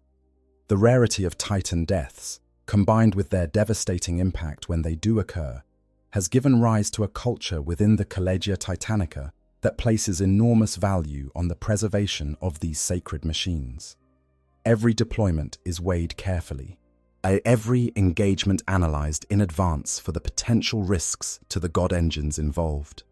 The rarity of Titan deaths, combined with their devastating impact when they do occur, has given rise to a culture within the Collegia Titanica that places enormous value on the preservation of these sacred machines. Every deployment is weighed carefully, every engagement analyzed in advance for the potential risks to the god engines involved.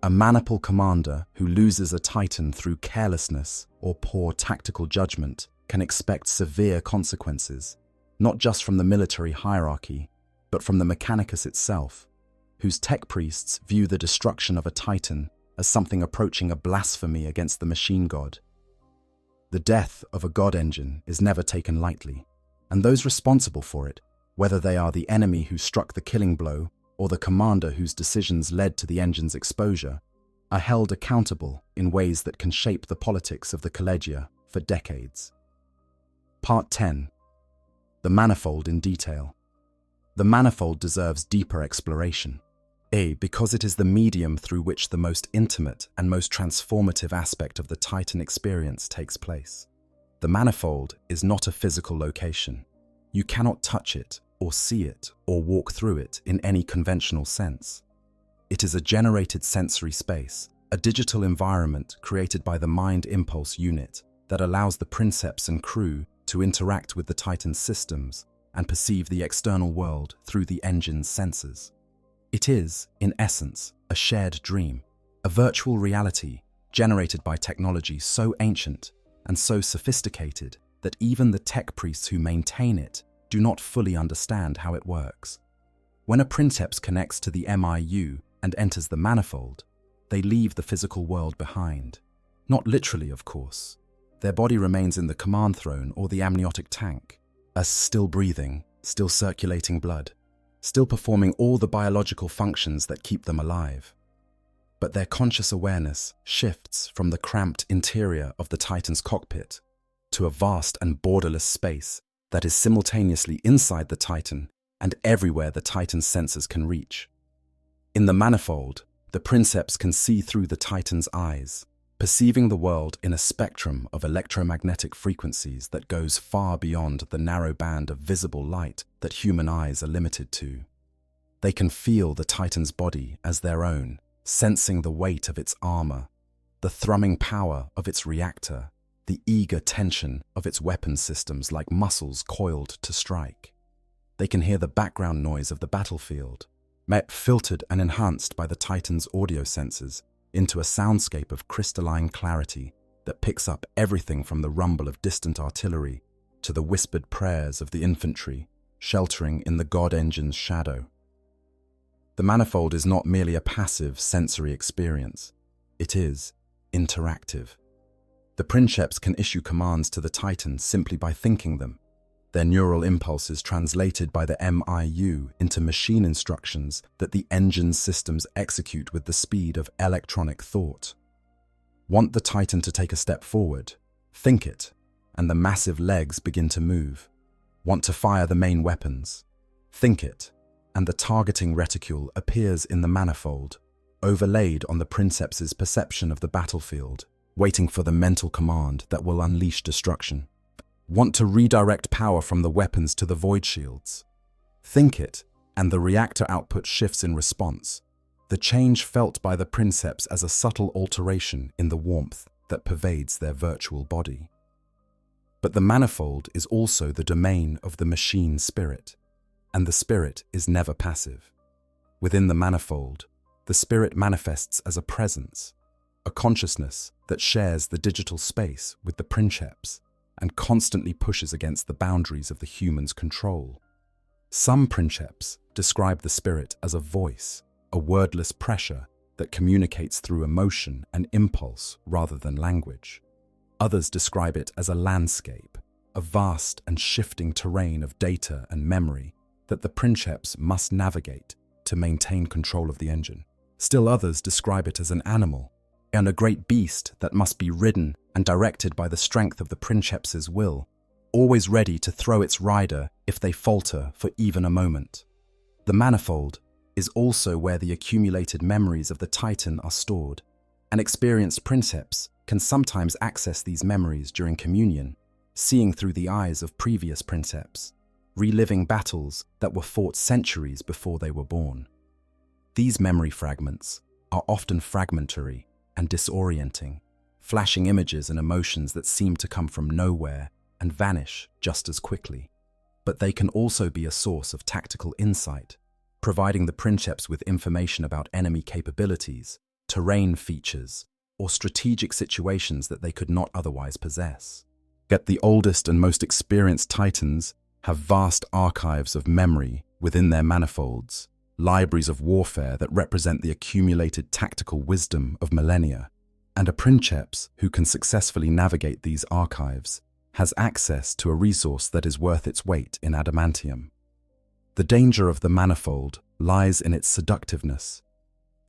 A maniple commander who loses a Titan through carelessness or poor tactical judgment can expect severe consequences, not just from the military hierarchy, but from the Mechanicus itself, whose tech priests view the destruction of a Titan as something approaching a blasphemy against the machine god. The death of a god engine is never taken lightly, and those responsible for it, whether they are the enemy who struck the killing blow or the commander whose decisions led to the engine's exposure, are held accountable in ways that can shape the politics of the Collegia for decades. Part 10. The manifold in detail. The manifold deserves deeper exploration. Because it is the medium through which the most intimate and most transformative aspect of the Titan experience takes place. The manifold is not a physical location. You cannot touch it, or see it, or walk through it in any conventional sense. It is a generated sensory space, a digital environment created by the Mind Impulse unit that allows the princeps and crew to interact with the Titan's systems and perceive the external world through the engine's sensors. It is, in essence, a shared dream, a virtual reality generated by technology so ancient and so sophisticated that even the tech priests who maintain it do not fully understand how it works. When a princeps connects to the MIU and enters the manifold, they leave the physical world behind. Not literally, of course. Their body remains in the command throne or the amniotic tank, as still breathing, still circulating blood, still performing all the biological functions that keep them alive. But their conscious awareness shifts from the cramped interior of the Titan's cockpit to a vast and borderless space that is simultaneously inside the Titan and everywhere the Titan's sensors can reach. In the manifold, the princeps can see through the Titan's eyes, perceiving the world in a spectrum of electromagnetic frequencies that goes far beyond the narrow band of visible light that human eyes are limited to. They can feel the Titan's body as their own, sensing the weight of its armor, the thrumming power of its reactor, the eager tension of its weapon systems like muscles coiled to strike. They can hear the background noise of the battlefield, filtered and enhanced by the Titan's audio sensors into a soundscape of crystalline clarity that picks up everything from the rumble of distant artillery to the whispered prayers of the infantry sheltering in the God Engine's shadow. The manifold is not merely a passive sensory experience. It is interactive. The princeps can issue commands to the Titan simply by thinking them, their neural impulses translated by the MIU into machine instructions that the engine's systems execute with the speed of electronic thought. Want the Titan to take a step forward? Think it, and the massive legs begin to move. Want to fire the main weapons? Think it, and the targeting reticule appears in the manifold, overlaid on the princeps's perception of the battlefield, waiting for the mental command that will unleash destruction. Want to redirect power from the weapons to the void shields? Think it, and the reactor output shifts in response, the change felt by the princeps as a subtle alteration in the warmth that pervades their virtual body. But the manifold is also the domain of the machine spirit, and the spirit is never passive. Within the manifold, the spirit manifests as a presence, a consciousness that shares the digital space with the princeps and constantly pushes against the boundaries of the human's control. Some princeps describe the spirit as a voice, a wordless pressure that communicates through emotion and impulse rather than language. Others describe it as a landscape, a vast and shifting terrain of data and memory that the princeps must navigate to maintain control of the engine. Still others describe it as an animal, and a great beast that must be ridden and directed by the strength of the princeps's will, always ready to throw its rider if they falter for even a moment. The manifold is also where the accumulated memories of the Titan are stored. An experienced princeps can sometimes access these memories during communion, seeing through the eyes of previous princeps, reliving battles that were fought centuries before they were born. These memory fragments are often fragmentary and disorienting, flashing images and emotions that seem to come from nowhere and vanish just as quickly. But they can also be a source of tactical insight, providing the princeps with information about enemy capabilities, terrain features, or strategic situations that they could not otherwise possess. Yet the oldest and most experienced Titans have vast archives of memory within their manifolds, libraries of warfare that represent the accumulated tactical wisdom of millennia, and a princeps who can successfully navigate these archives has access to a resource that is worth its weight in adamantium. The danger of the manifold lies in its seductiveness.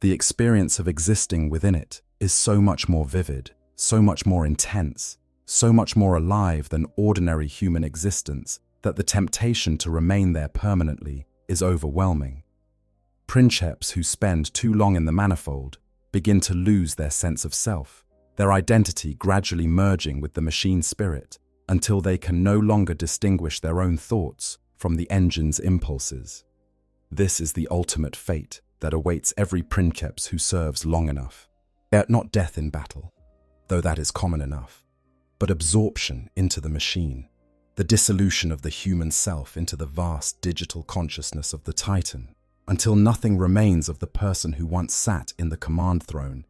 The experience of existing within it is so much more vivid, so much more intense, so much more alive than ordinary human existence that the temptation to remain there permanently is overwhelming. Princeps who spend too long in the manifold begin to lose their sense of self, their identity gradually merging with the machine spirit until they can no longer distinguish their own thoughts from the engine's impulses. This is the ultimate fate that awaits every princeps who serves long enough. Yet not death in battle, though that is common enough, but absorption into the machine, the dissolution of the human self into the vast digital consciousness of the Titan, until nothing remains of the person who once sat in the command throne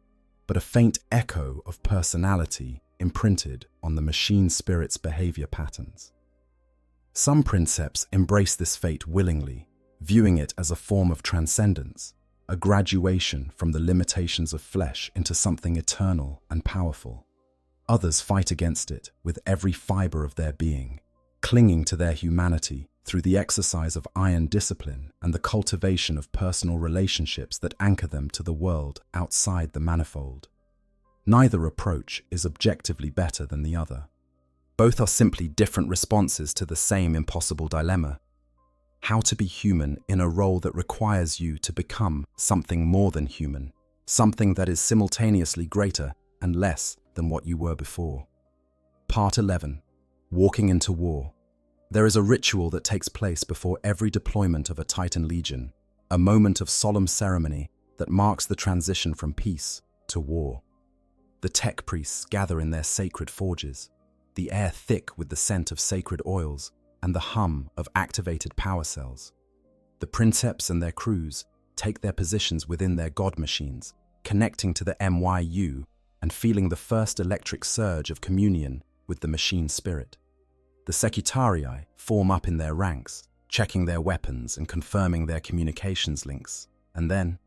but a faint echo of personality imprinted on the machine spirit's behavior patterns. Some princeps embrace this fate willingly, viewing it as a form of transcendence, a graduation from the limitations of flesh into something eternal and powerful. Others fight against it with every fiber of their being, clinging to their humanity through the exercise of iron discipline and the cultivation of personal relationships that anchor them to the world outside the manifold. Neither approach is objectively better than the other. Both are simply different responses to the same impossible dilemma: how to be human in a role that requires you to become something more than human, something that is simultaneously greater and less than what you were before. Part 11. Walking into War. There is a ritual that takes place before every deployment of a Titan Legion, a moment of solemn ceremony that marks the transition from peace to war. The tech priests gather in their sacred forges, the air thick with the scent of sacred oils and the hum of activated power cells. The princeps and their crews take their positions within their god machines, connecting to the MYU and feeling the first electric surge of communion with the machine spirit. The secutarii form up in their ranks, checking their weapons and confirming their communications links. And then,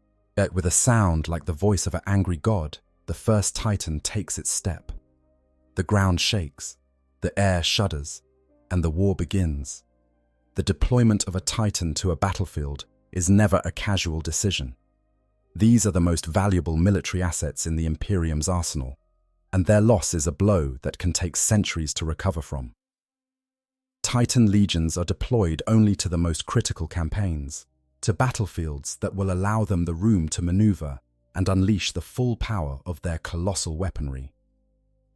with a sound like the voice of an angry god, the first Titan takes its step. The ground shakes, the air shudders, and the war begins. The deployment of a Titan to a battlefield is never a casual decision. These are the most valuable military assets in the Imperium's arsenal, and their loss is a blow that can take centuries to recover from. Titan legions are deployed only to the most critical campaigns, to battlefields that will allow them the room to maneuver and unleash the full power of their colossal weaponry.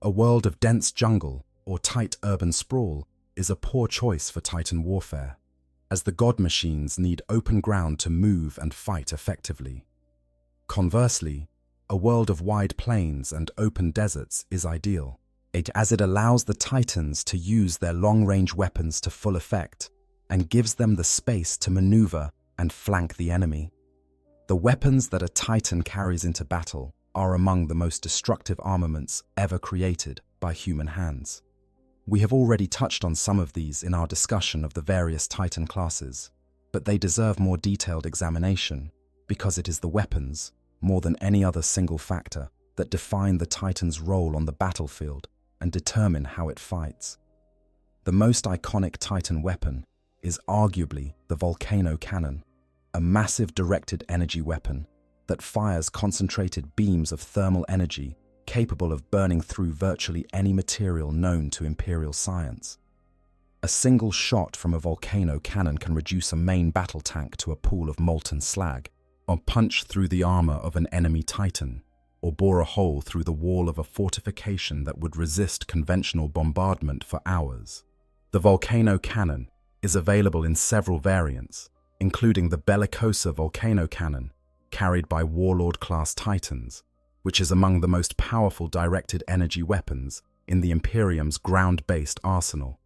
A world of dense jungle or tight urban sprawl is a poor choice for Titan warfare, as the god machines need open ground to move and fight effectively. Conversely, a world of wide plains and open deserts is ideal, as it allows the Titans to use their long-range weapons to full effect and gives them the space to maneuver and flank the enemy. The weapons that a Titan carries into battle are among the most destructive armaments ever created by human hands. We have already touched on some of these in our discussion of the various Titan classes, but they deserve more detailed examination because it is the weapons, more than any other single factor, that define the Titan's role on the battlefield and determine how it fights. The most iconic Titan weapon is arguably the volcano cannon, a massive directed energy weapon that fires concentrated beams of thermal energy capable of burning through virtually any material known to Imperial science. A single shot from a volcano cannon can reduce a main battle tank to a pool of molten slag, or punch through the armor of an enemy Titan, or bore a hole through the wall of a fortification that would resist conventional bombardment for hours. The volcano cannon is available in several variants, including the Bellicosa volcano cannon, carried by Warlord-class Titans, which is among the most powerful directed energy weapons in the Imperium's ground-based arsenal.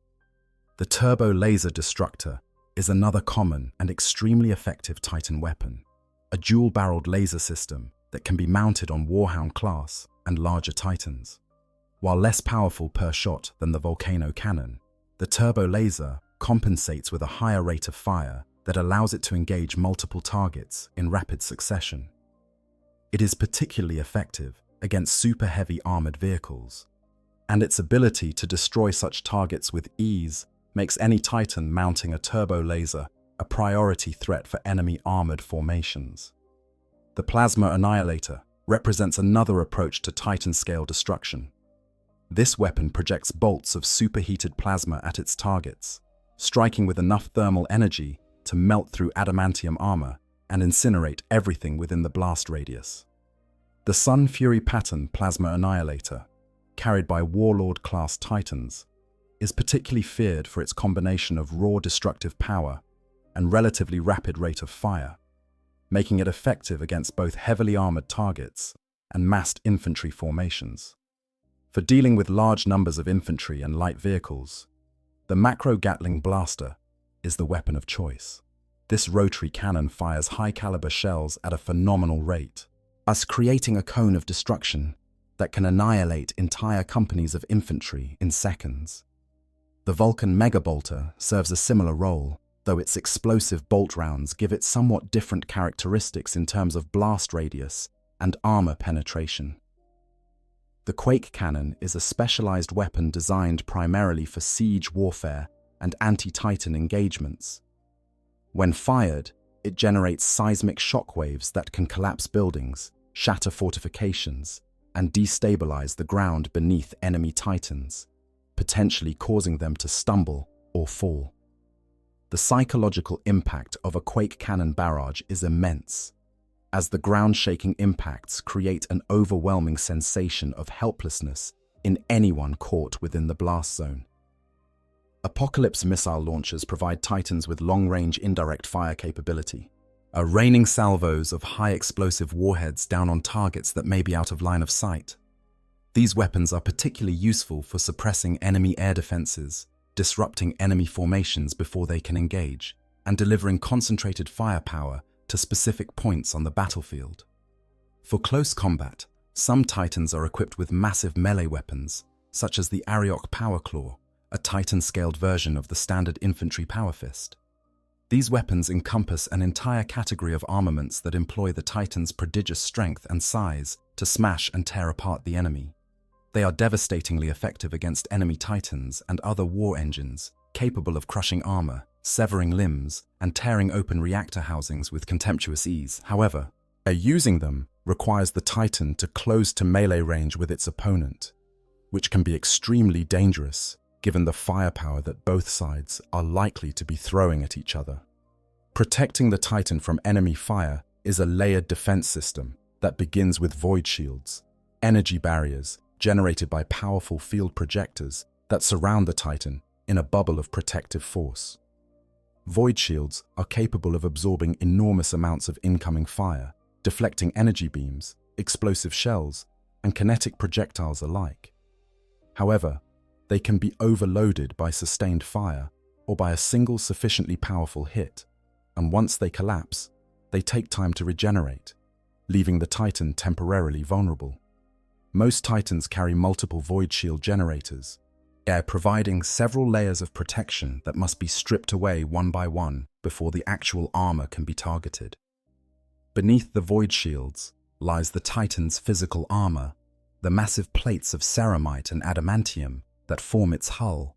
The Turbo Laser Destructor is another common and extremely effective Titan weapon, a dual-barreled laser system that can be mounted on Warhound class and larger Titans. While less powerful per shot than the volcano cannon, the Turbo Laser compensates with a higher rate of fire that allows it to engage multiple targets in rapid succession. It is particularly effective against super heavy armored vehicles, and its ability to destroy such targets with ease makes any Titan mounting a turbo laser a priority threat for enemy armored formations. The Plasma Annihilator represents another approach to Titan-scale destruction. This weapon projects bolts of superheated plasma at its targets, striking with enough thermal energy to melt through adamantium armor and incinerate everything within the blast radius. The Sun Fury pattern Plasma Annihilator, carried by Warlord-class Titans, is particularly feared for its combination of raw destructive power and relatively rapid rate of fire, making it effective against both heavily armored targets and massed infantry formations. For dealing with large numbers of infantry and light vehicles, the Macro Gatling Blaster is the weapon of choice. This rotary cannon fires high-caliber shells at a phenomenal rate, thus creating a cone of destruction that can annihilate entire companies of infantry in seconds. The Vulcan Megabolter serves a similar role, though its explosive bolt rounds give it somewhat different characteristics in terms of blast radius and armor penetration. The Quake Cannon is a specialized weapon designed primarily for siege warfare and anti-Titan engagements. When fired, it generates seismic shockwaves that can collapse buildings, shatter fortifications, and destabilize the ground beneath enemy Titans, potentially causing them to stumble or fall. The psychological impact of a Quake Cannon barrage is immense, as the ground-shaking impacts create an overwhelming sensation of helplessness in anyone caught within the blast zone. Apocalypse missile launchers provide Titans with long-range indirect fire capability, raining salvos of high-explosive warheads down on targets that may be out of line of sight. These weapons are particularly useful for suppressing enemy air defenses, disrupting enemy formations before they can engage, and delivering concentrated firepower to specific points on the battlefield. For close combat, some Titans are equipped with massive melee weapons, such as the Ariok Power Claw, a Titan-scaled version of the standard infantry power fist. These weapons encompass an entire category of armaments that employ the Titan's prodigious strength and size to smash and tear apart the enemy. They are devastatingly effective against enemy Titans and other war engines, capable of crushing armor, severing limbs, and tearing open reactor housings with contemptuous ease. However, using them requires the Titan to close to melee range with its opponent, which can be extremely dangerous given the firepower that both sides are likely to be throwing at each other. Protecting the Titan from enemy fire is a layered defense system that begins with void shields, energy barriers generated by powerful field projectors that surround the Titan in a bubble of protective force. Void shields are capable of absorbing enormous amounts of incoming fire, deflecting energy beams, explosive shells, and kinetic projectiles alike. However, they can be overloaded by sustained fire or by a single sufficiently powerful hit, and once they collapse, they take time to regenerate, leaving the Titan temporarily vulnerable. Most Titans carry multiple void shield generators, providing several layers of protection that must be stripped away one by one before the actual armor can be targeted. Beneath the void shields lies the Titan's physical armor, the massive plates of ceramite and adamantium that form its hull.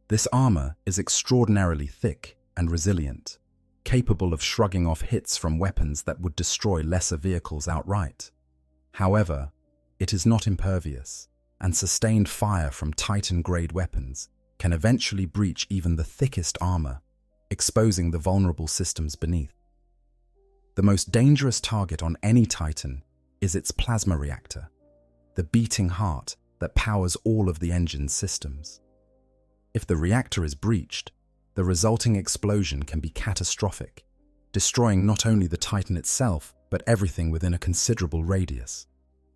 This armor is extraordinarily thick and resilient, capable of shrugging off hits from weapons that would destroy lesser vehicles outright. However, it is not impervious, and sustained fire from Titan-grade weapons can eventually breach even the thickest armor, exposing the vulnerable systems beneath. The most dangerous target on any Titan is its plasma reactor, the beating heart that powers all of the engine's systems. If the reactor is breached, the resulting explosion can be catastrophic, destroying not only the Titan itself, but everything within a considerable radius.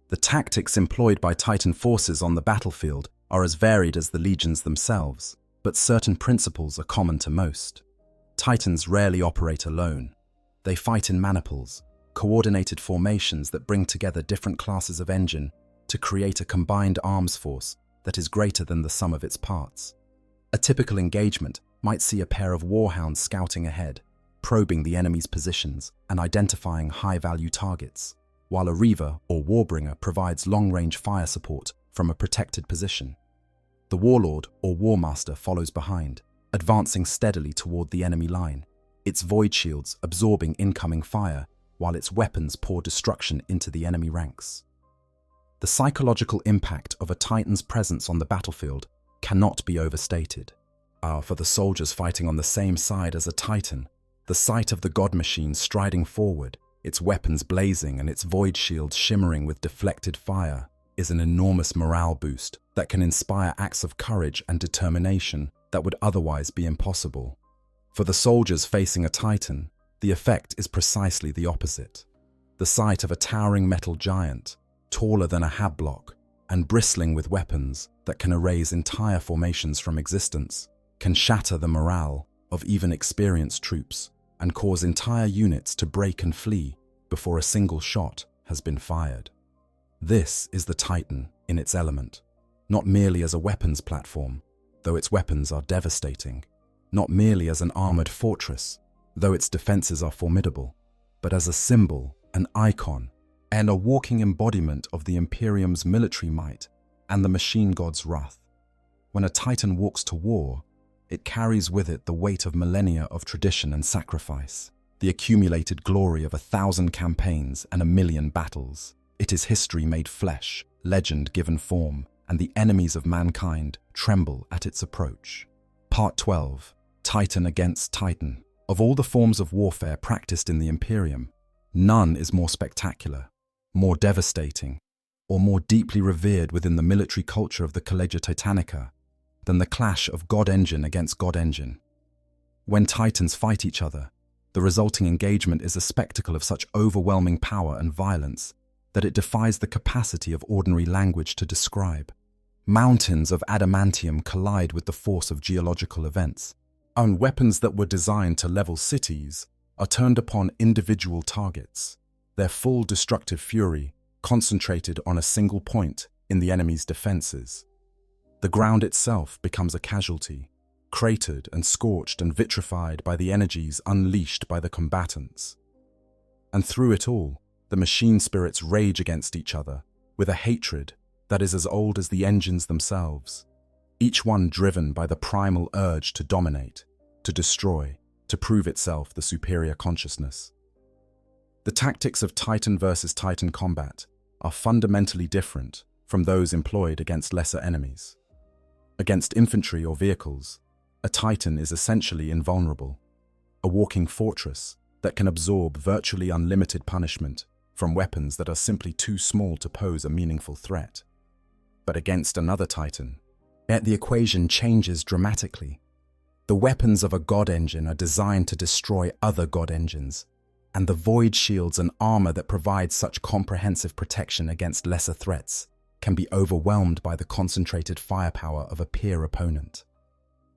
The tactics employed by Titan forces on the battlefield are as varied as the legions themselves, but certain principles are common to most. Titans rarely operate alone. They fight in maniples, coordinated formations that bring together different classes of engine to create a combined arms force that is greater than the sum of its parts. A typical engagement might see a pair of warhounds scouting ahead, probing the enemy's positions and identifying high-value targets, while a Reaver or Warbringer provides long-range fire support from a protected position. The Warlord or Warmaster follows behind, advancing steadily toward the enemy line, its void shields absorbing incoming fire while its weapons pour destruction into the enemy ranks. The psychological impact of a Titan's presence on the battlefield cannot be overstated. For the soldiers fighting on the same side as a Titan, the sight of the God Machine striding forward, its weapons blazing and its void shields shimmering with deflected fire, is an enormous morale boost that can inspire acts of courage and determination that would otherwise be impossible. For the soldiers facing a Titan, the effect is precisely the opposite. The sight of a towering metal giant, taller than a hab block, and bristling with weapons that can erase entire formations from existence, can shatter the morale of even experienced troops and cause entire units to break and flee before a single shot has been fired. This is the Titan in its element, not merely as a weapons platform, though its weapons are devastating, not merely as an armored fortress, though its defenses are formidable, but as a symbol, an icon, and a walking embodiment of the Imperium's military might and the machine god's wrath. When a Titan walks to war, it carries with it the weight of millennia of tradition and sacrifice, the accumulated glory of 1,000 campaigns and 1,000,000 battles. It is history made flesh, legend given form, and the enemies of mankind tremble at its approach. Part 12. Titan against Titan. Of all the forms of warfare practiced in the Imperium, none is more spectacular, more devastating, or more deeply revered within the military culture of the Collegia Titanica than the clash of God Engine against God Engine. When Titans fight each other, the resulting engagement is a spectacle of such overwhelming power and violence that it defies the capacity of ordinary language to describe. Mountains of adamantium collide with the force of geological events, and weapons that were designed to level cities are turned upon individual targets, their full destructive fury concentrated on a single point in the enemy's defenses. The ground itself becomes a casualty, cratered and scorched and vitrified by the energies unleashed by the combatants. And through it all, the machine spirits rage against each other with a hatred that is as old as the engines themselves, each one driven by the primal urge to dominate, to destroy, to prove itself the superior consciousness. The tactics of Titan versus Titan combat are fundamentally different from those employed against lesser enemies. Against infantry or vehicles, a Titan is essentially invulnerable, a walking fortress that can absorb virtually unlimited punishment from weapons that are simply too small to pose a meaningful threat. But against another Titan, yet the equation changes dramatically. The weapons of a God Engine are designed to destroy other God Engines, and the void shields and armor that provide such comprehensive protection against lesser threats can be overwhelmed by the concentrated firepower of a peer opponent.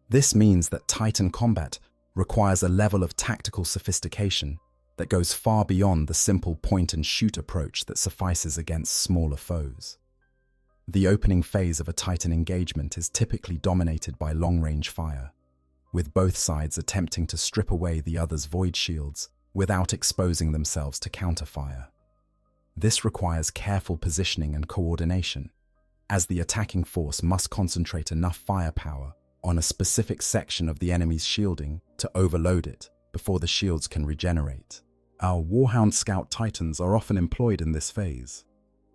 This means that Titan combat requires a level of tactical sophistication that goes far beyond the simple point-and-shoot approach that suffices against smaller foes. The opening phase of a Titan engagement is typically dominated by long-range fire, with both sides attempting to strip away the other's void shields without exposing themselves to counterfire. This requires careful positioning and coordination, as the attacking force must concentrate enough firepower on a specific section of the enemy's shielding to overload it before the shields can regenerate. Our Warhound Scout Titans are often employed in this phase,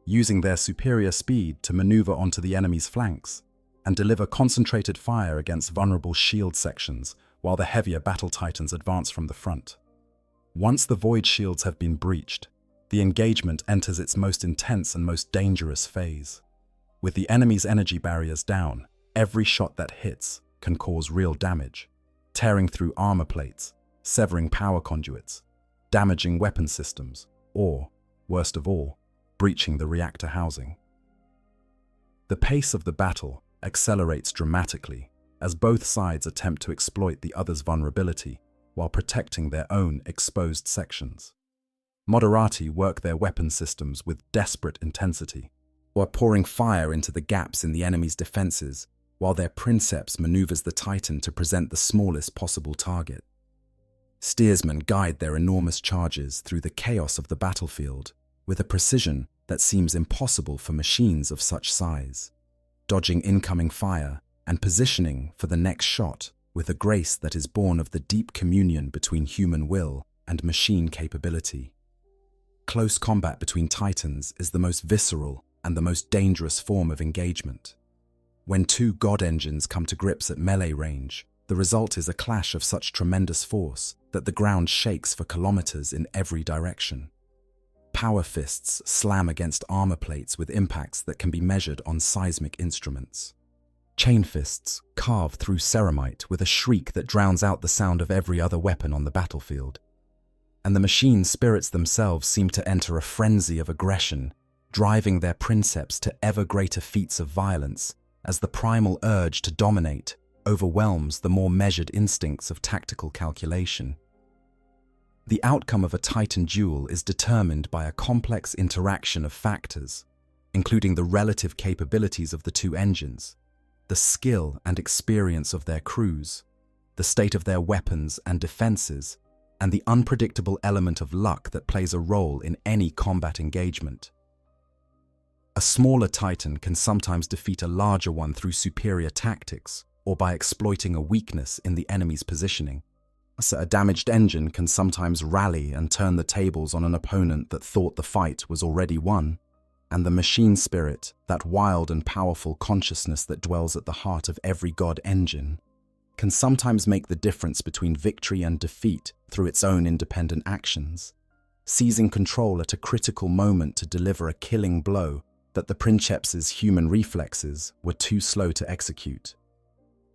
using their superior speed to maneuver onto the enemy's flanks and deliver concentrated fire against vulnerable shield sections while the heavier battle Titans advance from the front. Once the void shields have been breached, the engagement enters its most intense and most dangerous phase. With the enemy's energy barriers down, every shot that hits can cause real damage, tearing through armor plates, severing power conduits, damaging weapon systems, or, worst of all, breaching the reactor housing. The pace of the battle accelerates dramatically as both sides attempt to exploit the other's vulnerability while protecting their own exposed sections. Moderati work their weapon systems with desperate intensity, or pouring fire into the gaps in the enemy's defenses, while their Princeps maneuvers the Titan to present the smallest possible target. Steersmen guide their enormous charges through the chaos of the battlefield with a precision that seems impossible for machines of such size, dodging incoming fire and positioning for the next shot with a grace that is born of the deep communion between human will and machine capability. Close combat between Titans is the most visceral and the most dangerous form of engagement. When two God Engines come to grips at melee range, the result is a clash of such tremendous force that the ground shakes for kilometers in every direction. Power fists slam against armor plates with impacts that can be measured on seismic instruments. Chain fists carve through ceramite with a shriek that drowns out the sound of every other weapon on the battlefield. And the machine spirits themselves seem to enter a frenzy of aggression, driving their Princeps to ever greater feats of violence as the primal urge to dominate overwhelms the more measured instincts of tactical calculation. The outcome of a Titan duel is determined by a complex interaction of factors, including the relative capabilities of the two engines, the skill and experience of their crews, the state of their weapons and defenses, and the unpredictable element of luck that plays a role in any combat engagement. A smaller Titan can sometimes defeat a larger one through superior tactics or by exploiting a weakness in the enemy's positioning. So a damaged engine can sometimes rally and turn the tables on an opponent that thought the fight was already won. And the machine spirit, that wild and powerful consciousness that dwells at the heart of every god engine, can sometimes make the difference between victory and defeat through its own independent actions, seizing control at a critical moment to deliver a killing blow that the Princeps' human reflexes were too slow to execute.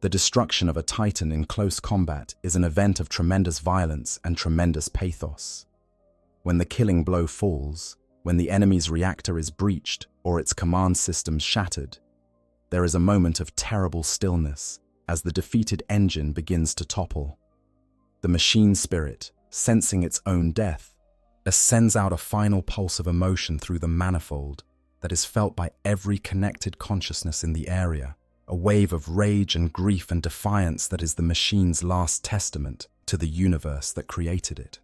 The destruction of a Titan in close combat is an event of tremendous violence and tremendous pathos. When the killing blow falls, when the enemy's reactor is breached or its command systems shattered, there is a moment of terrible stillness as the defeated engine begins to topple. The machine spirit, sensing its own death, sends out a final pulse of emotion through the manifold that is felt by every connected consciousness in the area, a wave of rage and grief and defiance that is the machine's last testament to the universe that created it.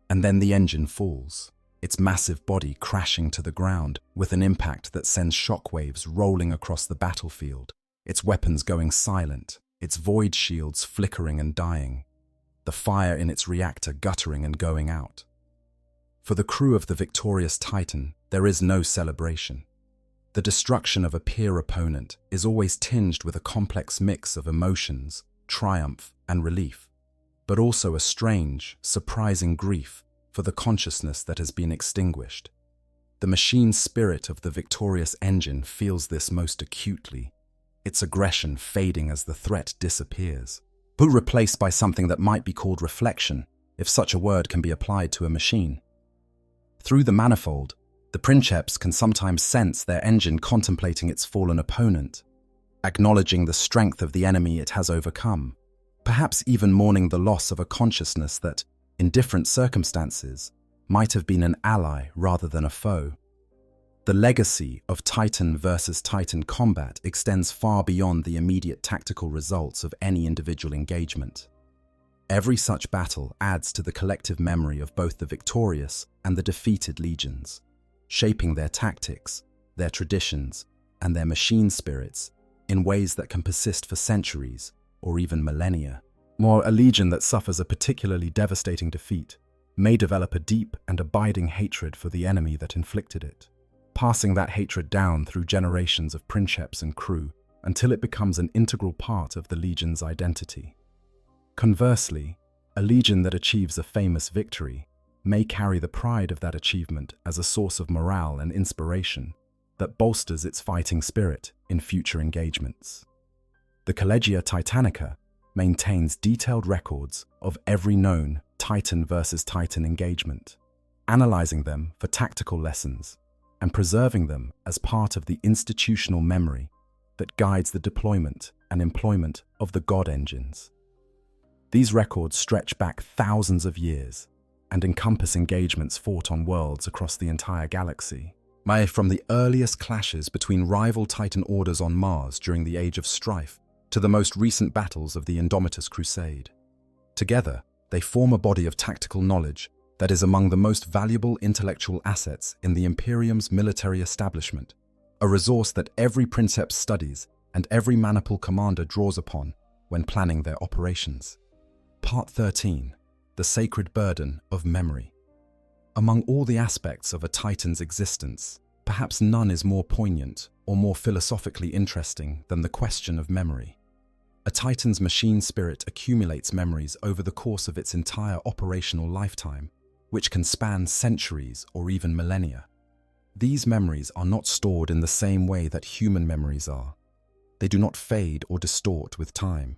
And then the engine falls, its massive body crashing to the ground with an impact that sends shockwaves rolling across the battlefield, its weapons going silent, its void shields flickering and dying, the fire in its reactor guttering and going out. For the crew of the victorious Titan, there is no celebration. The destruction of a peer opponent is always tinged with a complex mix of emotions, triumph, and relief, but also a strange, surprising grief for the consciousness that has been extinguished. The machine spirit of the victorious engine feels this most acutely, its aggression fading as the threat disappears, but replaced by something that might be called reflection, if such a word can be applied to a machine. Through the manifold, the Princeps can sometimes sense their engine contemplating its fallen opponent, acknowledging the strength of the enemy it has overcome, perhaps even mourning the loss of a consciousness that, in different circumstances, might have been an ally rather than a foe. The legacy of Titan versus Titan combat extends far beyond the immediate tactical results of any individual engagement. Every such battle adds to the collective memory of both the victorious and the defeated legions, shaping their tactics, their traditions, and their machine spirits in ways that can persist for centuries or even millennia. While a legion that suffers a particularly devastating defeat may develop a deep and abiding hatred for the enemy that inflicted it, passing that hatred down through generations of Princeps and crew until it becomes an integral part of the legion's identity. Conversely, a legion that achieves a famous victory may carry the pride of that achievement as a source of morale and inspiration that bolsters its fighting spirit in future engagements. The Collegia Titanica maintains detailed records of every known Titan versus Titan engagement, analyzing them for tactical lessons and preserving them as part of the institutional memory that guides the deployment and employment of the god engines. These records stretch back thousands of years and encompass engagements fought on worlds across the entire galaxy, from the earliest clashes between rival Titan orders on Mars during the Age of Strife to the most recent battles of the Indomitus Crusade. Together, they form a body of tactical knowledge that is among the most valuable intellectual assets in the Imperium's military establishment, a resource that every Princeps studies and every Maniple commander draws upon when planning their operations. Part 13. The Sacred Burden of Memory. Among all the aspects of a Titan's existence, perhaps none is more poignant or more philosophically interesting than the question of memory. A Titan's machine spirit accumulates memories over the course of its entire operational lifetime, which can span centuries or even millennia. These memories are not stored in the same way that human memories are. They do not fade or distort with time.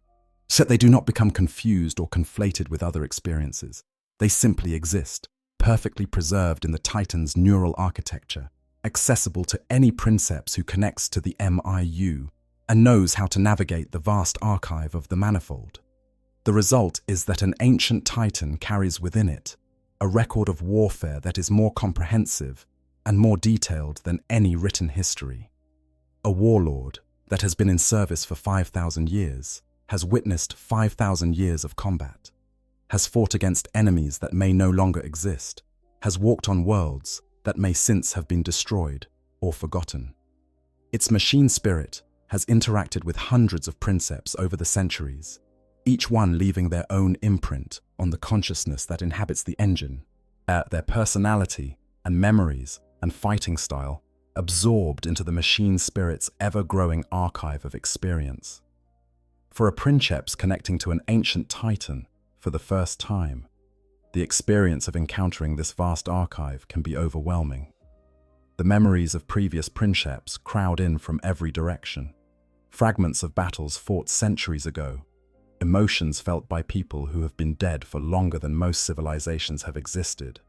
So they do not become confused or conflated with other experiences. They simply exist, perfectly preserved in the Titan's neural architecture, accessible to any Princeps who connects to the MIU and knows how to navigate the vast archive of the manifold. The result is that an ancient titan carries within it a record of warfare that is more comprehensive and more detailed than any written history. A warlord that has been in service for 5,000 years, has witnessed 5,000 years of combat, has fought against enemies that may no longer exist, has walked on worlds that may since have been destroyed or forgotten. Its machine spirit has interacted with hundreds of princeps over the centuries, each one leaving their own imprint on the consciousness that inhabits the engine, their personality and memories and fighting style absorbed into the machine spirit's ever-growing archive of experience. For a princeps connecting to an ancient titan for the first time, the experience of encountering this vast archive can be overwhelming. The memories of previous princeps crowd in from every direction. Fragments of battles fought centuries ago, emotions felt by people who have been dead for longer than most civilizations have existed,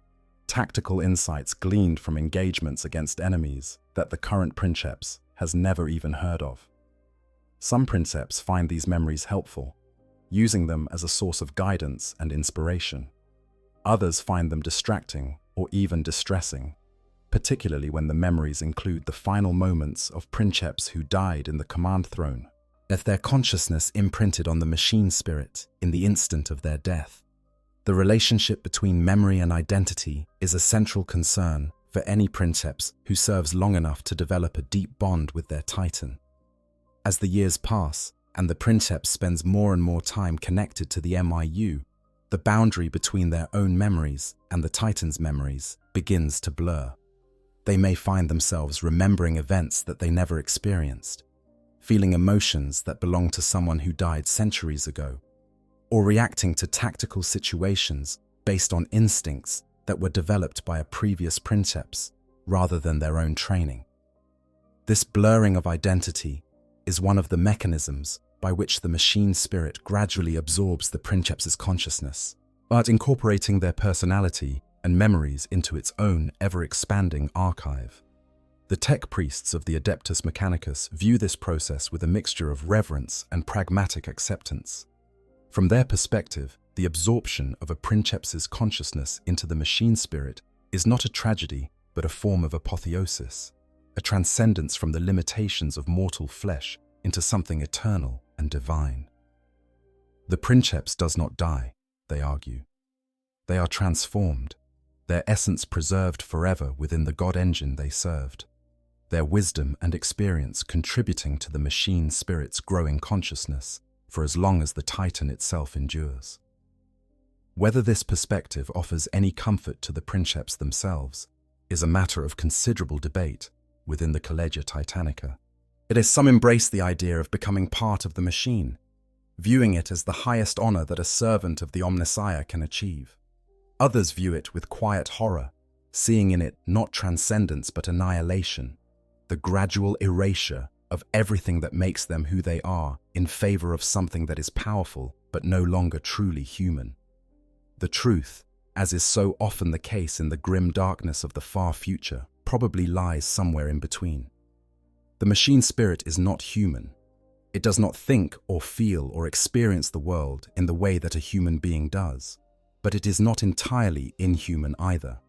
tactical insights gleaned from engagements against enemies that the current princeps has never even heard of. Some princeps find these memories helpful, using them as a source of guidance and inspiration. Others find them distracting or even distressing, particularly when the memories include the final moments of princeps who died in the command throne, with their consciousness imprinted on the machine spirit in the instant of their death. The relationship between memory and identity is a central concern for any princeps who serves long enough to develop a deep bond with their titan. As the years pass and the princeps spends more and more time connected to the MIU, the boundary between their own memories and the titan's memories begins to blur. They may find themselves remembering events that they never experienced, feeling emotions that belong to someone who died centuries ago, or reacting to tactical situations based on instincts that were developed by a previous princeps rather than their own training. This blurring of identity is one of the mechanisms by which the machine spirit gradually absorbs the princeps's consciousness, but incorporating their personality and memories into its own ever-expanding archive. The tech priests of the Adeptus Mechanicus view this process with a mixture of reverence and pragmatic acceptance. From their perspective, the absorption of a princeps's consciousness into the machine spirit is not a tragedy, but a form of apotheosis, a transcendence from the limitations of mortal flesh into something eternal and divine. The princeps does not die, they argue. They are transformed, their essence preserved forever within the God engine they served, their wisdom and experience contributing to the machine spirit's growing consciousness for as long as the titan itself endures. Whether this perspective offers any comfort to the princeps themselves is a matter of considerable debate within the Collegia Titanica. It is some embrace the idea of becoming part of the machine, viewing it as the highest honor that a servant of the Omnissiah can achieve. Others view it with quiet horror, seeing in it not transcendence but annihilation, the gradual erasure of everything that makes them who they are in favor of something that is powerful but no longer truly human. The truth, as is so often the case in the grim darkness of the far future, probably lies somewhere in between. The machine spirit is not human. It does not think or feel or experience the world in the way that a human being does, but it is not entirely inhuman either.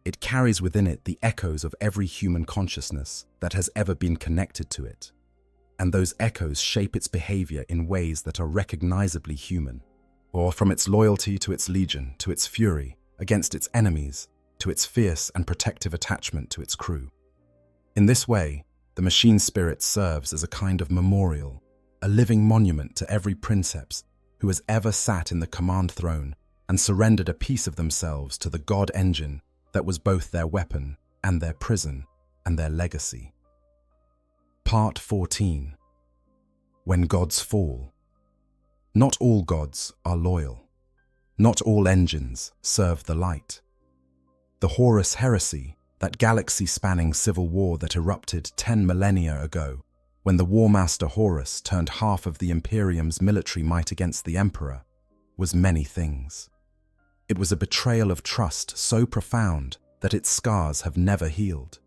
It carries within it the echoes of every human consciousness that has ever been connected to it, and those echoes shape its behavior in ways that are recognizably human, or from its loyalty to its legion, to its fury against its enemies, to its fierce and protective attachment to its crew. In this way, the machine spirit serves as a kind of memorial, a living monument to every princeps who has ever sat in the command throne and surrendered a piece of themselves to the God engine that was both their weapon and their prison and their legacy. Part 14. When Gods Fall. Not all gods are loyal. Not all engines serve the light. The Horus heresy, that galaxy-spanning civil war that erupted 10 millennia ago, when the War Master Horus turned half of the Imperium's military might against the Emperor, was many things. It was a betrayal of trust so profound that its scars have never healed.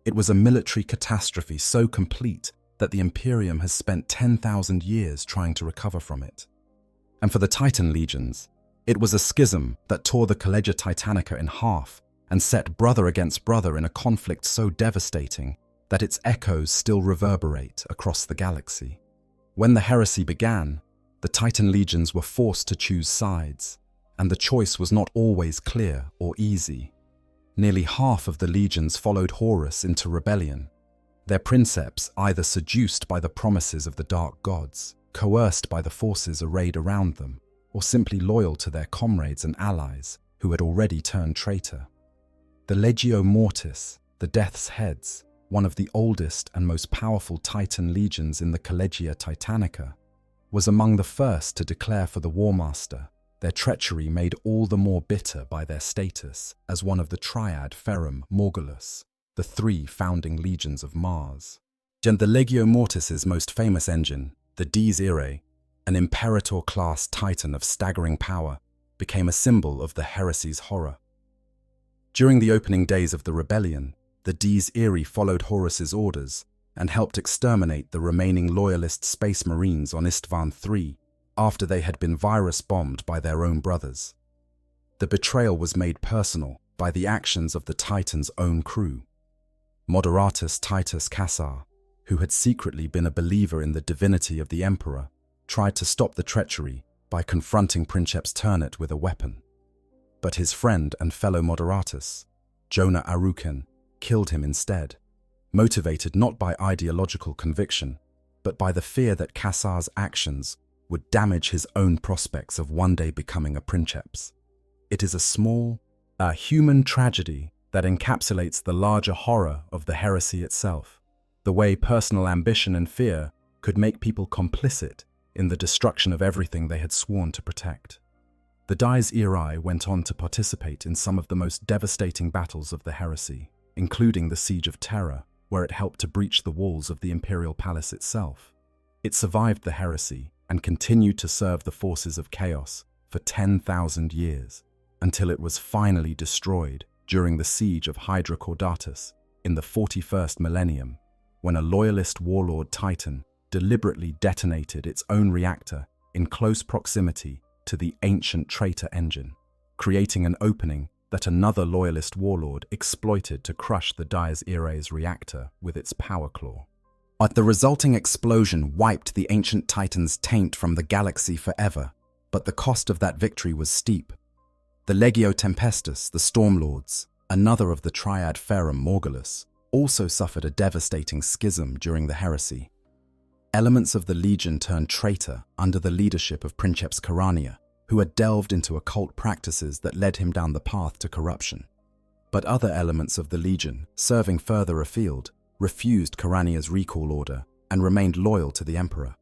It was a military catastrophe so complete that the Imperium has spent 10,000 years trying to recover from it. And for the Titan legions, it was a schism that tore the Collegia Titanica in half and set brother against brother in a conflict so devastating that its echoes still reverberate across the galaxy. When the heresy began, the Titan legions were forced to choose sides, and the choice was not always clear or easy. Nearly half of the legions followed Horus into rebellion, their princeps either seduced by the promises of the dark gods, coerced by the forces arrayed around them, or simply loyal to their comrades and allies who had already turned traitor. The Legio Mortis, the Death's Heads, one of the oldest and most powerful Titan legions in the Collegia Titanica, was among the first to declare for the War Master, their treachery made all the more bitter by their status as one of the Triad Ferrum Morgulus, the three founding legions of Mars. And the Legio Mortis's most famous engine, the Dies Irae, an Imperator-class Titan of staggering power, became a symbol of the heresy's horror. During the opening days of the rebellion, the Dies Irae followed Horus's orders and helped exterminate the remaining loyalist space marines on Istvan III after they had been virus-bombed by their own brothers. The betrayal was made personal by the actions of the Titan's own crew. Moderatus Titus Caesar, who had secretly been a believer in the divinity of the Emperor, tried to stop the treachery by confronting Princeps Ternate with a weapon. But his friend and fellow Moderatus, Jonah Aruken, killed him instead, motivated not by ideological conviction, but by the fear that Caesar's actions would damage his own prospects of one day becoming a princeps. It is a human tragedy that encapsulates the larger horror of the heresy itself, the way personal ambition and fear could make people complicit in the destruction of everything they had sworn to protect. The Dies Irae went on to participate in some of the most devastating battles of the heresy, including the Siege of Terra, where it helped to breach the walls of the Imperial Palace itself. It survived the heresy and continued to serve the forces of chaos for 10,000 years, until it was finally destroyed during the Siege of Hydra Caudatus in the 41st Millennium, when a loyalist warlord Titan deliberately detonated its own reactor in close proximity to the ancient traitor engine, creating an opening that another loyalist warlord exploited to crush the Dies Irae's reactor with its power claw. But the resulting explosion wiped the ancient Titan's taint from the galaxy forever, but the cost of that victory was steep. The Legio Tempestus, the Stormlords, another of the Triad Ferrum Morgulus, also suffered a devastating schism during the heresy. Elements of the legion turned traitor under the leadership of Princeps Carania, who had delved into occult practices that led him down the path to corruption. But other elements of the legion, serving further afield, refused Carania's recall order and remained loyal to the Emperor.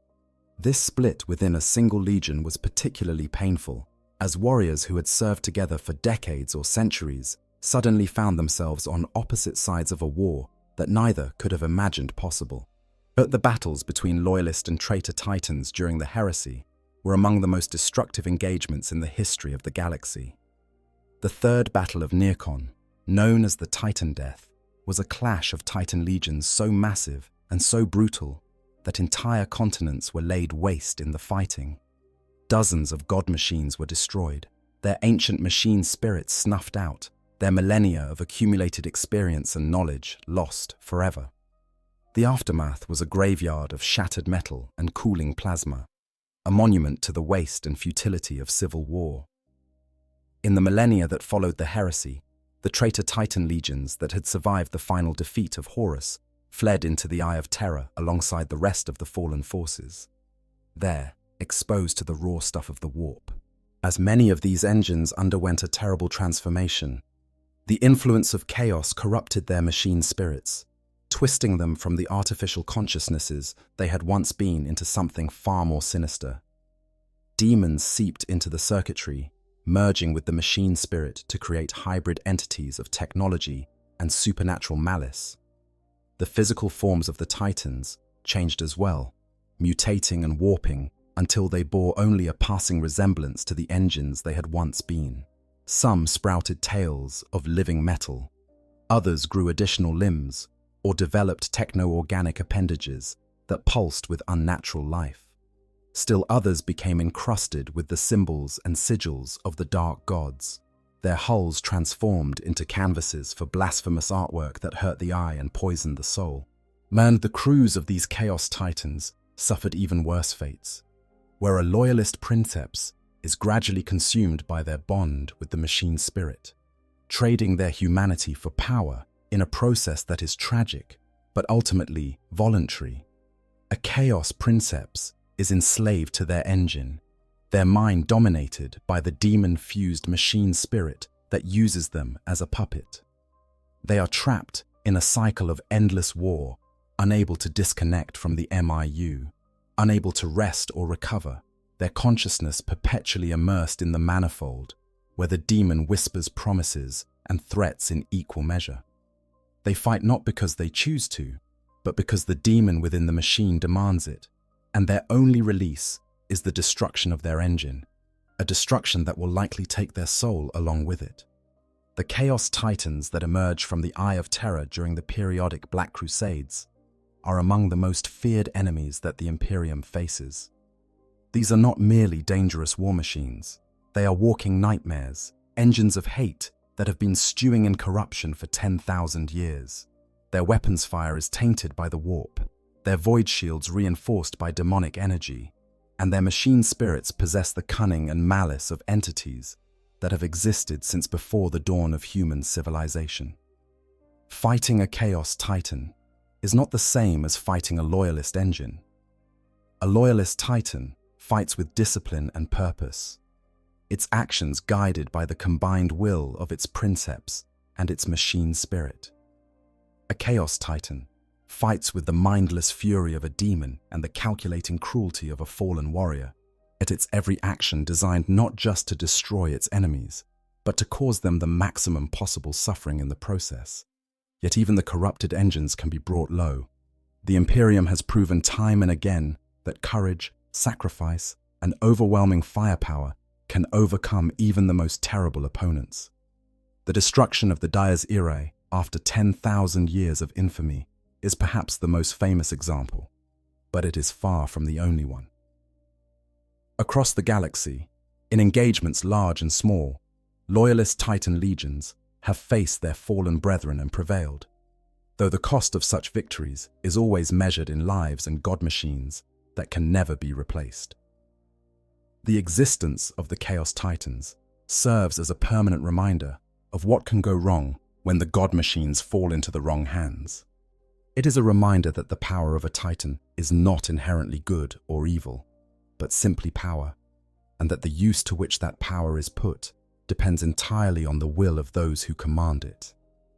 This split within a single legion was particularly painful, as warriors who had served together for decades or centuries suddenly found themselves on opposite sides of a war that neither could have imagined possible. But the battles between loyalist and traitor titans during the heresy were among the most destructive engagements in the history of the galaxy. The Third Battle of Nearchon, known as the Titan Death, was a clash of Titan legions so massive and so brutal that entire continents were laid waste in the fighting. Dozens of god machines were destroyed, their ancient machine spirits snuffed out, their millennia of accumulated experience and knowledge lost forever. The aftermath was a graveyard of shattered metal and cooling plasma, a monument to the waste and futility of civil war. In the millennia that followed the heresy, the traitor Titan legions that had survived the final defeat of Horus fled into the Eye of Terror alongside the rest of the fallen forces. There, exposed to the raw stuff of the warp. As many of these engines underwent a terrible transformation, the influence of chaos corrupted their machine spirits, twisting them from the artificial consciousnesses they had once been into something far more sinister. Demons seeped into the circuitry, merging with the machine spirit to create hybrid entities of technology and supernatural malice. The physical forms of the Titans changed as well, mutating and warping until they bore only a passing resemblance to the engines they had once been. Some sprouted tails of living metal, others grew additional limbs or developed techno-organic appendages that pulsed with unnatural life. Still others became encrusted with the symbols and sigils of the dark gods, their hulls transformed into canvases for blasphemous artwork that hurt the eye and poisoned the soul. And the crews of these Chaos Titans suffered even worse fates, where a loyalist princeps is gradually consumed by their bond with the machine spirit, trading their humanity for power in a process that is tragic, but ultimately voluntary. A Chaos Princeps is enslaved to their engine, their mind dominated by the demon-fused machine spirit that uses them as a puppet. They are trapped in a cycle of endless war, unable to disconnect from the MIU, unable to rest or recover, their consciousness perpetually immersed in the manifold, where the demon whispers promises and threats in equal measure. They fight not because they choose to, but because the demon within the machine demands it, and their only release is the destruction of their engine, a destruction that will likely take their soul along with it. The Chaos Titans that emerge from the Eye of Terror during the periodic Black Crusades are among the most feared enemies that the Imperium faces. These are not merely dangerous war machines. They are walking nightmares, engines of hate that have been stewing in corruption for 10,000 years. Their weapons fire is tainted by the warp, their void shields reinforced by demonic energy, and their machine spirits possess the cunning and malice of entities that have existed since before the dawn of human civilization. Fighting a Chaos Titan is not the same as fighting a loyalist engine. A loyalist Titan fights with discipline and purpose, its actions guided by the combined will of its princeps and its machine spirit. A Chaos Titan fights with the mindless fury of a demon and the calculating cruelty of a fallen warrior, at its every action designed not just to destroy its enemies, but to cause them the maximum possible suffering in the process. Yet even the corrupted engines can be brought low. The Imperium has proven time and again that courage, sacrifice, and overwhelming firepower can overcome even the most terrible opponents. The destruction of the Dies Irae after 10,000 years of infamy is perhaps the most famous example, but it is far from the only one. Across the galaxy, in engagements large and small, loyalist Titan legions have faced their fallen brethren and prevailed, though the cost of such victories is always measured in lives and god machines that can never be replaced. The existence of the Chaos Titans serves as a permanent reminder of what can go wrong when the god machines fall into the wrong hands. It is a reminder that the power of a Titan is not inherently good or evil, but simply power, and that the use to which that power is put depends entirely on the will of those who command it.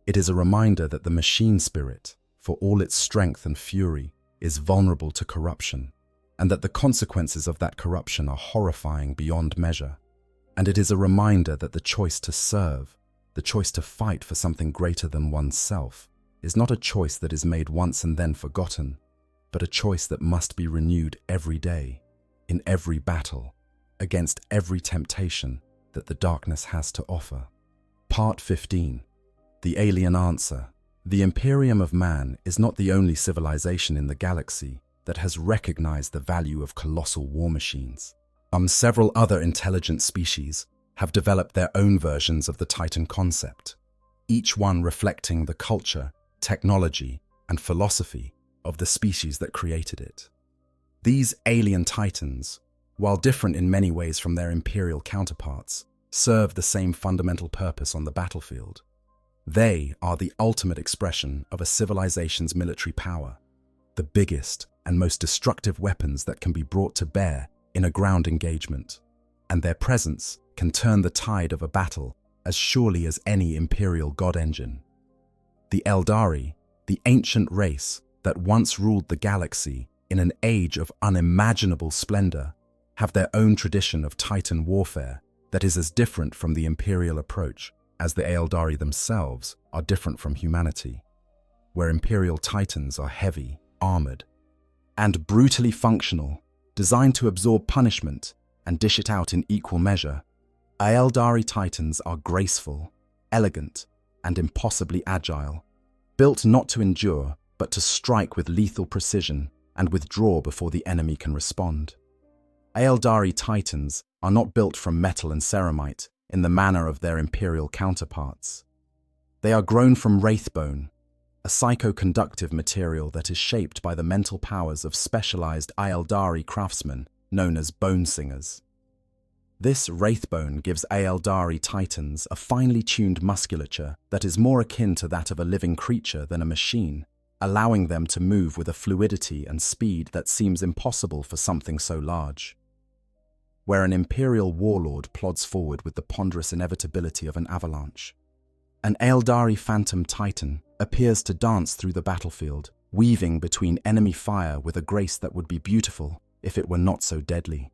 It is a reminder that the machine spirit, for all its strength and fury, is vulnerable to corruption, and that the consequences of that corruption are horrifying beyond measure. And it is a reminder that the choice to serve, the choice to fight for something greater than oneself, is not a choice that is made once and then forgotten, but a choice that must be renewed every day, in every battle, against every temptation that the darkness has to offer. Part 15. The Alien Answer. The Imperium of Man is not the only civilization in the galaxy that has recognized the value of colossal war machines. Several other intelligent species have developed their own versions of the Titan concept, each one reflecting the culture, technology, and philosophy of the species that created it. These alien Titans, while different in many ways from their imperial counterparts, serve the same fundamental purpose on the battlefield. They are the ultimate expression of a civilization's military power, the biggest and most destructive weapons that can be brought to bear in a ground engagement, and their presence can turn the tide of a battle as surely as any imperial god engine. The Eldari, the ancient race that once ruled the galaxy in an age of unimaginable splendor, have their own tradition of Titan warfare that is as different from the imperial approach as the Eldari themselves are different from humanity, where imperial Titans are heavy, armored, and brutally functional, designed to absorb punishment and dish it out in equal measure. Eldari Titans are graceful, elegant, and impossibly agile, built not to endure, but to strike with lethal precision and withdraw before the enemy can respond. Aeldari Titans are not built from metal and ceramite in the manner of their Imperial counterparts. They are grown from wraithbone, a psychoconductive material that is shaped by the mental powers of specialized Aeldari craftsmen known as bone singers. This wraithbone gives Aeldari Titans a finely tuned musculature that is more akin to that of a living creature than a machine, allowing them to move with a fluidity and speed that seems impossible for something so large. Where an Imperial warlord plods forward with the ponderous inevitability of an avalanche, an Aeldari Phantom Titan appears to dance through the battlefield, weaving between enemy fire with a grace that would be beautiful if it were not so deadly.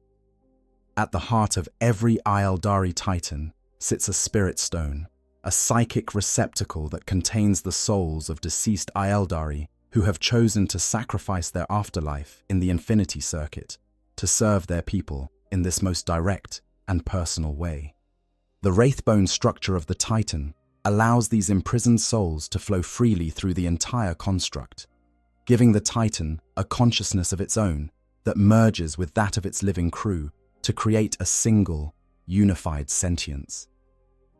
At the heart of every Aeldari Titan sits a spirit stone, a psychic receptacle that contains the souls of deceased Aeldari who have chosen to sacrifice their afterlife in the Infinity Circuit to serve their people in this most direct and personal way. The wraithbone structure of the Titan allows these imprisoned souls to flow freely through the entire construct, giving the Titan a consciousness of its own that merges with that of its living crew to create a single, unified sentience.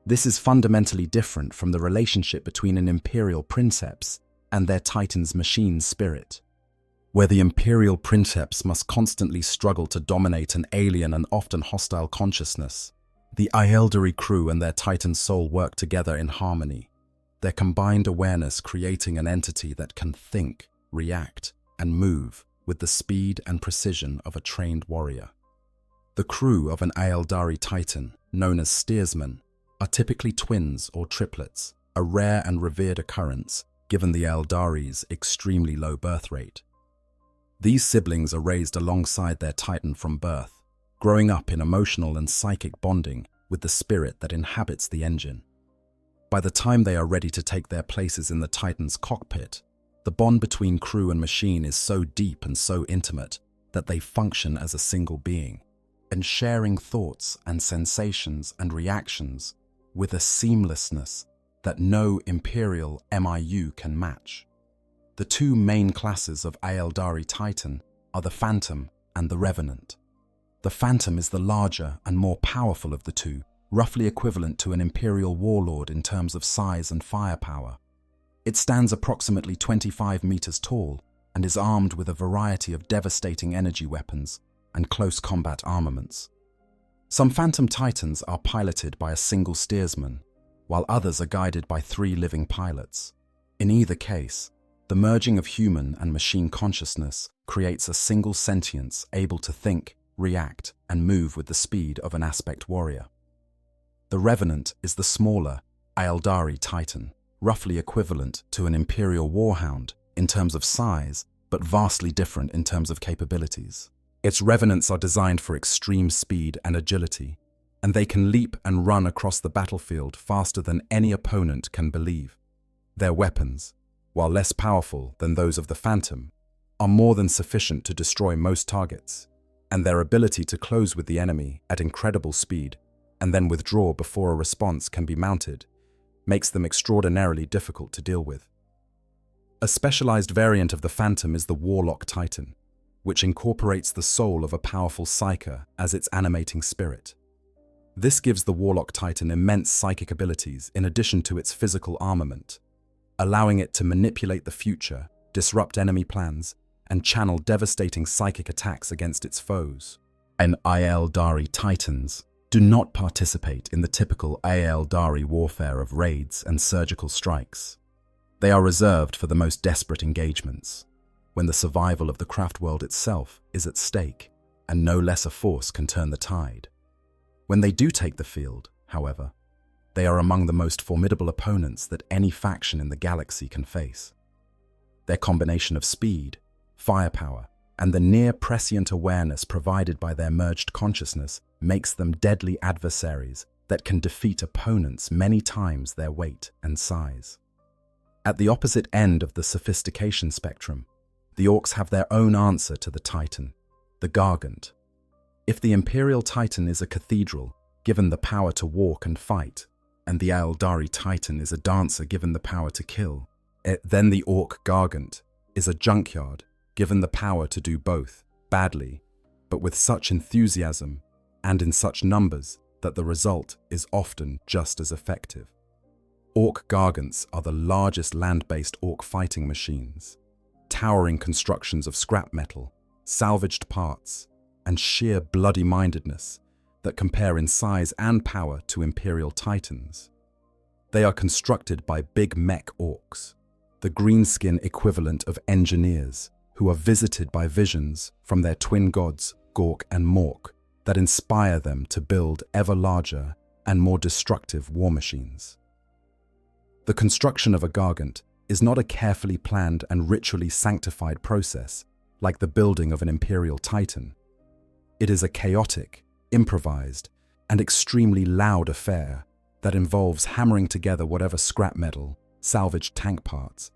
This is fundamentally different from the relationship between an Imperial princeps and their Titan's machine spirit, where the Imperial princeps must constantly struggle to dominate an alien and often hostile consciousness. The Aeldari crew and their Titan soul work together in harmony, their combined awareness creating an entity that can think, react, and move with the speed and precision of a trained warrior. The crew of an Aeldari Titan, known as steersmen, are typically twins or triplets, a rare and revered occurrence given the Aeldari's extremely low birth rate. These siblings are raised alongside their Titan from birth, growing up in emotional and psychic bonding with the spirit that inhabits the engine. By the time they are ready to take their places in the Titan's cockpit, the bond between crew and machine is so deep and so intimate that they function as a single being, and sharing thoughts and sensations and reactions with a seamlessness that no Imperial MIU can match. The two main classes of Aeldari Titan are the Phantom and the Revenant. The Phantom is the larger and more powerful of the two, roughly equivalent to an Imperial warlord in terms of size and firepower. It stands approximately 25 meters tall and is armed with a variety of devastating energy weapons and close combat armaments. Some Phantom Titans are piloted by a single steersman, while others are guided by 3 living pilots. In either case, the merging of human and machine consciousness creates a single sentience able to think, react, and move with the speed of an aspect warrior. The Revenant is the smaller Aeldari Titan, roughly equivalent to an Imperial warhound in terms of size, but vastly different in terms of capabilities. Its Revenants are designed for extreme speed and agility, and they can leap and run across the battlefield faster than any opponent can believe. Their weapons, while less powerful than those of the Phantom, are more than sufficient to destroy most targets, and their ability to close with the enemy at incredible speed and then withdraw before a response can be mounted makes them extraordinarily difficult to deal with. A specialized variant of the Phantom is the Warlock Titan, which incorporates the soul of a powerful psyker as its animating spirit. This gives the Warlock Titan immense psychic abilities in addition to its physical armament, allowing it to manipulate the future, disrupt enemy plans, and channel devastating psychic attacks against its foes. And Aeldari Titans do not participate in the typical Aeldari warfare of raids and surgical strikes. They are reserved for the most desperate engagements, when the survival of the craft world itself is at stake, and no lesser force can turn the tide. When they do take the field, however, they are among the most formidable opponents that any faction in the galaxy can face. Their combination of speed, firepower, and the near-prescient awareness provided by their merged consciousness makes them deadly adversaries that can defeat opponents many times their weight and size. At the opposite end of the sophistication spectrum, the Orcs have their own answer to the Titan, the Gargant. If the Imperial Titan is a cathedral, given the power to walk and fight, and the Aeldari Titan is a dancer given the power to kill, then the Orc Gargant is a junkyard given the power to do both, badly, but with such enthusiasm and in such numbers that the result is often just as effective. Orc gargants are the largest land-based orc fighting machines, towering constructions of scrap metal, salvaged parts, and sheer bloody-mindedness that compare in size and power to Imperial Titans. They are constructed by big mech orcs, the greenskin equivalent of engineers, who are visited by visions from their twin gods, Gork and Mork, that inspire them to build ever larger and more destructive war machines. The construction of a gargant is not a carefully planned and ritually sanctified process like the building of an Imperial Titan. It is a chaotic, improvised, and extremely loud affair that involves hammering together whatever scrap metal, salvaged tank parts,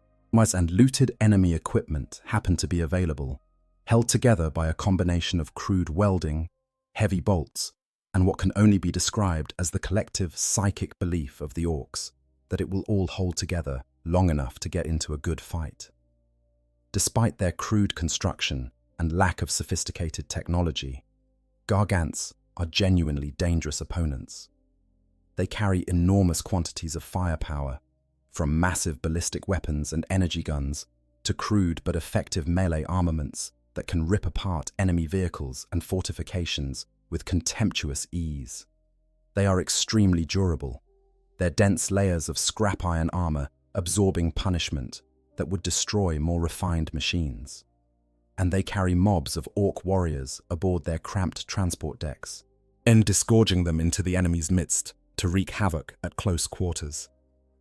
and looted enemy equipment happen to be available, held together by a combination of crude welding, heavy bolts, and what can only be described as the collective psychic belief of the orcs that it will all hold together long enough to get into a good fight. Despite their crude construction and lack of sophisticated technology, gargants are genuinely dangerous opponents. They carry enormous quantities of firepower, from massive ballistic weapons and energy guns to crude but effective melee armaments that can rip apart enemy vehicles and fortifications with contemptuous ease. They are extremely durable, their dense layers of scrap iron armor absorbing punishment that would destroy more refined machines. And they carry mobs of orc warriors aboard their cramped transport decks, disgorging them into the enemy's midst to wreak havoc at close quarters.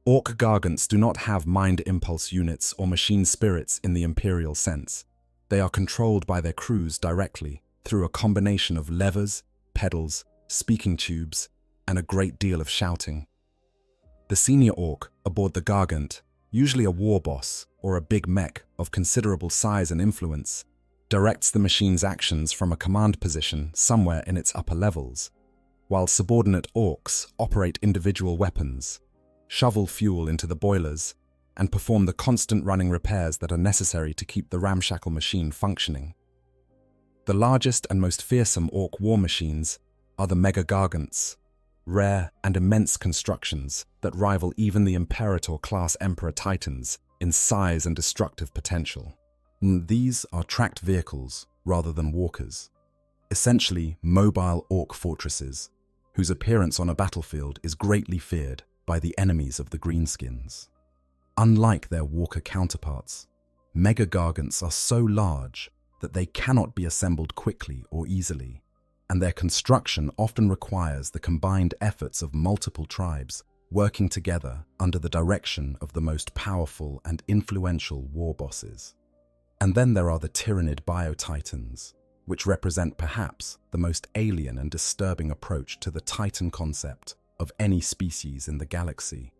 Orc gargants do not have mind impulse units or machine spirits in the Imperial sense. They are controlled by their crews directly through a combination of levers, pedals, speaking tubes, and a great deal of shouting. The senior orc aboard the gargant, usually a war boss or a big mech of considerable size and influence, directs the machine's actions from a command position somewhere in its upper levels, while subordinate orcs operate individual weapons, shovel fuel into the boilers, and perform the constant running repairs that are necessary to keep the ramshackle machine functioning. The largest and most fearsome orc war machines are the mega gargants, rare and immense constructions that rival even the Imperator-class Emperor Titans in size and destructive potential. These are tracked vehicles rather than walkers, essentially mobile orc fortresses, whose appearance on a battlefield is greatly feared by the enemies of the greenskins. Unlike their walker counterparts, mega gargants are so large that they cannot be assembled quickly or easily, and their construction often requires the combined efforts of multiple tribes working together under the direction of the most powerful and influential war bosses. And then there are the Tyranid Biotitans, which represent perhaps the most alien and disturbing approach to the Titan concept of any species in the galaxy.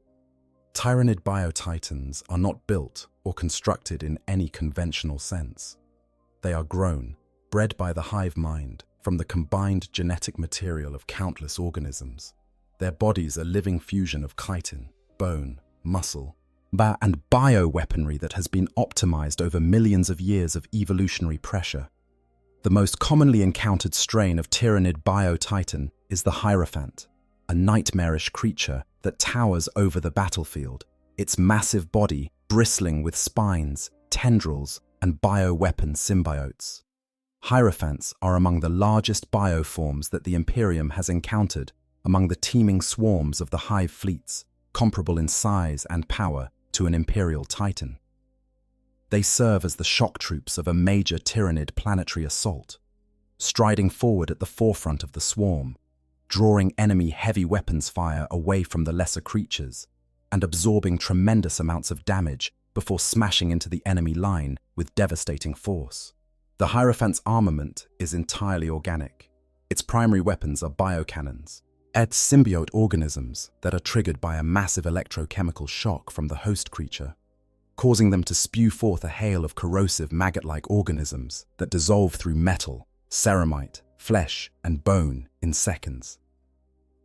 Tyranid Biotitans are not built or constructed in any conventional sense. They are grown, bred by the hive mind, from the combined genetic material of countless organisms. Their bodies are living fusion of chitin, bone, muscle, and bioweaponry that has been optimized over millions of years of evolutionary pressure. The most commonly encountered strain of Tyranid Biotitan is the Hierophant, a nightmarish creature that towers over the battlefield, its massive body bristling with spines, tendrils, and bioweapon symbiotes. Hierophants are among the largest bioforms that the Imperium has encountered among the teeming swarms of the hive fleets, comparable in size and power to an Imperial Titan. They serve as the shock troops of a major Tyranid planetary assault, striding forward at the forefront of the swarm, drawing enemy heavy weapons fire away from the lesser creatures, and absorbing tremendous amounts of damage before smashing into the enemy line with devastating force. The Hierophant's armament is entirely organic. Its primary weapons are biocannons, symbiote organisms that are triggered by a massive electrochemical shock from the host creature, causing them to spew forth a hail of corrosive maggot-like organisms that dissolve through metal, ceramite, flesh, and bone in seconds.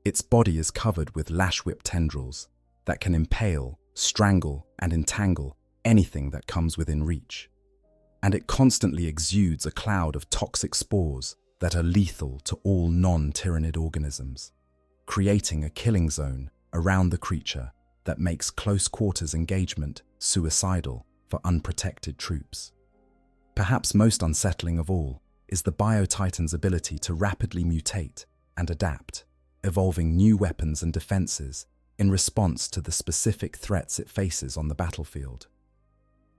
Its body is covered with lash-whip tendrils that can impale, strangle, and entangle anything that comes within reach. And it constantly exudes a cloud of toxic spores that are lethal to all non-tyrannid organisms, creating a killing zone around the creature that makes close quarters engagement suicidal for unprotected troops. Perhaps most unsettling of all is the Biotitan's ability to rapidly mutate and adapt, evolving new weapons and defenses in response to the specific threats it faces on the battlefield.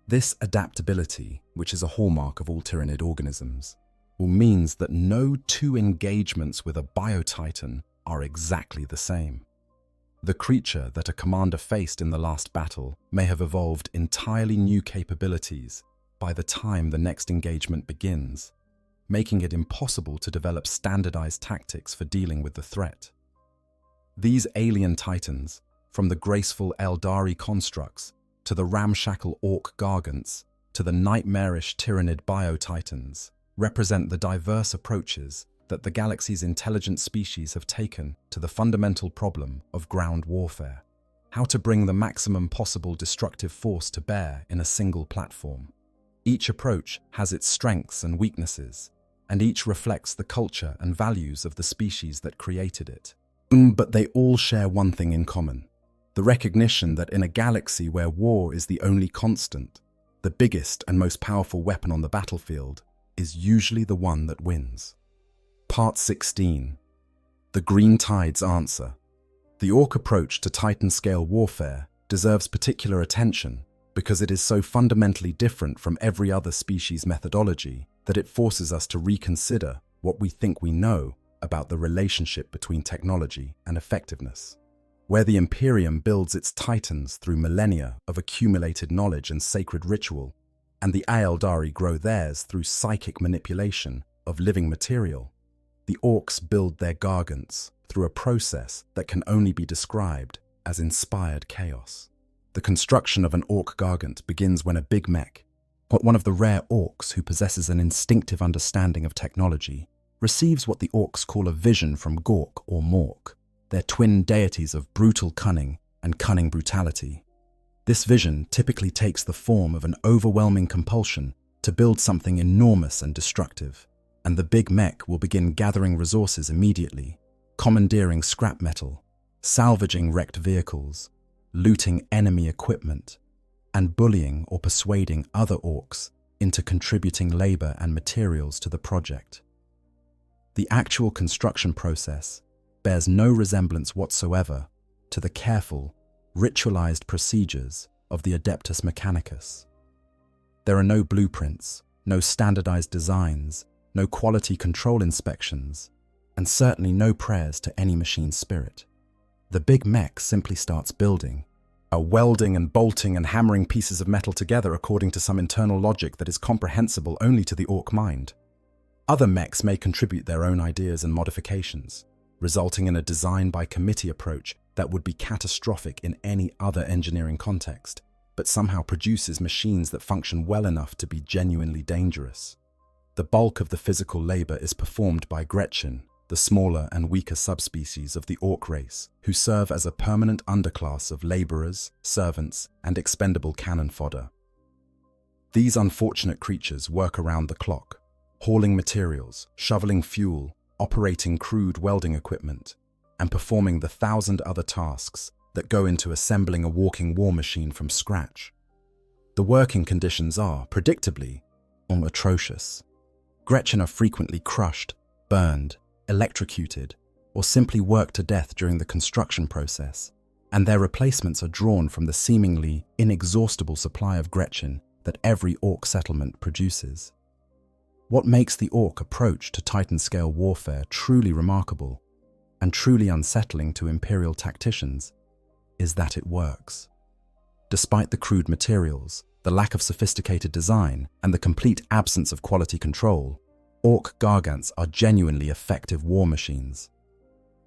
This adaptability, which is a hallmark of all tyrannid organisms, means that no two engagements with a Biotitan are exactly the same. The creature that a commander faced in the last battle may have evolved entirely new capabilities by the time the next engagement begins, making it impossible to develop standardized tactics for dealing with the threat. These alien titans, from the graceful Eldari constructs to the ramshackle orc gargants to the nightmarish tyrannid biotitans, represent the diverse approaches that the galaxy's intelligent species have taken to the fundamental problem of ground warfare: how to bring the maximum possible destructive force to bear in a single platform. Each approach has its strengths and weaknesses, and each reflects the culture and values of the species that created it. But they all share one thing in common: the recognition that in a galaxy where war is the only constant, the biggest and most powerful weapon on the battlefield is usually the one that wins. Part 16. The Green Tide's Answer. The Orc approach to Titan-scale warfare deserves particular attention because it is so fundamentally different from every other species' methodology that it forces us to reconsider what we think we know about the relationship between technology and effectiveness. Where the Imperium builds its titans through millennia of accumulated knowledge and sacred ritual, and the Eldari grow theirs through psychic manipulation of living material, the Orcs build their gargants through a process that can only be described as inspired chaos. The construction of an Orc gargant begins when a big mech, one of the rare Orcs who possesses an instinctive understanding of technology, receives what the Orcs call a vision from Gork or Mork, their twin deities of brutal cunning and cunning brutality. This vision typically takes the form of an overwhelming compulsion to build something enormous and destructive, and the big mech will begin gathering resources immediately, commandeering scrap metal, salvaging wrecked vehicles, looting enemy equipment, and bullying or persuading other Orcs into contributing labor and materials to the project. The actual construction process bears no resemblance whatsoever to the careful, ritualized procedures of the Adeptus Mechanicus. There are no blueprints, no standardized designs, no quality control inspections, and certainly no prayers to any machine spirit. The big mech simply starts building, welding and bolting and hammering pieces of metal together according to some internal logic that is comprehensible only to the Orc mind. Other mechs may contribute their own ideas and modifications, resulting in a design-by-committee approach that would be catastrophic in any other engineering context, but somehow produces machines that function well enough to be genuinely dangerous. The bulk of the physical labor is performed by Gretchen, the smaller and weaker subspecies of the Orc race, who serve as a permanent underclass of laborers, servants, and expendable cannon fodder. These unfortunate creatures work around the clock, hauling materials, shoveling fuel, operating crude welding equipment, and performing the 1,000 other tasks that go into assembling a walking war machine from scratch. The working conditions are, predictably, atrocious. Gretchen are frequently crushed, burned, electrocuted, or simply worked to death during the construction process, and their replacements are drawn from the seemingly inexhaustible supply of Gretchen that every Orc settlement produces. What makes the Orc approach to Titan-scale warfare truly remarkable and truly unsettling to Imperial tacticians is that it works. Despite the crude materials, the lack of sophisticated design, and the complete absence of quality control, Orc gargants are genuinely effective war machines.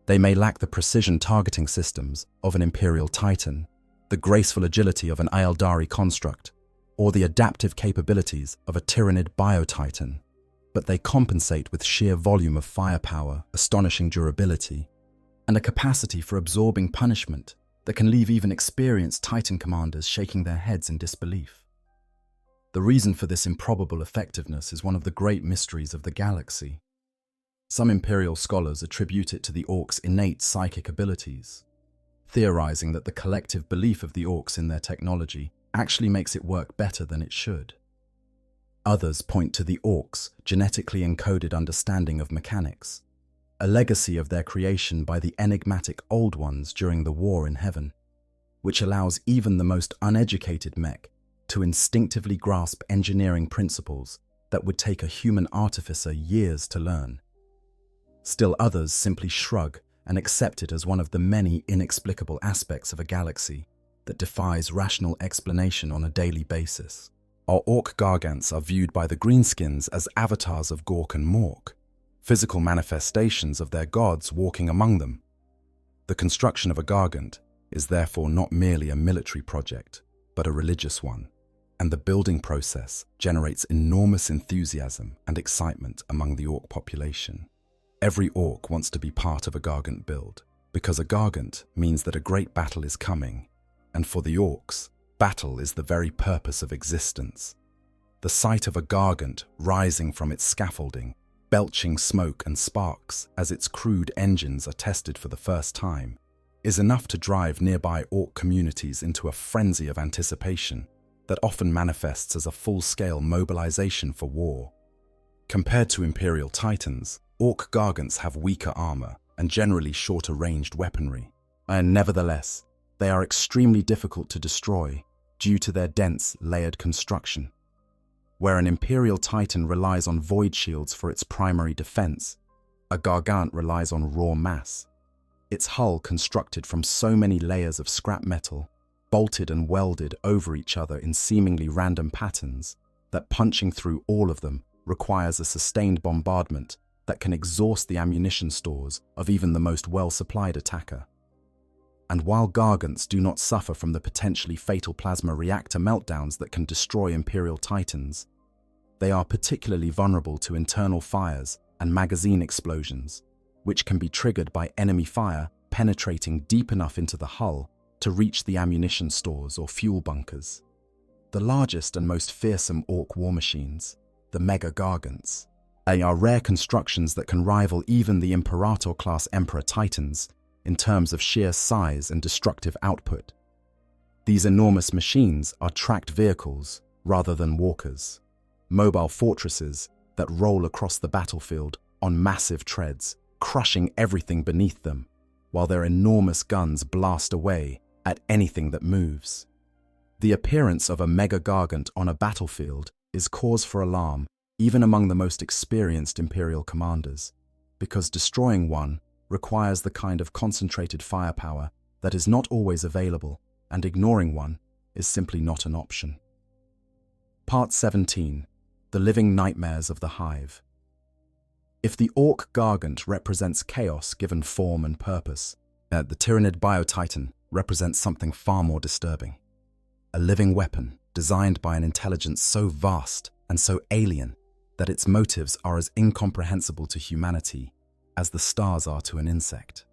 They may lack the precision targeting systems of an Imperial Titan, the graceful agility of an Eldari construct, or the adaptive capabilities of a Tyrannid Biotitan, but they compensate with sheer volume of firepower, astonishing durability, and a capacity for absorbing punishment that can leave even experienced Titan commanders shaking their heads in disbelief. The reason for this improbable effectiveness is one of the great mysteries of the galaxy. Some Imperial scholars attribute it to the orcs' innate psychic abilities, theorizing that the collective belief of the orcs in their technology actually makes it work better than it should. Others point to the orcs' genetically encoded understanding of mechanics, a legacy of their creation by the enigmatic Old Ones during the War in Heaven, which allows even the most uneducated mech to instinctively grasp engineering principles that would take a human artificer years to learn. Still others simply shrug and accept it as one of the many inexplicable aspects of a galaxy that defies rational explanation on a daily basis. Our orc gargants are viewed by the greenskins as avatars of Gork and Mork, physical manifestations of their gods walking among them. The construction of a gargant is therefore not merely a military project, but a religious one, and the building process generates enormous enthusiasm and excitement among the orc population. Every orc wants to be part of a gargant build, because a gargant means that a great battle is coming, and for the orcs, battle is the very purpose of existence. The sight of a gargant rising from its scaffolding, belching smoke and sparks as its crude engines are tested for the first time, is enough to drive nearby orc communities into a frenzy of anticipation that often manifests as a full-scale mobilization for war. Compared to Imperial Titans, orc gargants have weaker armor and generally shorter-ranged weaponry, and nevertheless, they are extremely difficult to destroy due to their dense, layered construction. Where an Imperial Titan relies on void shields for its primary defense, a gargant relies on raw mass. Its hull constructed from so many layers of scrap metal, bolted and welded over each other in seemingly random patterns, that punching through all of them requires a sustained bombardment that can exhaust the ammunition stores of even the most well-supplied attacker. And while gargants do not suffer from the potentially fatal plasma reactor meltdowns that can destroy Imperial Titans, they are particularly vulnerable to internal fires and magazine explosions, which can be triggered by enemy fire penetrating deep enough into the hull to reach the ammunition stores or fuel bunkers. The largest and most fearsome orc war machines, the Mega Gargants, are rare constructions that can rival even the Imperator-class Emperor Titans in terms of sheer size and destructive output. These enormous machines are tracked vehicles rather than walkers, mobile fortresses that roll across the battlefield on massive treads, crushing everything beneath them, while their enormous guns blast away at anything that moves. The appearance of a Mega Gargant on a battlefield is cause for alarm even among the most experienced Imperial commanders, because destroying one requires the kind of concentrated firepower that is not always available, and ignoring one is simply not an option. Part 17. The Living Nightmares of the Hive. If the Orc Gargant represents chaos given form and purpose, the Tyranid Biotitan represents something far more disturbing. A living weapon designed by an intelligence so vast and so alien that its motives are as incomprehensible to humanity as the stars are to an insect.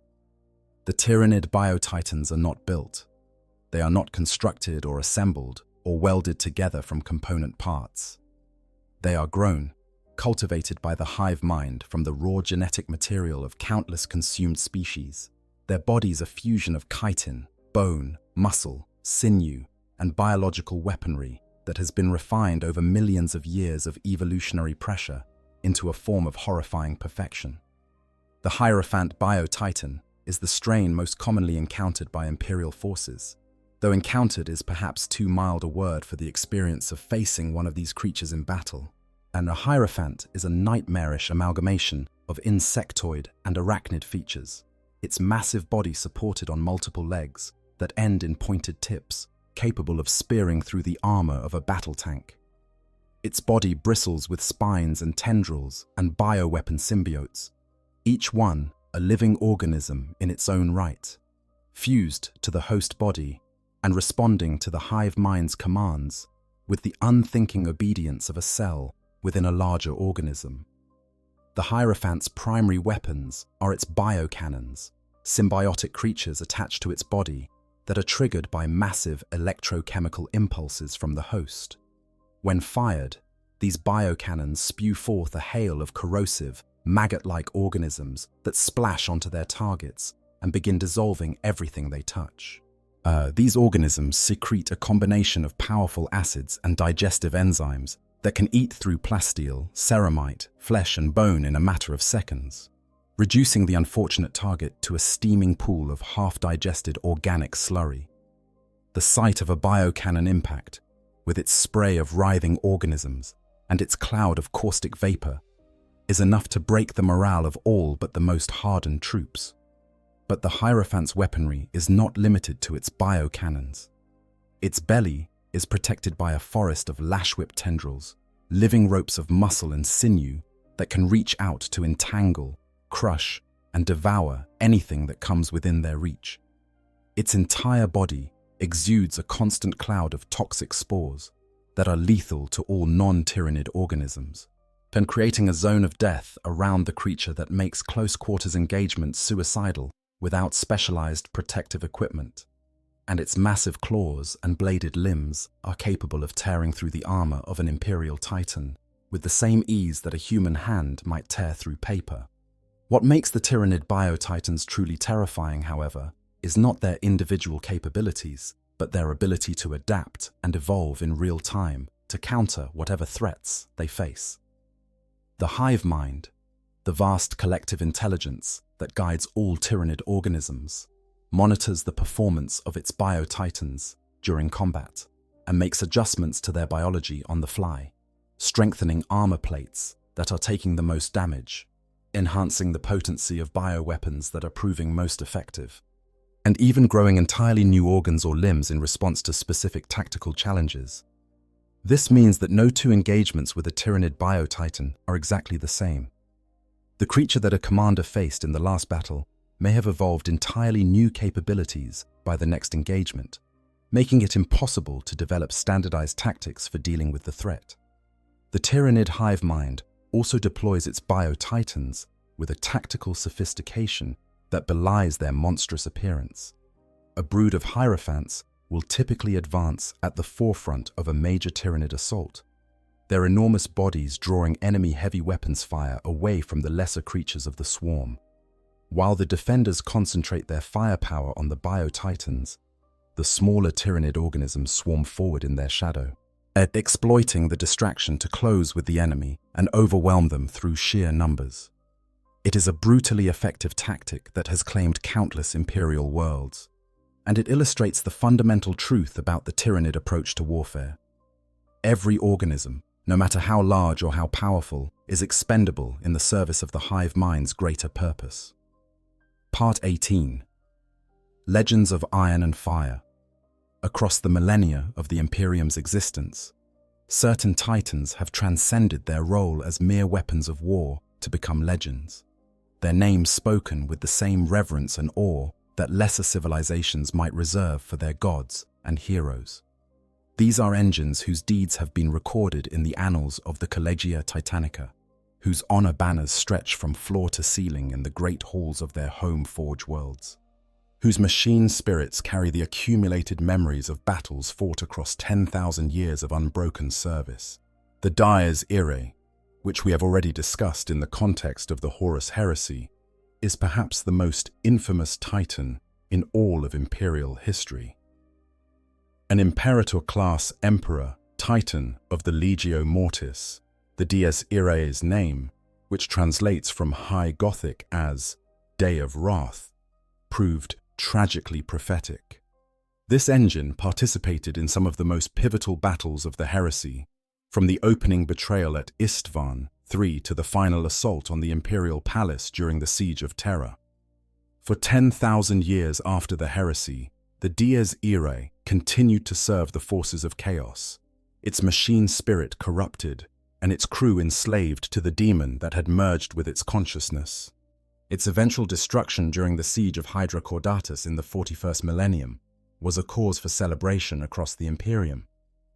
The Tyranid Biotitans are not built. They are not constructed or assembled or welded together from component parts. They are grown, cultivated by the hive mind from the raw genetic material of countless consumed species. Their bodies a fusion of chitin, bone, muscle, sinew, and biological weaponry that has been refined over millions of years of evolutionary pressure into a form of horrifying perfection. The Hierophant Biotitan is the strain most commonly encountered by Imperial forces, though encountered is perhaps too mild a word for the experience of facing one of these creatures in battle. And a Hierophant is a nightmarish amalgamation of insectoid and arachnid features, its massive body supported on multiple legs that end in pointed tips, capable of spearing through the armor of a battle tank. Its body bristles with spines and tendrils and bioweapon symbiotes, each one a living organism in its own right, fused to the host body and responding to the hive mind's commands with the unthinking obedience of a cell within a larger organism. The Hierophant's primary weapons are its biocannons, symbiotic creatures attached to its body that are triggered by massive electrochemical impulses from the host. When fired, these biocannons spew forth a hail of corrosive, maggot-like organisms that splash onto their targets and begin dissolving everything they touch. These organisms secrete a combination of powerful acids and digestive enzymes that can eat through plasteel, ceramite, flesh and bone in a matter of seconds, reducing the unfortunate target to a steaming pool of half-digested organic slurry. The sight of a biocannon impact, with its spray of writhing organisms and its cloud of caustic vapor, is enough to break the morale of all but the most hardened troops. But the Hierophant's weaponry is not limited to its biocannons. Its belly is protected by a forest of lash-whip tendrils, living ropes of muscle and sinew that can reach out to entangle, crush, and devour anything that comes within their reach. Its entire body exudes a constant cloud of toxic spores that are lethal to all non-tyrannid organisms, and creating a zone of death around the creature that makes close-quarters engagement suicidal without specialized protective equipment. And its massive claws and bladed limbs are capable of tearing through the armor of an Imperial Titan with the same ease that a human hand might tear through paper. What makes the Tyrannid Bio-Titans truly terrifying, however, is not their individual capabilities, but their ability to adapt and evolve in real time to counter whatever threats they face. The hive mind, the vast collective intelligence that guides all Tyrannid organisms, monitors the performance of its bio-titans during combat and makes adjustments to their biology on the fly, strengthening armor plates that are taking the most damage, enhancing the potency of bioweapons that are proving most effective, and even growing entirely new organs or limbs in response to specific tactical challenges. This means that no two engagements with a Tyrannid bio-titan are exactly the same. The creature that a commander faced in the last battle may have evolved entirely new capabilities by the next engagement, making it impossible to develop standardized tactics for dealing with the threat. The Tyrannid hive mind also deploys its bio-titans with a tactical sophistication that belies their monstrous appearance. A brood of hierophants will typically advance at the forefront of a major Tyrannid assault, their enormous bodies drawing enemy heavy weapons fire away from the lesser creatures of the swarm. While the defenders concentrate their firepower on the bio-titans, the smaller Tyrannid organisms swarm forward in their shadow, exploiting the distraction to close with the enemy and overwhelm them through sheer numbers. It is a brutally effective tactic that has claimed countless Imperial worlds, and it illustrates the fundamental truth about the Tyrannid approach to warfare. Every organism, no matter how large or how powerful, is expendable in the service of the hive mind's greater purpose. Part 18. Legends of Iron and Fire. Across the millennia of the Imperium's existence, certain titans have transcended their role as mere weapons of war to become legends, their names spoken with the same reverence and awe that lesser civilizations might reserve for their gods and heroes. These are engines whose deeds have been recorded in the annals of the Collegia Titanica, whose honor banners stretch from floor to ceiling in the great halls of their home forge worlds, whose machine spirits carry the accumulated memories of battles fought across 10,000 years of unbroken service. The Dies Irae, which we have already discussed in the context of the Horus Heresy, is perhaps the most infamous titan in all of Imperial history. An Imperator-class emperor, titan of the Legio Mortis, the Dies Irae's name, which translates from High Gothic as Day of Wrath, proved tragically prophetic. This engine participated in some of the most pivotal battles of the heresy, from the opening betrayal at Istvan III to the final assault on the Imperial Palace during the Siege of Terra. For 10,000 years after the heresy, the Dies Irae continued to serve the forces of chaos, its machine spirit corrupted, and its crew enslaved to the demon that had merged with its consciousness. Its eventual destruction during the siege of Hydra Caudatus in the 41st Millennium was a cause for celebration across the Imperium,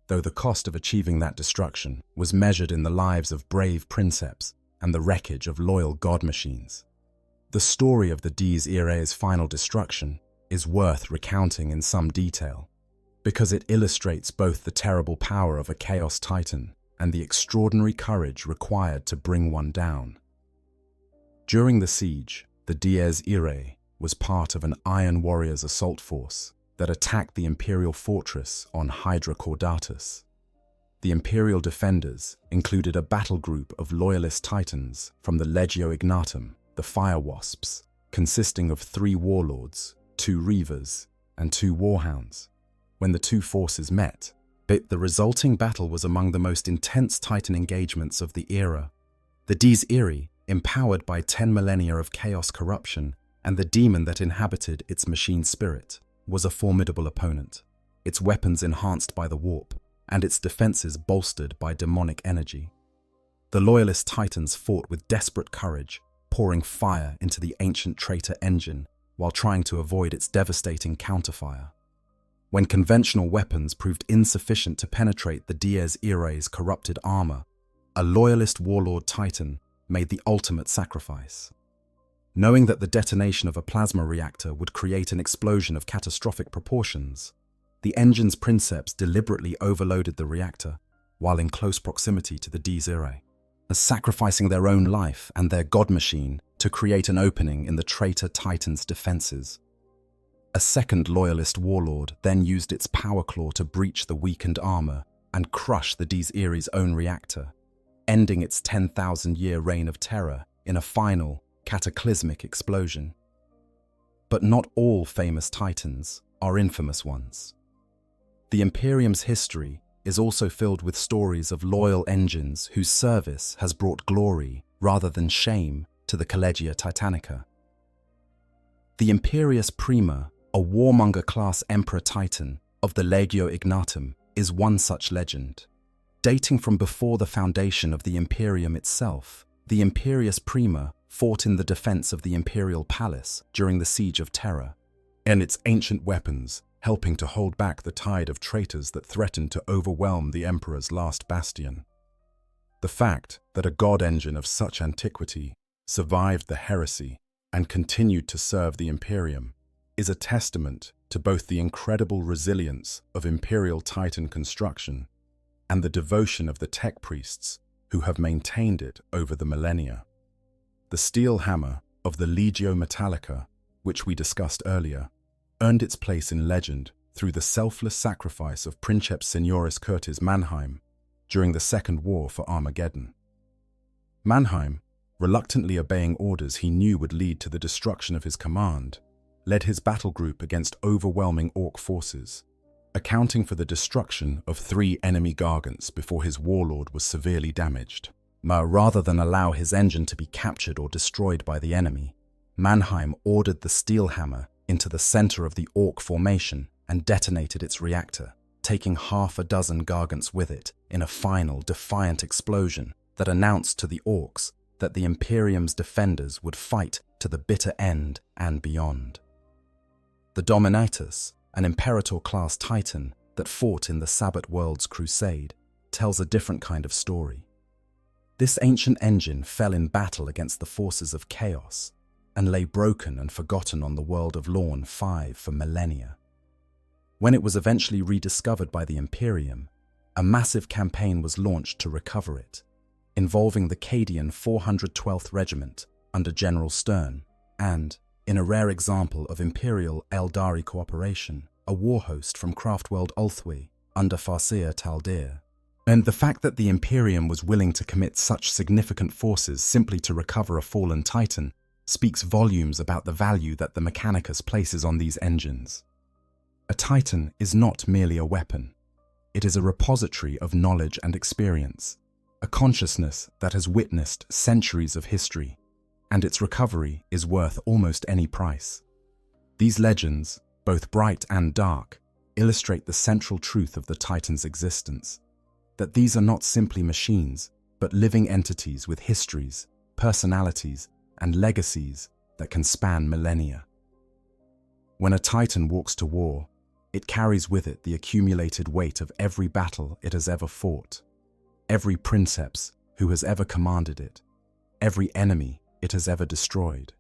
though the cost of achieving that destruction was measured in the lives of brave princeps and the wreckage of loyal god machines. The story of the Dies Irae's final destruction is worth recounting in some detail, because it illustrates both the terrible power of a Chaos Titan and the extraordinary courage required to bring one down. During the siege, the Dies Irae was part of an Iron Warriors assault force that attacked the Imperial fortress on Hydra Caudatus. The Imperial defenders included a battle group of loyalist titans from the Legio Ignatum, the Fire Wasps, consisting of 3 warlords, 2 reavers, and 2 warhounds. When the two forces met, the resulting battle was among the most intense titan engagements of the era. The Dies Irae, empowered by 10 millennia of chaos corruption and the demon that inhabited its machine spirit, was a formidable opponent, its weapons enhanced by the warp, and its defenses bolstered by demonic energy. The loyalist titans fought with desperate courage, pouring fire into the ancient traitor engine while trying to avoid its devastating counterfire. When conventional weapons proved insufficient to penetrate the Dies Irae's corrupted armor, a loyalist warlord titan made the ultimate sacrifice. Knowing that the detonation of a plasma reactor would create an explosion of catastrophic proportions, the engine's princeps deliberately overloaded the reactor while in close proximity to the Dies Irae, sacrificing their own life and their god machine to create an opening in the traitor titan's defenses. A second loyalist warlord then used its power claw to breach the weakened armor and crush the Dies Irae's own reactor, ending its 10,000-year reign of terror in a final, cataclysmic explosion. But not all famous titans are infamous ones. The Imperium's history is also filled with stories of loyal engines whose service has brought glory rather than shame to the Collegia Titanica. The Imperius Prima, a warmonger-class Emperor Titan of the Legio Ignatum, is one such legend. Dating from before the foundation of the Imperium itself, the Imperius Prima fought in the defense of the Imperial Palace during the Siege of Terra, and its ancient weapons helping to hold back the tide of traitors that threatened to overwhelm the Emperor's last bastion. The fact that a god engine of such antiquity survived the heresy and continued to serve the Imperium is a testament to both the incredible resilience of Imperial Titan construction and the devotion of the tech priests who have maintained it over the millennia. The steel hammer of the Legio Metallica, which we discussed earlier, earned its place in legend through the selfless sacrifice of Princeps Senioris Curtis Mannheim during the Second War for Armageddon. Mannheim, reluctantly obeying orders he knew would lead to the destruction of his command, led his battle group against overwhelming Orc forces, accounting for the destruction of 3 enemy gargants before his warlord was severely damaged. Rather than allow his engine to be captured or destroyed by the enemy, Mannheim ordered the steel hammer into the center of the Orc formation and detonated its reactor, taking half a dozen gargants with it in a final, defiant explosion that announced to the Orcs that the Imperium's defenders would fight to the bitter end and beyond. The Dominatus, an Imperator-class Titan that fought in the Sabbat World's crusade, tells a different kind of story. This ancient engine fell in battle against the forces of chaos and lay broken and forgotten on the world of Lorn 5 for millennia. When it was eventually rediscovered by the Imperium, a massive campaign was launched to recover it, involving the Cadian 412th Regiment under General Stern and, in a rare example of Imperial Eldari cooperation, a war host from Craftworld Ulthwe under Farseer Taldir. And the fact that the Imperium was willing to commit such significant forces simply to recover a fallen Titan speaks volumes about the value that the Mechanicus places on these engines. A Titan is not merely a weapon. It is a repository of knowledge and experience, a consciousness that has witnessed centuries of history, and its recovery is worth almost any price. These legends, both bright and dark, illustrate the central truth of the Titan's existence, that these are not simply machines, but living entities with histories, personalities, and legacies that can span millennia. When a Titan walks to war, it carries with it the accumulated weight of every battle it has ever fought, every princeps who has ever commanded it, every enemy it has ever destroyed.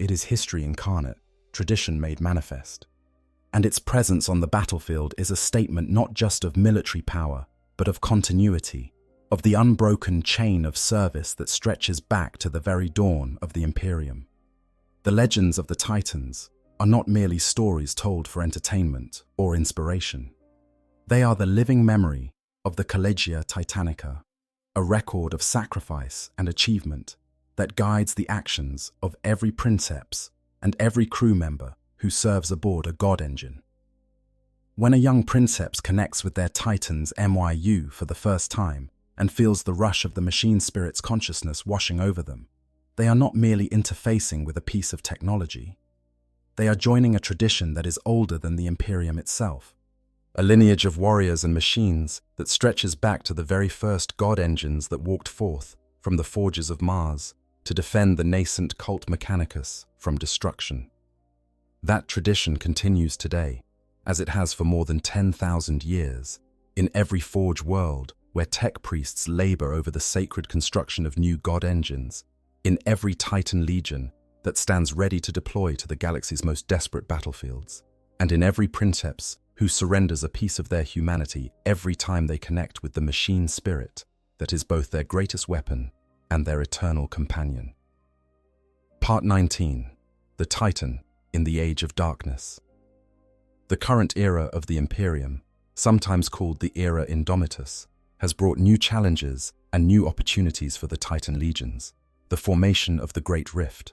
It is history incarnate, tradition made manifest. And its presence on the battlefield is a statement not just of military power, but of continuity, of the unbroken chain of service that stretches back to the very dawn of the Imperium. The legends of the Titans are not merely stories told for entertainment or inspiration. They are the living memory of the Collegia Titanica, a record of sacrifice and achievement that guides the actions of every princeps and every crew member who serves aboard a god engine. When a young princeps connects with their Titan's MYU for the first time and feels the rush of the machine spirit's consciousness washing over them, they are not merely interfacing with a piece of technology. They are joining a tradition that is older than the Imperium itself, a lineage of warriors and machines that stretches back to the very first god engines that walked forth from the forges of Mars to defend the nascent cult Mechanicus from destruction. That tradition continues today, as it has for more than 10,000 years, in every forge world where tech priests labor over the sacred construction of new god engines, in every Titan legion that stands ready to deploy to the galaxy's most desperate battlefields, and in every princeps who surrenders a piece of their humanity every time they connect with the machine spirit that is both their greatest weapon and their eternal companion. Part 19. The Titan in the Age of Darkness. The current era of the Imperium, sometimes called the Era Indomitus, has brought new challenges and new opportunities for the Titan legions. The formation of the Great Rift.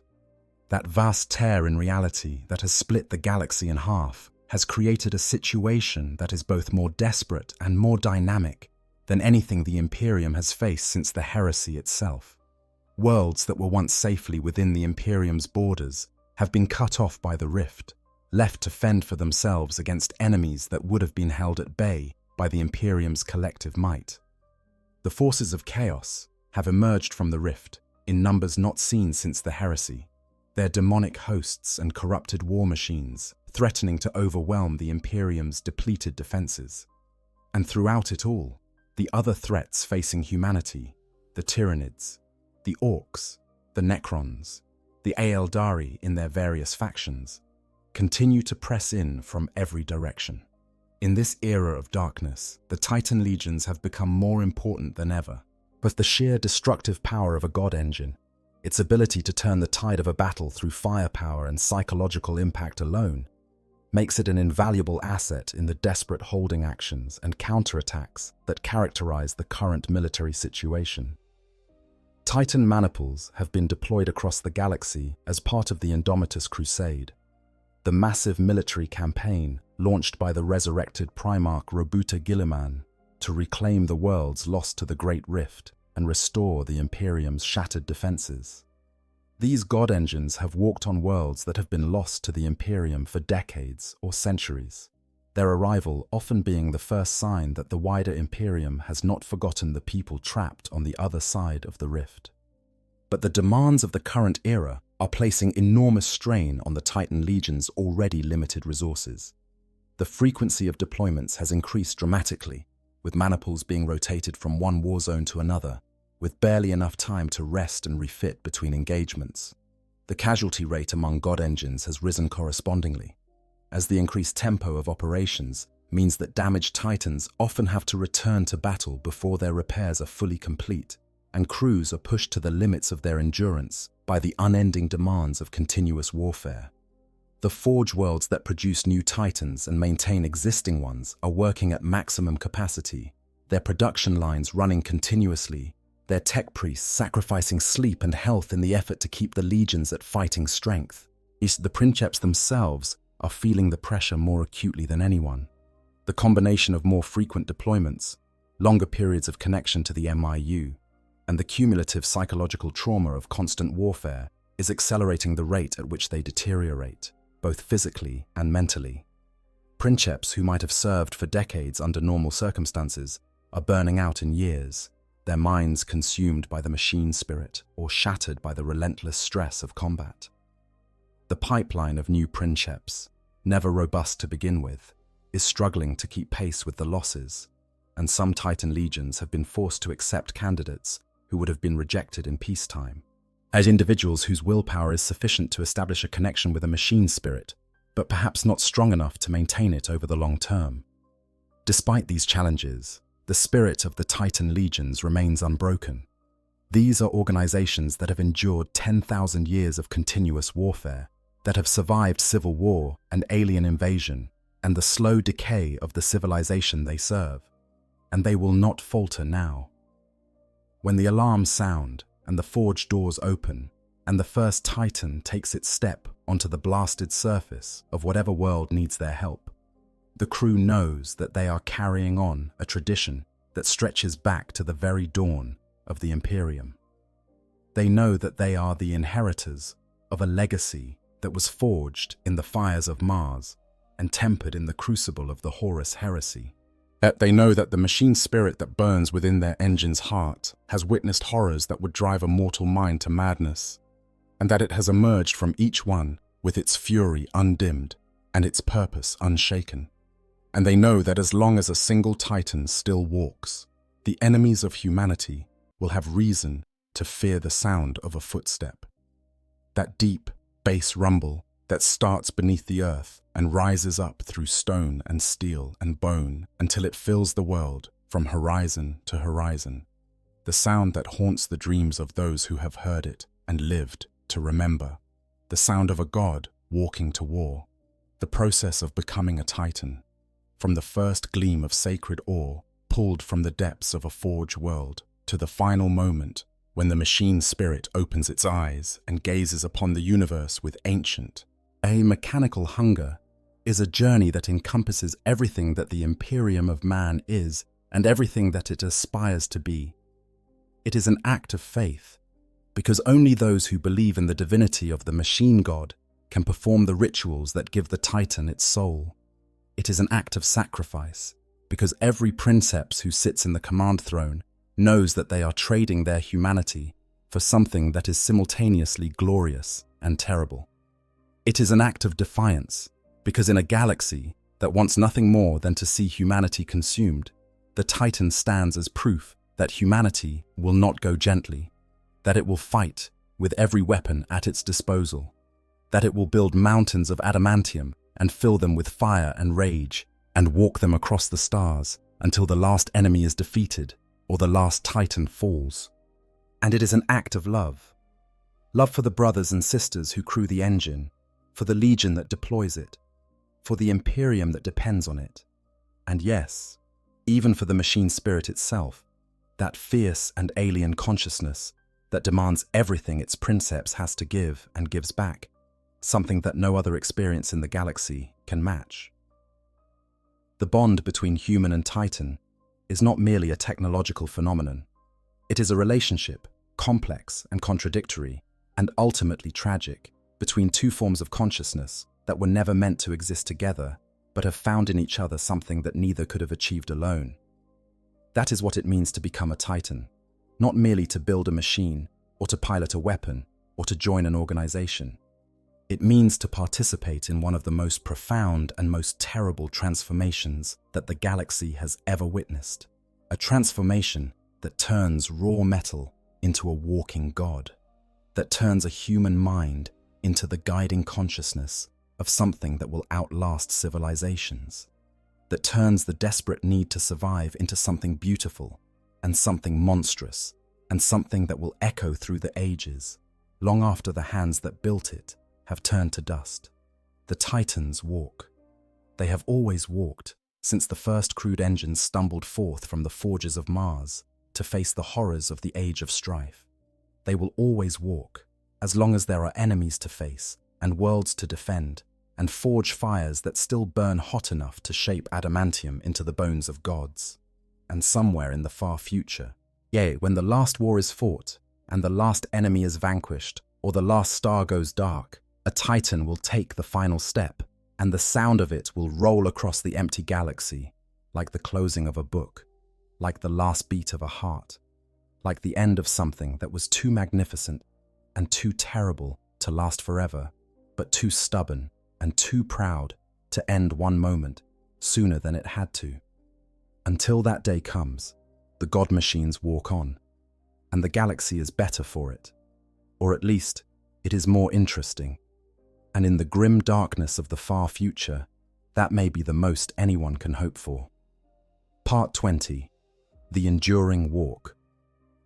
That vast tear in reality that has split the galaxy in half has created a situation that is both more desperate and more dynamic than anything the Imperium has faced since the heresy itself. Worlds that were once safely within the Imperium's borders have been cut off by the rift, left to fend for themselves against enemies that would have been held at bay by the Imperium's collective might. The forces of chaos have emerged from the rift in numbers not seen since the heresy, their demonic hosts and corrupted war machines threatening to overwhelm the Imperium's depleted defenses. And throughout it all, the other threats facing humanity, the Tyranids, the Orcs, the Necrons, the Aeldari in their various factions, continue to press in from every direction. In this era of darkness, the Titan legions have become more important than ever, but the sheer destructive power of a god engine, its ability to turn the tide of a battle through firepower and psychological impact alone, makes it an invaluable asset in the desperate holding actions and counterattacks that characterize the current military situation. Titan maniples have been deployed across the galaxy as part of the Indomitus Crusade, the massive military campaign launched by the resurrected Primarch Robuta Guilliman to reclaim the worlds lost to the Great Rift and restore the Imperium's shattered defenses. These god engines have walked on worlds that have been lost to the Imperium for decades or centuries, their arrival often being the first sign that the wider Imperium has not forgotten the people trapped on the other side of the rift. But the demands of the current era are placing enormous strain on the Titan Legion's already limited resources. The frequency of deployments has increased dramatically, with maniples being rotated from one war zone to another, with barely enough time to rest and refit between engagements. The casualty rate among god engines has risen correspondingly, as the increased tempo of operations means that damaged Titans often have to return to battle before their repairs are fully complete, and crews are pushed to the limits of their endurance by the unending demands of continuous warfare. The forge worlds that produce new Titans and maintain existing ones are working at maximum capacity, their production lines running continuously, their tech priests sacrificing sleep and health in the effort to keep the legions at fighting strength. The princeps themselves are feeling the pressure more acutely than anyone. The combination of more frequent deployments, longer periods of connection to the MIU, and the cumulative psychological trauma of constant warfare is accelerating the rate at which they deteriorate, both physically and mentally. Princeps who might have served for decades under normal circumstances are burning out in years, their minds consumed by the machine spirit or shattered by the relentless stress of combat. The pipeline of new princeps, never robust to begin with, is struggling to keep pace with the losses, and some Titan legions have been forced to accept candidates who would have been rejected in peacetime, as individuals whose willpower is sufficient to establish a connection with a machine spirit, but perhaps not strong enough to maintain it over the long term. Despite these challenges, the spirit of the Titan legions remains unbroken. These are organizations that have endured 10,000 years of continuous warfare, that have survived civil war and alien invasion, and the slow decay of the civilization they serve. And they will not falter now. When the alarms sound and the forge doors open, and the first Titan takes its step onto the blasted surface of whatever world needs their help, the crew knows that they are carrying on a tradition that stretches back to the very dawn of the Imperium. They know that they are the inheritors of a legacy that was forged in the fires of Mars and tempered in the crucible of the Horus heresy. Yet they know that the machine spirit that burns within their engine's heart has witnessed horrors that would drive a mortal mind to madness, and that it has emerged from each one with its fury undimmed and its purpose unshaken. And they know that as long as a single Titan still walks, the enemies of humanity will have reason to fear the sound of a footstep. That deep bass rumble that starts beneath the earth and rises up through stone and steel and bone until it fills the world from horizon to horizon. The sound that haunts the dreams of those who have heard it and lived to remember. The sound of a god walking to war. The process of becoming a Titan. From the first gleam of sacred awe pulled from the depths of a forge world to the final moment when the machine spirit opens its eyes and gazes upon the universe with ancient, mechanical hunger, is a journey that encompasses everything that the Imperium of man is and everything that it aspires to be. It is an act of faith, because only those who believe in the divinity of the machine god can perform the rituals that give the Titan its soul. It is an act of sacrifice, because every princeps who sits in the command throne knows that they are trading their humanity for something that is simultaneously glorious and terrible. It is an act of defiance, because in a galaxy that wants nothing more than to see humanity consumed, the Titan stands as proof that humanity will not go gently, that it will fight with every weapon at its disposal, that it will build mountains of adamantium and fill them with fire and rage, and walk them across the stars until the last enemy is defeated or the last Titan falls. And it is an act of love. Love for the brothers and sisters who crew the engine, for the legion that deploys it, for the Imperium that depends on it, and yes, even for the machine spirit itself, that fierce and alien consciousness that demands everything its princeps has to give and gives back, something that no other experience in the galaxy can match. The bond between human and Titan is not merely a technological phenomenon. It is a relationship, complex and contradictory, and ultimately tragic, between two forms of consciousness that were never meant to exist together, but have found in each other something that neither could have achieved alone. That is what it means to become a Titan, not merely to build a machine, or to pilot a weapon, or to join an organization. It means to participate in one of the most profound and most terrible transformations that the galaxy has ever witnessed. A transformation that turns raw metal into a walking god, that turns a human mind into the guiding consciousness of something that will outlast civilizations, that turns the desperate need to survive into something beautiful and something monstrous and something that will echo through the ages, long after the hands that built it have turned to dust. The Titans walk. They have always walked since the first crude engines stumbled forth from the forges of Mars to face the horrors of the Age of Strife. They will always walk as long as there are enemies to face and worlds to defend and forge fires that still burn hot enough to shape adamantium into the bones of gods. And somewhere in the far future, yea, when the last war is fought and the last enemy is vanquished or the last star goes dark, a Titan will take the final step, and the sound of it will roll across the empty galaxy, like the closing of a book, like the last beat of a heart, like the end of something that was too magnificent and too terrible to last forever, but too stubborn and too proud to end one moment sooner than it had to. Until that day comes, the god machines walk on, and the galaxy is better for it, or at least it is more interesting. And in the grim darkness of the far future, that may be the most anyone can hope for. Part 20. the enduring walk.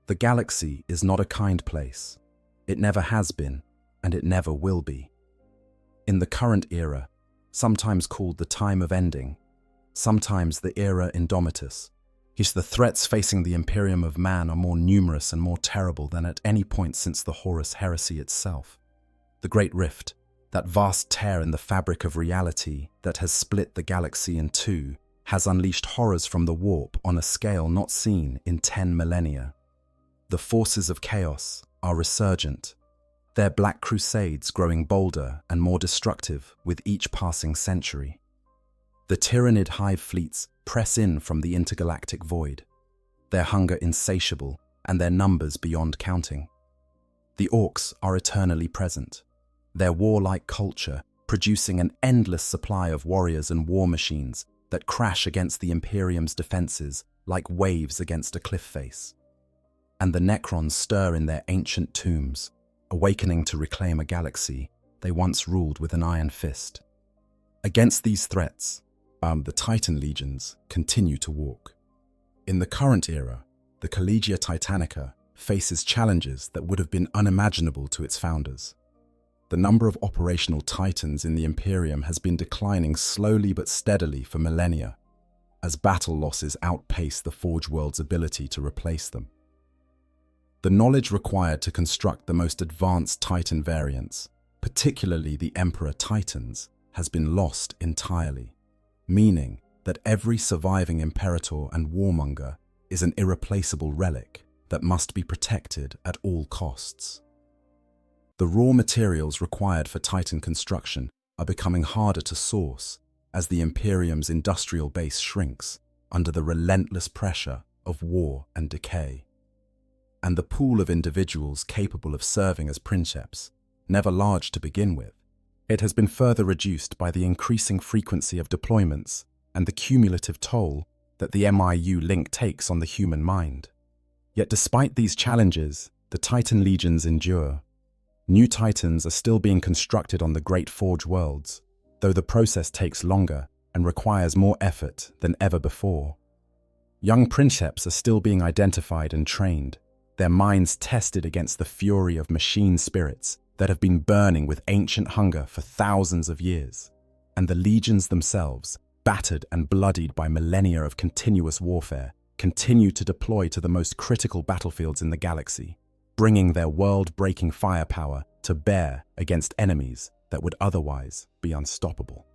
The galaxy is not a kind place. It never has been, and it never will be. In the current era, sometimes called the time of ending, sometimes the era Indomitus, the threats facing the Imperium of man are more numerous and more terrible than at any point since the Horus heresy itself. The Great Rift, that vast tear in the fabric of reality that has split the galaxy in two, has unleashed horrors from the warp on a scale not seen in 10 millennia. The forces of chaos are resurgent, their black crusades growing bolder and more destructive with each passing century. The tyrannid hive fleets press in from the intergalactic void, their hunger insatiable and their numbers beyond counting. The orcs are eternally present, their warlike culture producing an endless supply of warriors and war machines that crash against the Imperium's defenses like waves against a cliff face. And the Necrons stir in their ancient tombs, awakening to reclaim a galaxy they once ruled with an iron fist. Against these threats, the Titan legions continue to walk. In the current era, the Collegia Titanica faces challenges that would have been unimaginable to its founders. The number of operational Titans in the Imperium has been declining slowly but steadily for millennia, as battle losses outpace the Forge World's ability to replace them. The knowledge required to construct the most advanced Titan variants, particularly the Emperor Titans, has been lost entirely, meaning that every surviving Imperator and Warmonger is an irreplaceable relic that must be protected at all costs. The raw materials required for Titan construction are becoming harder to source as the Imperium's industrial base shrinks under the relentless pressure of war and decay. And the pool of individuals capable of serving as princeps, never large to begin with, it has been further reduced by the increasing frequency of deployments and the cumulative toll that the MIU link takes on the human mind. Yet despite these challenges, the Titan legions endure. New Titans are still being constructed on the Great Forge worlds, though the process takes longer and requires more effort than ever before. Young princeps are still being identified and trained, their minds tested against the fury of machine spirits that have been burning with ancient hunger for thousands of years, and the legions themselves, battered and bloodied by millennia of continuous warfare, continue to deploy to the most critical battlefields in the galaxy, bringing their world-breaking firepower to bear against enemies that would otherwise be unstoppable.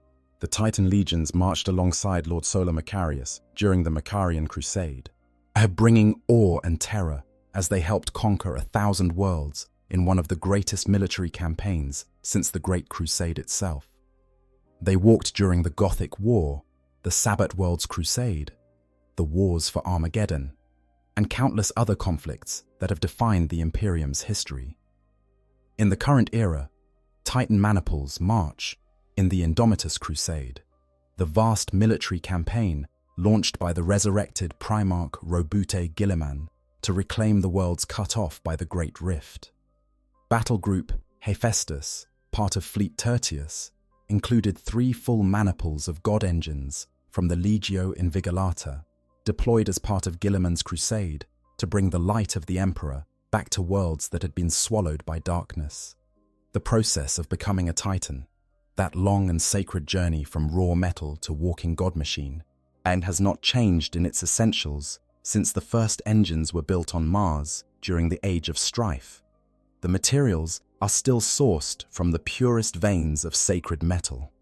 The Titan legions marched alongside Lord Solar Macarius during the Macarian Crusade, bringing awe and terror as they helped conquer 1,000 worlds in one of the greatest military campaigns since the Great Crusade itself. They walked during the Gothic War, the Sabbat World's Crusade, the Wars for Armageddon, and countless other conflicts that have defined the Imperium's history. In the current era, Titan maniples march in the Indomitus Crusade, the vast military campaign launched by the resurrected Primarch Robute Guilliman to reclaim the worlds cut off by the Great Rift. Battle Group Hephaestus, part of Fleet Tertius, included 3 full maniples of god engines from the Legio Invigilata, deployed as part of Guilliman's crusade to bring the light of the Emperor back to worlds that had been swallowed by darkness. The process of becoming a Titan, that long and sacred journey from raw metal to walking god machine, and has not changed in its essentials since the first engines were built on Mars during the Age of Strife. The materials are still sourced from the purest veins of sacred metal.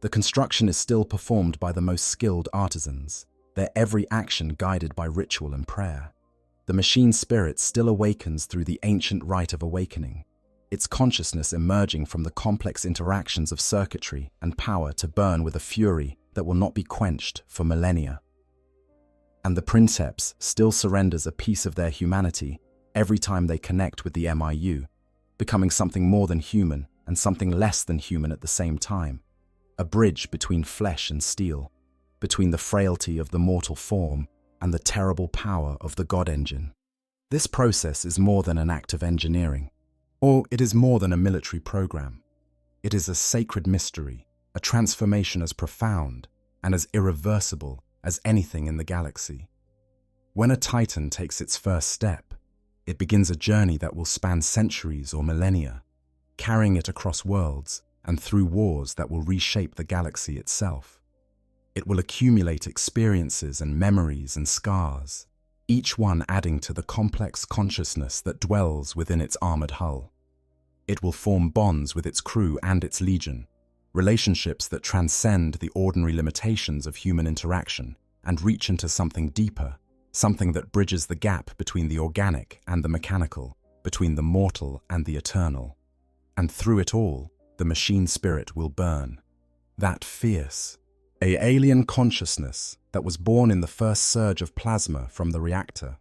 The construction is still performed by the most skilled artisans, their every action guided by ritual and prayer. The machine spirit still awakens through the ancient rite of awakening, its consciousness emerging from the complex interactions of circuitry and power to burn with a fury that will not be quenched for millennia. And the princeps still surrenders a piece of their humanity every time they connect with the MIU, becoming something more than human and something less than human at the same time, a bridge between flesh and steel, between the frailty of the mortal form and the terrible power of the god engine. This process is more than an act of engineering, or it is more than a military program. It is a sacred mystery, a transformation as profound and as irreversible as anything in the galaxy. When a Titan takes its first step, it begins a journey that will span centuries or millennia, carrying it across worlds and through wars that will reshape the galaxy itself. It will accumulate experiences and memories and scars, each one adding to the complex consciousness that dwells within its armored hull. It will form bonds with its crew and its legion, relationships that transcend the ordinary limitations of human interaction and reach into something deeper, something that bridges the gap between the organic and the mechanical, between the mortal and the eternal. And through it all, the machine spirit will burn. That fierce, alien consciousness that was born in the first surge of plasma from the reactor,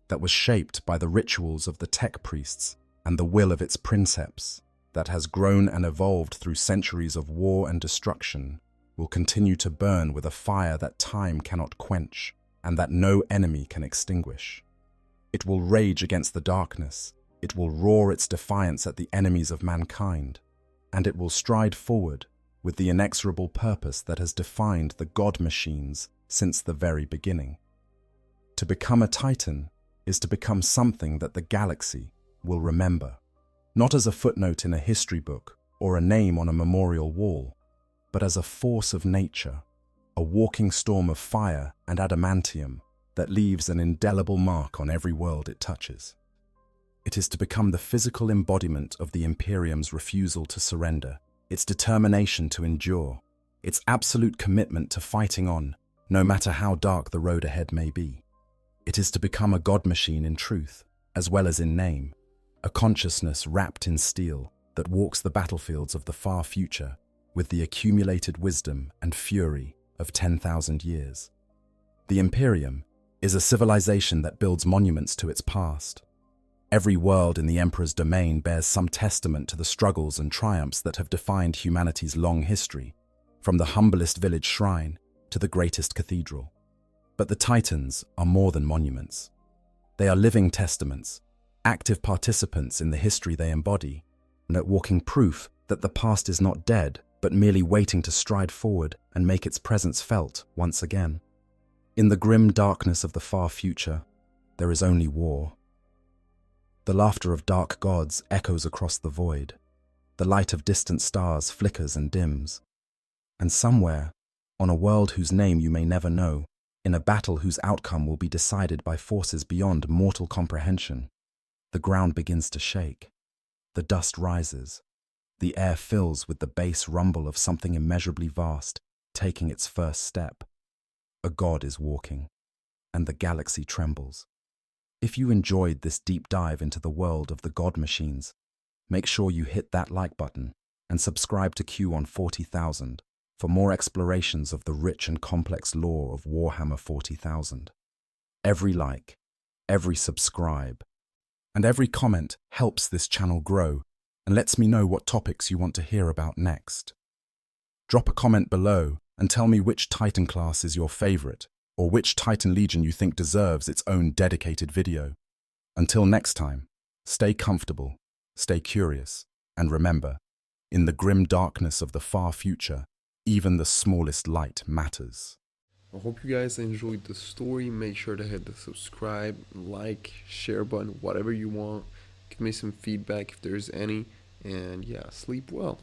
that was shaped by the rituals of the tech priests and the will of its princeps, that has grown and evolved through centuries of war and destruction, will continue to burn with a fire that time cannot quench and that no enemy can extinguish. It will rage against the darkness, it will roar its defiance at the enemies of mankind, and it will stride forward with the inexorable purpose that has defined the god machines since the very beginning. To become a Titan is to become something that the galaxy will remember, not as a footnote in a history book or a name on a memorial wall, but as a force of nature, a walking storm of fire and adamantium that leaves an indelible mark on every world it touches. It is to become the physical embodiment of the Imperium's refusal to surrender, its determination to endure, its absolute commitment to fighting on, no matter how dark the road ahead may be. It is to become a god machine in truth, as well as in name, a consciousness wrapped in steel that walks the battlefields of the far future with the accumulated wisdom and fury of 10,000 years. The Imperium is a civilization that builds monuments to its past. Every world in the Emperor's domain bears some testament to the struggles and triumphs that have defined humanity's long history, from the humblest village shrine to the greatest cathedral. But the Titans are more than monuments. They are living testaments, active participants in the history they embody, and walking proof that the past is not dead, but merely waiting to stride forward and make its presence felt once again. In the grim darkness of the far future, there is only war. The laughter of dark gods echoes across the void. The light of distant stars flickers and dims. And somewhere, on a world whose name you may never know, in a battle whose outcome will be decided by forces beyond mortal comprehension, the ground begins to shake. The dust rises. The air fills with the bass rumble of something immeasurably vast, taking its first step. A god is walking, and the galaxy trembles. If you enjoyed this deep dive into the world of the god machines, make sure you hit that like button and subscribe to Q on 40,000 for more explorations of the rich and complex lore of Warhammer 40,000. Every like, every subscribe, and every comment helps this channel grow and lets me know what topics you want to hear about next. Drop a comment below and tell me which Titan class is your favorite, or which Titan Legion you think deserves its own dedicated video. Until next time, stay comfortable, stay curious, and remember, in the grim darkness of the far future, even the smallest light matters. I hope you guys enjoyed the story. Make sure to hit the subscribe, like, share button, whatever you want. Give me some feedback if there's any. And yeah, sleep well.